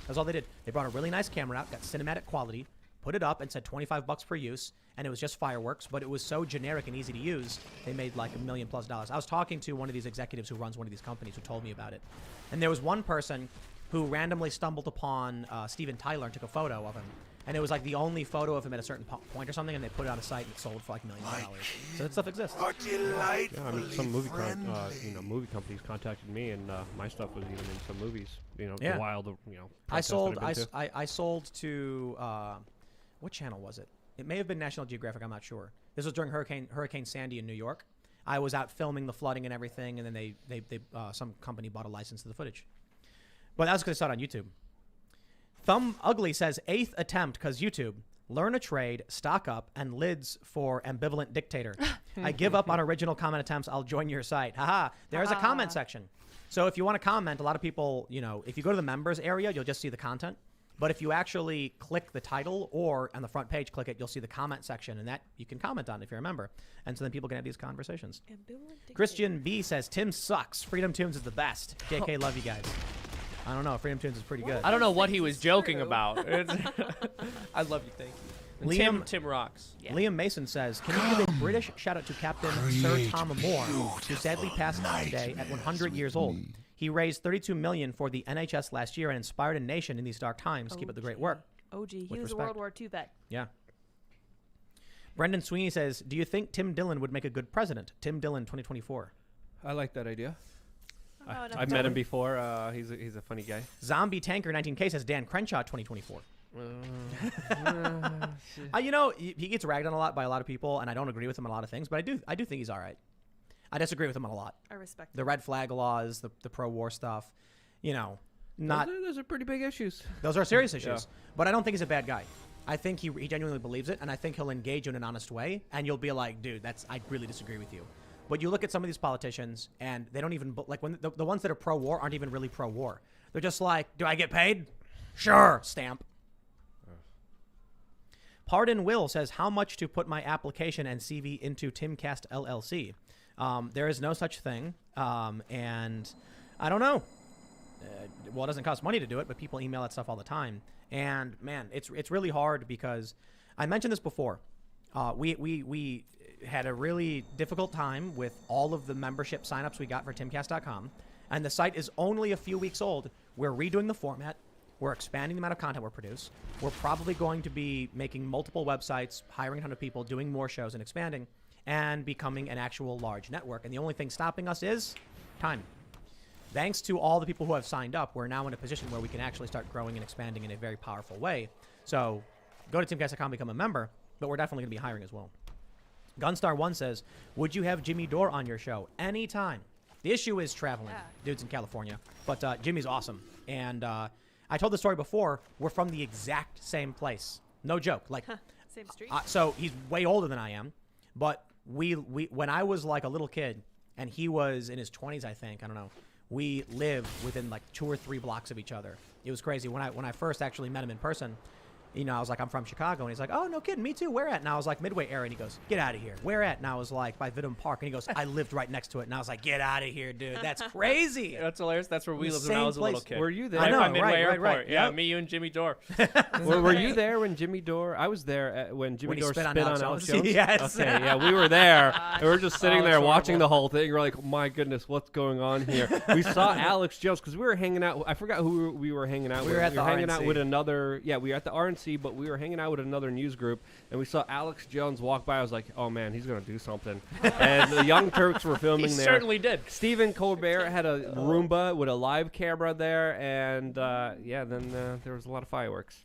That's all they did. They brought a really nice camera out, got cinematic quality, put it up and said $25 per use, and it was just fireworks, but it was so generic and easy to use, they made like $1 million+. I was talking to one of these executives who runs one of these companies who told me about it. And there was one person who randomly stumbled upon Steven Tyler and took a photo of him. And it was like the only photo of him at a certain point or something, and they put it on a site and it sold for like $1 million. So that stuff exists. Yeah, I mean, some movie companies contacted me, and my stuff was even in some movies. Yeah. The wild, I sold. protests that I've been to. I sold to what channel was it? It may have been National Geographic. I'm not sure. This was during Hurricane Sandy in New York. I was out filming the flooding and everything, and then they some company bought a license to the footage. But that was because I saw it on YouTube. Thumb Ugly says, 8th attempt, because YouTube. Learn a trade, stock up, and lids for ambivalent dictator. I give up on original comment attempts. I'll join your site. Haha. There's a comment section. So if you want to comment, a lot of people, if you go to the members area, you'll just see the content. But if you actually click the title or on the front page, click it, you'll see the comment section, and that you can comment on if you're a member. And so then people can have these conversations. Christian B says, Tim sucks. Freedom Tunes is the best. JK, love you guys. I don't know. Freedom Tunes is pretty good. I don't know what he was joking about. I love you. Thank you. And Tim rocks. Yeah. Liam Mason says, can you give a British shout out to Captain Sir Tom Moore, who sadly passed today at 100 years old. He raised $32 million for the NHS last year and inspired a nation in these dark times. Keep up the great work. OG. He was a World War II vet. Yeah. Brendan Sweeney says, do you think Tim Dillon would make a good president? Tim Dillon 2024. I like that idea. Oh, I've met him before. He's a funny guy. Zombie Tanker 19K says Dan Crenshaw 2024. He gets ragged on a lot by a lot of people, and I don't agree with him on a lot of things, but I do think he's all right. I disagree with him on a lot. I respect the red flag laws, the pro-war stuff. Those are pretty big issues. Those are serious issues, but I don't think he's a bad guy. I think he genuinely believes it, and I think he'll engage you in an honest way, and you'll be like, dude, I really disagree with you. But you look at some of these politicians, and they don't even, like, when the ones that are pro-war aren't even really pro-war. They're just like, do I get paid? Sure, stamp. Pardon Will says, how much to put my application and CV into Timcast LLC? There is no such thing, and I don't know. It doesn't cost money to do it, but people email that stuff all the time. And, man, it's really hard because I mentioned this before. We had a really difficult time with all of the membership signups we got for timcast.com, and the site is only a few weeks old. We're redoing the format. We're expanding the amount of content we produce. We're probably going to be making multiple websites, hiring a ton of people, doing more shows and expanding, and becoming an actual large network. And the only thing stopping us is time. Thanks to all the people who have signed up, we're now in a position where we can actually start growing and expanding in a very powerful way. So go to timcast.com, become a member, but we're definitely going to be hiring as well. Gunstar1 says, would you have Jimmy Dore on your show? Anytime. The issue is traveling. Yeah. Dude's in California. But Jimmy's awesome. And I told the story before. We're from the exact same place. No joke. Like, Same street. So he's way older than I am, but we when I was like a little kid and he was in his 20s, I think, I don't know, we lived within like 2 or 3 blocks of each other. It was crazy. When I first actually met him in person, you know, I was like, I'm from Chicago. And he's like, oh, no kidding, me too. Where at? And I was like, Midway area. And he goes, get out of here. Where at? And I was like, by Vidum Park. And he goes, I lived right next to it. And I was like, get out of here, dude. That's crazy. That's hilarious. That's where we The lived when I same was a little place. kid. Were you there? I know, By Midway right, Airport. right. Yeah, Yep. me, you, and Jimmy Dore. Were you there when Jimmy Dore? I was there when Jimmy When he Dore spit spit on on Alex Alex Jones? Jones. Yes. Okay, yeah, we were there. And we were just sitting there it's watching horrible. the whole thing. You're like, my goodness, what's going on here? We saw Alex Jones because we were hanging out. I forgot who we were hanging out with. We were at the hanging out RNC. with another. Yeah, we were at the RNC, but we were hanging out with another news group, and we saw Alex Jones walk by. I was like, oh man, he's gonna do something. And the Young Turks were filming He there. certainly did. Stephen Colbert had a Roomba with a live camera there, and then there was a lot of fireworks.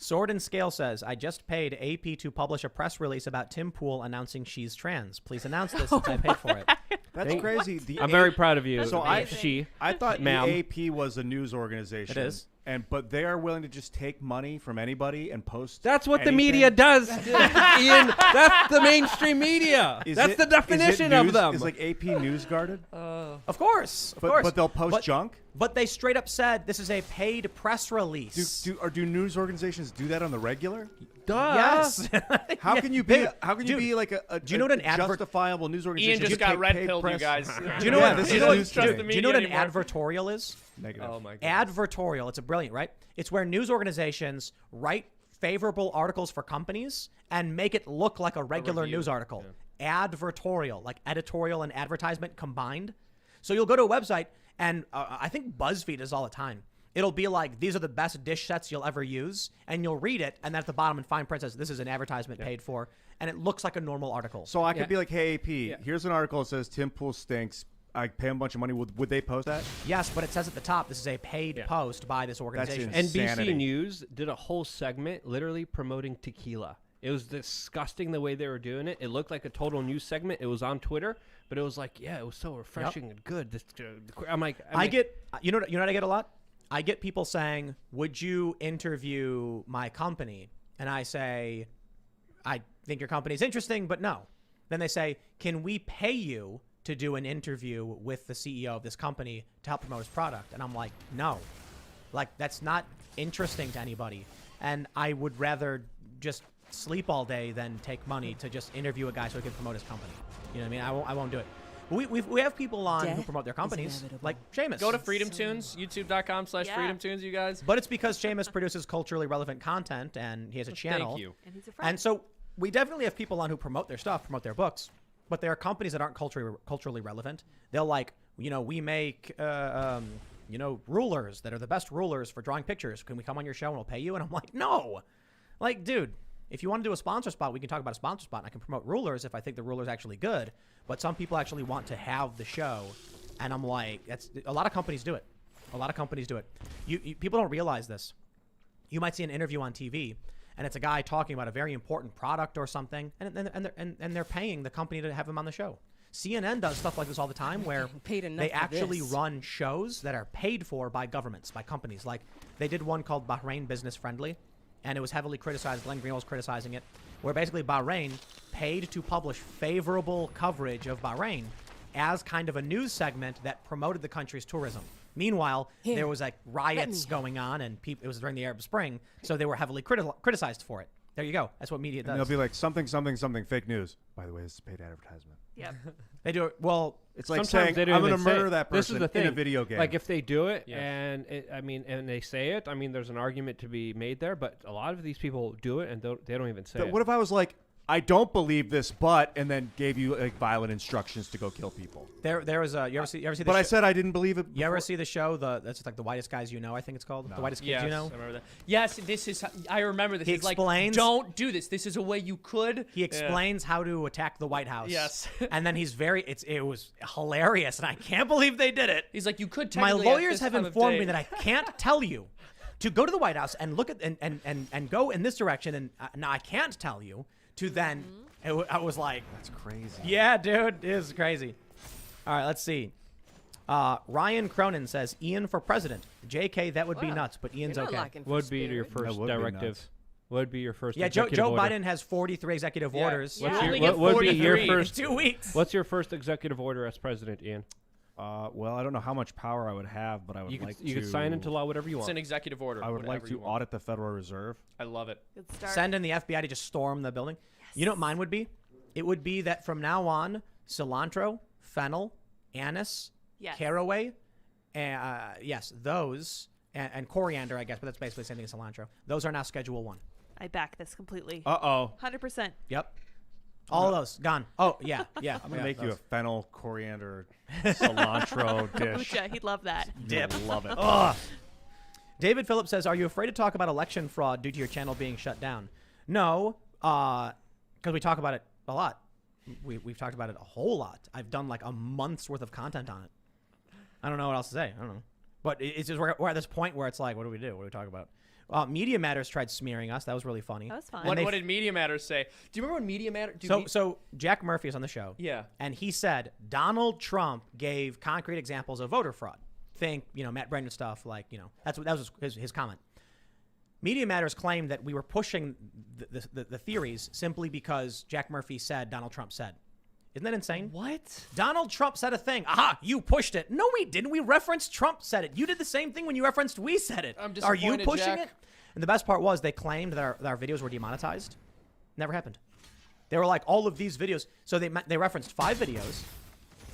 Sword and Scale says, I just paid AP to publish a press release about TIMPOOL announcing she's trans. Please announce this since I paid for it. That's crazy. The I'm very proud of you. That's So amazing. I thought Ma'am. the AP was a news organization. It is. But they are willing to just take money from anybody and post. That's what the anything? media does, Ian. That's the mainstream media. That's the Is it definition of news- them. Is like AP news guarded? Of course. Of But course. but they'll post But- junk. But they straight up said this is a paid press release. Do news organizations do that on the regular? Duh. Yes. How can you be? How can you Dude, be like a? do you know what an justifiable news organization? Ian just You got take red paid pilled, you press- guys. Do you know Yeah, what? this Do you is know what? news Do today. you know what an anymore. advertorial is? Negative. Oh my god. Advertorial. It's a brilliant, right? It's where news organizations write favorable articles for companies and make it look like a regular review. news article. Advertorial, like editorial and advertisement combined. So you'll go to a website, and I think BuzzFeed is all the time. It'll be like, these are the best dish sets you'll ever use, and you'll read it, and then at the bottom in fine print says, this is an advertisement paid for, and it looks like a normal article. So I could be like, hey AP, here's an article that says TIMPOOL stinks. I pay them a bunch of money. Would they post that? Yes, but it says at the top, this is a paid post by this organization. Insanity. NBC News did a whole segment literally promoting tequila. It was disgusting the way they were doing it. It looked like a total news segment. It was on Twitter, but it was like, yeah, it was so refreshing and good. I'm like, I get, you know what I get a lot? I get people saying, would you interview my company? And I say, I think your company is interesting, but no. Then they say, can we pay you to do an interview with the CEO of this company to help promote his product? And I'm like, no. Like, that's not interesting to anybody. And I would rather just sleep all day than take money to just interview a guy so he can promote his company. You know what I mean? I won't do it. We have people on who Death promote their is companies, inevitable. like Seamus. Go to Freedom Tunes, youtube.com/Freedom Tunes, you guys. But it's because Seamus produces culturally relevant content, and he has a channel. Thank you. And he's a friend. And so we definitely have people on who promote their stuff, promote their books, but there are companies that aren't culturally relevant. They'll like, we make, rulers that are the best rulers for drawing pictures. Can we come on your show and we'll pay you? And I'm like, no. Like, dude, if you want to do a sponsor spot, we can talk about a sponsor spot, and I can promote rulers if I think the ruler's actually good. But some people actually want to have the show, and I'm like, a lot of companies do it. A lot of companies do it. People don't realize this. You might see an interview on TV, and it's a guy talking about a very important product or something, and they're paying the company to have him on the show. CNN does stuff like this all the time, where Paid enough they for actually this. run shows that are paid for by governments, by companies. Like they did one called Bahrain Business Friendly, and it was heavily criticized. Glenn Greenwald was criticizing it, where basically Bahrain paid to publish favorable coverage of Bahrain as kind of a news segment that promoted the country's tourism. Meanwhile, Here, there was like riots me. going on, and it was during the Arab Spring, so they were heavily criticized for it. There you go. That's what media And they'll does. be like something fake news. By the way, this is paid advertisement. Yep. They do it well. It's like sometimes saying they don't I'm going to even say murder it. that This is person the thing. in a video game. Like if they do it, Yeah. and and they say it, there's an argument to be made there. But a lot of these people do it, and they don't even say it. What if I was like, I don't believe this, and then gave you like violent instructions to go kill people? There was you ever see the But I show- said I didn't believe it. you ever see the show that's like the whitest guys you know? I think it's called the whitest kids Yes, you know. I remember that. Yes, this is. I remember this. He It's like, explains- don't do this. This is a way you could. He explains how to attack the White House. Yes. And then he's it was hilarious, and I can't believe they did it. He's like, you could. My technically at lawyers this have time of informed day- me that I can't tell you to go to the White House and look at and go in this direction, and now I can't tell you to then. I was like, That's crazy. yeah, dude, it is crazy. All right, let's see. Ryan Cronin says, Ian for president. JK, that would be Wow. nuts, but Ian's You're not okay. looking for would be your spirit. first would be directive? nuts. What would be your first? Yeah, Joe executive order? Biden has 43 executive orders. Yeah. What's only your, get what would be your 43 in first? 2 weeks. What's your first executive order as president, Ian? Well, I don't know how much power I would have, but I would You like could to sign into law whatever you It's want. an executive order. I would like whatever to you want. audit the Federal Reserve. I love it. Good start. Send in the FBI to just storm the building. You know what mine would be? It would be that from now on, cilantro, fennel, anise, Yes. caraway, yes, those, and coriander, I guess, but that's basically the same thing as cilantro. Those are now Schedule 1. I back this completely. Uh-oh. 100%. Yep. All of those gone. Oh, yeah, yeah. I'm going to make you a those. fennel, coriander, cilantro dish. Kombucha, he'd love that. dip. Love it. Ugh. David Phillips says, are you afraid to talk about election fraud due to your channel being shut down? No, because we talk about it a lot. We've talked about it a whole lot. I've done like a month's worth of content on it. I don't know what else to say. I don't know. But it's just we're at this point where it's like, what do we do? What do we talk about? Media Matters tried smearing us. That was really funny. That was fun. What did Media Matters say? Do you remember when Media Matters? So Jack Murphy is on the show. Yeah. And he said Donald Trump gave concrete examples of voter fraud. Think, Matt Brennan stuff, like, that was his comment. Media Matters claimed that we were pushing the theories simply because Jack Murphy said Donald Trump said. Isn't that insane? What? Donald Trump said a thing. Aha, you pushed it. No, we didn't. We referenced Trump said it. You did the same thing when you referenced we said it. I'm Are you disappointed, pushing Jack. it? And the best part was they claimed that our videos were demonetized. Never happened. They were like, all of these videos. So they referenced 5 videos.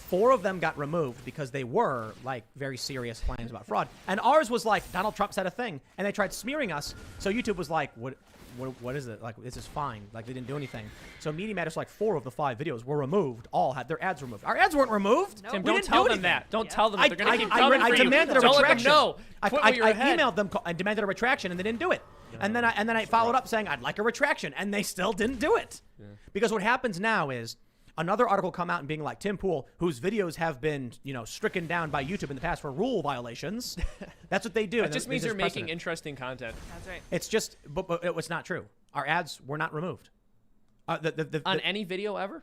4 of them got removed because they were like very serious claims about fraud. And ours was like, Donald Trump said a thing. And they tried smearing us. So YouTube was like, what is it? Like, this is fine. Like, they didn't do anything. So Media Matters, like 4 of the 5 videos were removed. All had their ads removed. Our ads weren't removed. No. Tim, We don't didn't tell do them anything. that. Don't Yeah. tell them. They're going to keep I coming for you. demanded a Don't retraction. let them know. Quit where you're I ahead. emailed them and demanded a retraction, and they didn't do it. And then I followed up saying I'd like a retraction, and they still didn't do it. Because what happens now is another article come out and being like TIMPOOL, whose videos have been stricken down by YouTube in the past for rule violations. That's what they do. It just means There's you're making precedent. interesting content. That's right. It's just, but it's not true. Our ads were not removed. On any video ever?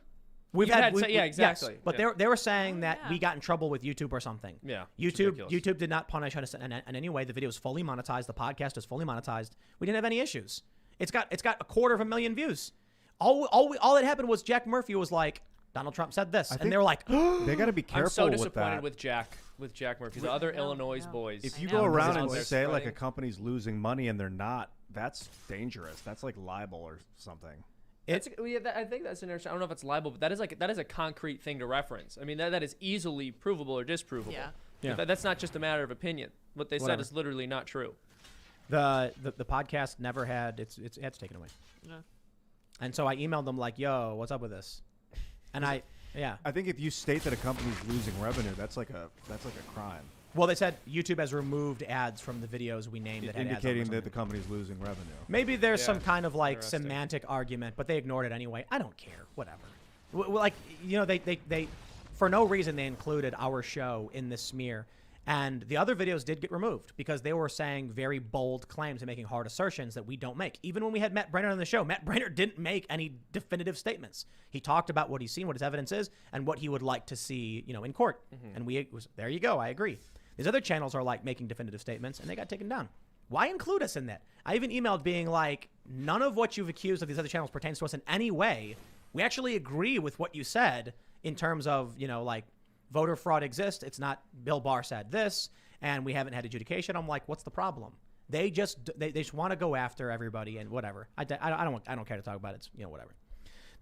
We've You've had we- so- yeah, we- exactly. Yes, but Yeah. they were saying that yeah. we got in trouble with YouTube or something. Yeah, it's ridiculous. YouTube did not punish us in any way. The video is fully monetized. The podcast is fully monetized. We didn't have any issues. It's got 250,000 views. All that happened was Jack Murphy was like, Donald Trump said this, and think they were like, They got to be careful I'm so with disappointed that. with Jack Murphy, the other Illinois boys. If I you know. go They're around out and there say like a spreading. company's losing money and they're not, that's dangerous. That's like libel or something. I think that's interesting. I don't know if it's libel, but that is a concrete thing to reference. I mean, that is easily provable or disprovable. Yeah. That's not just a matter of opinion. What they said Whatever. is literally not true. the podcast never had its ads taken away. No. And so I emailed them like, yo, what's up with this? And I think if you state that a company's losing revenue, that's like a crime. well, they said YouTube has removed ads from the videos we named that had ads on them or Indicating that the something. company's losing revenue. Maybe there's Yeah, some kind of like interesting. semantic argument, but they ignored it anyway. I don't care. Whatever. Like, they for no reason they included our show in this smear. And the other videos did get removed because they were saying very bold claims and making hard assertions that we don't make. Even when we had Matt Brenner on the show, Matt Brenner didn't make any definitive statements. He talked about what he's seen, what his evidence is, and what he would like to see, in court. And there you go. I agree. These other channels are like making definitive statements, and they got taken down. Why include us in that? I even emailed being like, none of what you've accused of these other channels pertains to us in any way. We actually agree with what you said in terms of, like, voter fraud exists. It's not Bill Barr said this, and we haven't had adjudication. I'm like, what's the problem? They just want to go after everybody and whatever. I don't care to talk about it. It's, whatever.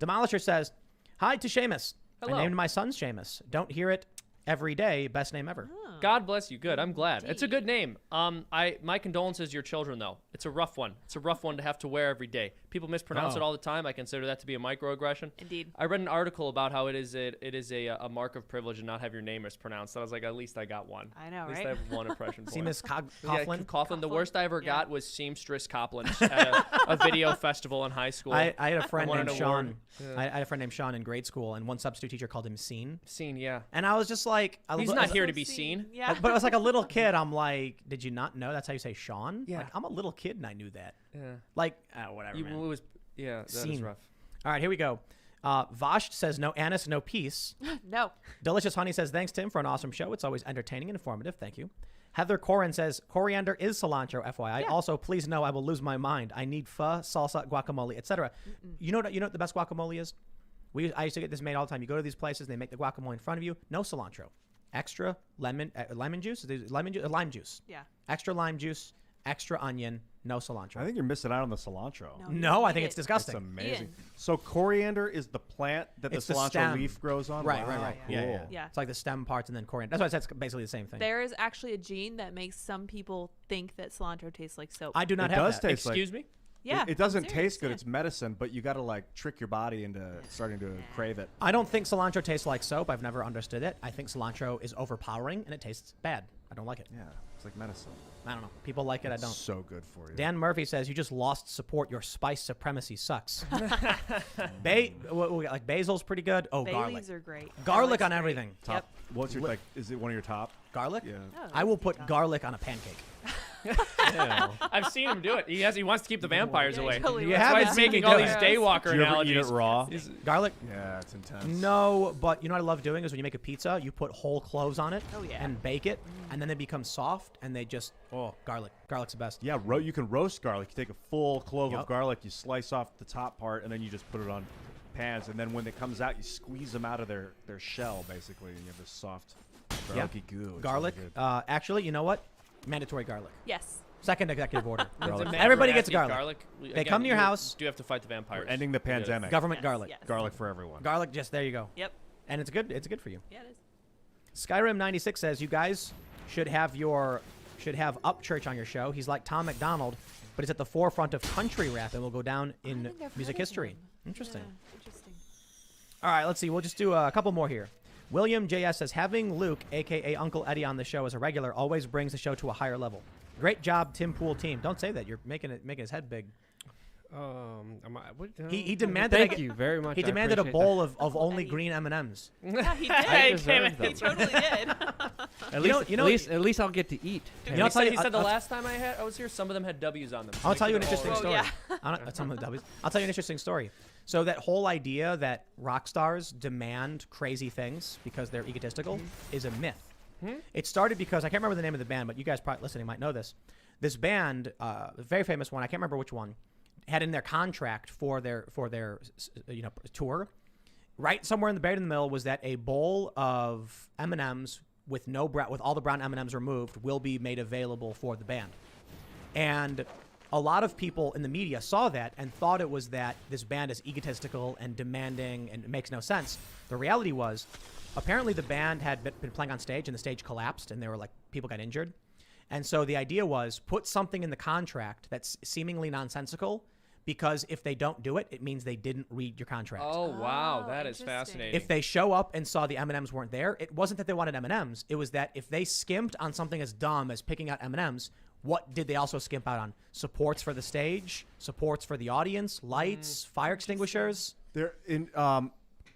Demolisher says, hi to Seamus. Hello. I named my son Seamus. Don't hear it every day. Best name ever. God bless you. Good. I'm glad. It's a good name. My condolences to your children, though. It's a rough one. It's a rough one to have to wear every day. People mispronounce it all the time. I consider that to be a microaggression. Indeed. I read an article about how it is a mark of privilege and not have your name mispronounced. I was like, at least I got one. I know, At least right? I have one impression for it. Seamus Yeah, Coughlin. Coughlin. The worst I ever Yeah. got was seamstress Coughlin at a video festival in high school. I had a friend won named an Sean. award. I had a friend named Sean in grade school, and one substitute teacher called him Scene. Scene, yeah. And I was just like, He's not here to be seen. Yeah. But I was like a little kid. I'm like, did you not know that's how you say Sean? Yeah. Like, I'm a little kid and I knew that. Yeah. Like, whatever. It Man. was, yeah, that is Scene. rough. All right, here we go. Vosh says no anise, no peace. No. Delicious Honey says thanks Tim for an awesome show. It's always entertaining and informative. Thank you. Heather Corin says, coriander is cilantro, FYI. Yeah. Also, please know I will lose my mind. I need pho, salsa, guacamole, etc. You know what the best guacamole is? I used to get this made all the time. You go to these places, they make the guacamole in front of you. No cilantro. Extra lime juice. Yeah. Extra lime juice, extra onion, no cilantro. I think you're missing out on the cilantro. No, I think it's It's disgusting. amazing. Ian. So coriander is the plant that It's the the cilantro stem. leaf grows on? Right. Wow, Yeah, cool. Yeah. It's like the stem parts and then coriander. That's why it's basically the same thing. There is actually a gene that makes some people think that cilantro tastes like soap. I do not It have does that. taste like Excuse me? yeah. It doesn't I'm taste good. serious, It's medicine, but you got to like trick your body into starting to crave it. I don't think cilantro tastes like soap. I've never understood it. I think cilantro is overpowering and it tastes bad. I don't like it. Yeah, it's like medicine. I don't know. People like it. I don't. So good for you. Dan Murphy says you just lost support. Your spice supremacy sucks. Like basil's pretty good. Oh, yeah. garlic. Baileys are great. Garlic Garlic's on great. everything. Top. What's your like? Is it one of your top? Garlic? Yeah. Oh, I will that's put good. garlic on a pancake. I've seen him do it. He wants to keep the vampires Yeah, away. totally You would. That's why haven't he's seen making me all do these it. daywalker Do you ever eat it analogies. raw? Garlic? Yeah, it's intense. No, but you know what I love doing is when you make a pizza, you put whole cloves on it Oh, yeah. and bake it, and then they become soft, and they just, garlic. Garlic's the best. Yeah, you can roast garlic. You take a full clove Yup. of garlic, you slice off the top part, and then you just put it on pans. And then when it comes out, you squeeze them out of their shell, basically, and you have this soft garlicky goo. It's Garlic. really good. Actually, you know what? Mandatory garlic. Yes. Second executive order. Garlic. Everybody gets Nasty garlic. We- They again, come to your you house. Do have to fight the vampires. We're ending the We did it. pandemic. Government Yes, garlic. yes. Garlic for everyone. Garlic, just there you go. Yep. And it's good. It's good for you. Yeah, it is. Skyrim 96 says you guys should have Upchurch on your show. He's like Tom McDonald, but he's at the forefront of country rap and will go down I in think I've music heard of history. him. Interesting. Yeah, interesting. All right, let's see. We'll just do a couple more here. William JS says having Luke, aka Uncle Eddie, on the show as a regular always brings the show to a higher level. Great job, TIMPOOL team. Don't say that. You're making his head big. He demanded. Thank you very much. He I demanded a appreciate bowl of only Eddie. green M&Ms. Yeah, he did. I deserve He them. totally did. that. At least I'll get to eat. You know, I'll tell you- he said the I'll- last time I was here, some of them had W's on them. so I'll they tell you an could've all- interesting Well, story. yeah. Some of the W's. I'll tell you an interesting story. So that whole idea that rock stars demand crazy things because they're egotistical is a myth. It started because I can't remember the name of the band, but you guys probably listening might know this. This band, a very famous one, I can't remember which one, had in their contract for their tour, right somewhere in the buried in the middle was that a bowl of M&Ms with with all the brown M&Ms removed will be made available for the band. And a lot of people in the media saw that and thought it was that this band is egotistical and demanding and it makes no sense. The reality was, apparently the band had been playing on stage and the stage collapsed and they were like, people got injured. And so the idea was put something in the contract that's seemingly nonsensical because if they don't do it, it means they didn't read your contract. Oh wow, Oh, that is interesting. fascinating. If they show up and saw the M&Ms weren't there, it wasn't that they wanted M&Ms. It was that if they skimped on something as dumb as picking out M&Ms, what did they also skimp out on? Supports for the stage, supports for the audience, lights, fire extinguishers. They're in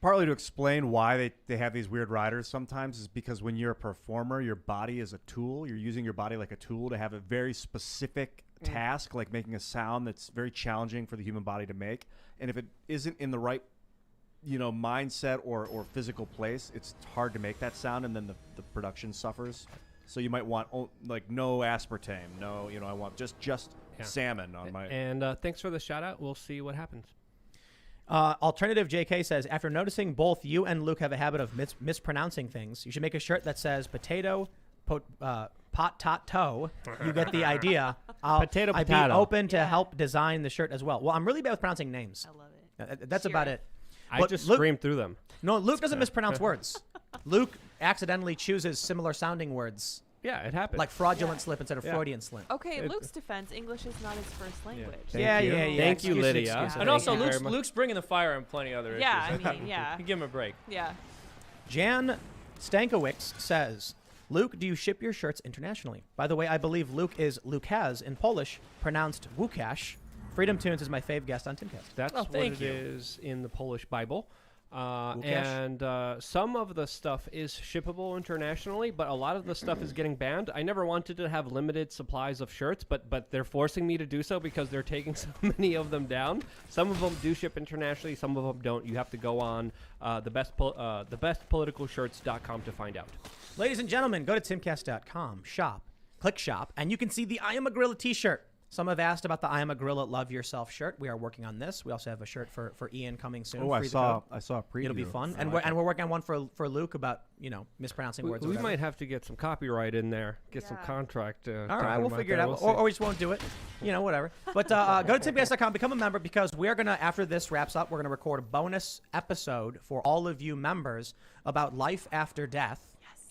partly to explain why they have these weird riders sometimes is because when you're a performer, your body is a tool. You're using your body like a tool to have a very specific task, like making a sound that's very challenging for the human body to make. And if it isn't in the right, mindset or physical place, it's hard to make that sound, and then the production suffers. So you might want like no aspartame, no, I want just salmon on my. And thanks for the shout out. We'll see what happens. Alternative JK says, after noticing both you and Luke have a habit of mispronouncing things, you should make a shirt that says potato, pot tot toe. You get the idea. I'd be potato. open to help design the shirt as well. Well, I'm really bad with pronouncing names. I love it. That's Sure. about it. I But just Luke- screamed through them. No, Luke doesn't mispronounce words. Luke accidentally chooses similar sounding words, Yeah, it happened. like fraudulent slip instead of Yeah. Freudian slip. Okay, in It- Luke's defense, English is not his first language. Thank you. Thank you, Excuses, Lydia. excuses. and Thank also, you very Luke's, much. Luke's bringing the fire on plenty other Yeah, issues. I mean, yeah, Give him a break. yeah. Jan Stankiewicz says, Luke, do you ship your shirts internationally? By the way, I believe Luke is Lukasz in Polish, pronounced Łukasz. Freedom Tunes is my fave guest on Timcast. That's Oh, what thank it you. is in the Polish Bible. Łukasz? And some of the stuff is shippable internationally, but a lot of the stuff is getting banned. I never wanted to have limited supplies of shirts, but they're forcing me to do so because they're taking so many of them down. Some of them do ship internationally, some of them don't. You have to go on thebestpoliticalshirts.com to find out. Ladies and gentlemen, go to timcast.com, shop, click shop, and you can see the I Am a Gorilla t-shirt. Some have asked about the I Am a Gorilla Love Yourself shirt. We are working on this. We also have a shirt for Ian coming soon. Oh, I saw a preview. It'll be fun. And we're working on one for Luke about, mispronouncing words. We might have to get some copyright in there, get some contract. All right, we'll figure it out. Or we just won't do it. Whatever. But go to timpcast.com, become a member, because we're going to, after this wraps up, we're going to record a bonus episode for all of you members about life after death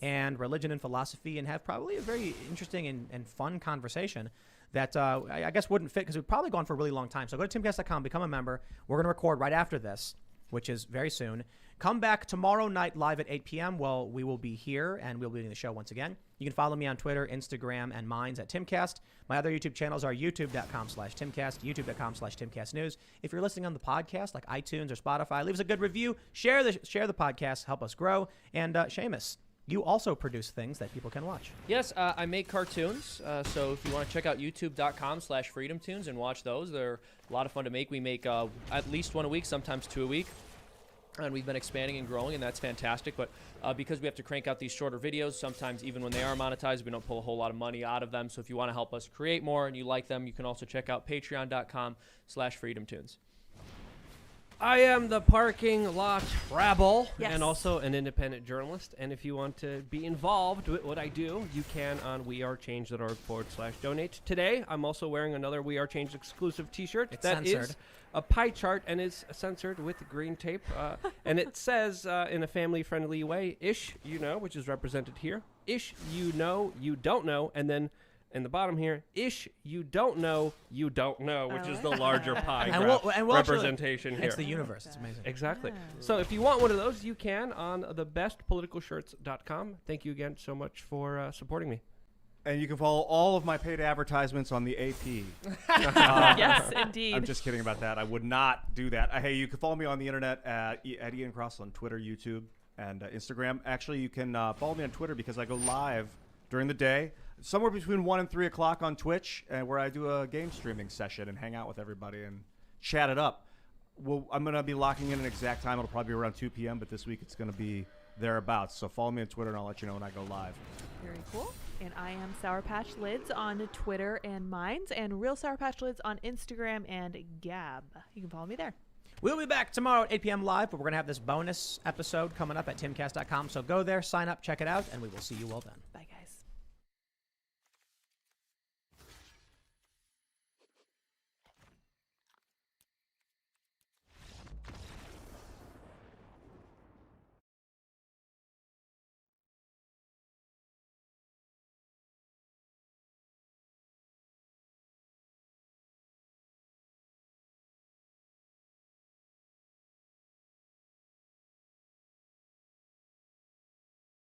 and religion and philosophy, and have probably a very interesting and fun conversation that I guess wouldn't fit because we've probably gone for a really long time. So go to timpcast.com, become a member. We're going to record right after this, which is very soon. Come back tomorrow night live at 8 p.m. Well, we will be here, and we'll be doing the show once again. You can follow me on Twitter, Instagram, and Minds at Timcast. My other YouTube channels are youtube.com/Timcast, youtube.com/TimcastNews. If you're listening on the podcast, like iTunes or Spotify, leave us a good review. Share the podcast, help us grow. And Seamus, you also produce things that people can watch. Yes, I make cartoons. So if you want to check out youtube.com/freedomtunes and watch those, they're a lot of fun to make. We make at least one a week, sometimes 2 a week. And we've been expanding and growing, and that's fantastic. But because we have to crank out these shorter videos, sometimes even when they are monetized, we don't pull a whole lot of money out of them. So if you want to help us create more and you like them, you can also check out patreon.com/freedomtunes. I am the parking lot rabble and Yes. also an independent journalist. And if you want to be involved with what I do, you can on wearechange.org/donate. Today, I'm also wearing another We Are Change exclusive t-shirt. It's that censored. is a pie chart and is censored with green tape. And it says in a family-friendly way, ish, which is represented here. Ish, you don't know. And then in the bottom here, ish, you don't know, which is the larger pie graph representation here. It's the universe. It's amazing. Exactly. So if you want one of those, you can on thebestpoliticalshirts.com. Thank you again so much for supporting me. And you can follow all of my paid advertisements on the AP. Yes, indeed. I'm just kidding about that. I would not do that. Hey, you can follow me on the internet at Ian Cross on Twitter, YouTube, and Instagram. Actually, you can follow me on Twitter because I go live during the day, somewhere between 1 and 3 o'clock on Twitch, where I do a game streaming session and hang out with everybody and chat it up. Well, I'm going to be locking in an exact time. It'll probably be around 2 p.m., but this week it's going to be thereabouts. So follow me on Twitter, and I'll let you know when I go live. Very cool. And I am Sour Patch Lids on Twitter and Minds, and Real Sour Patch Lids on Instagram and Gab. You can follow me there. We'll be back tomorrow at 8 p.m. live, but we're going to have this bonus episode coming up at timcast.com. So go there, sign up, check it out, and we will see you all then.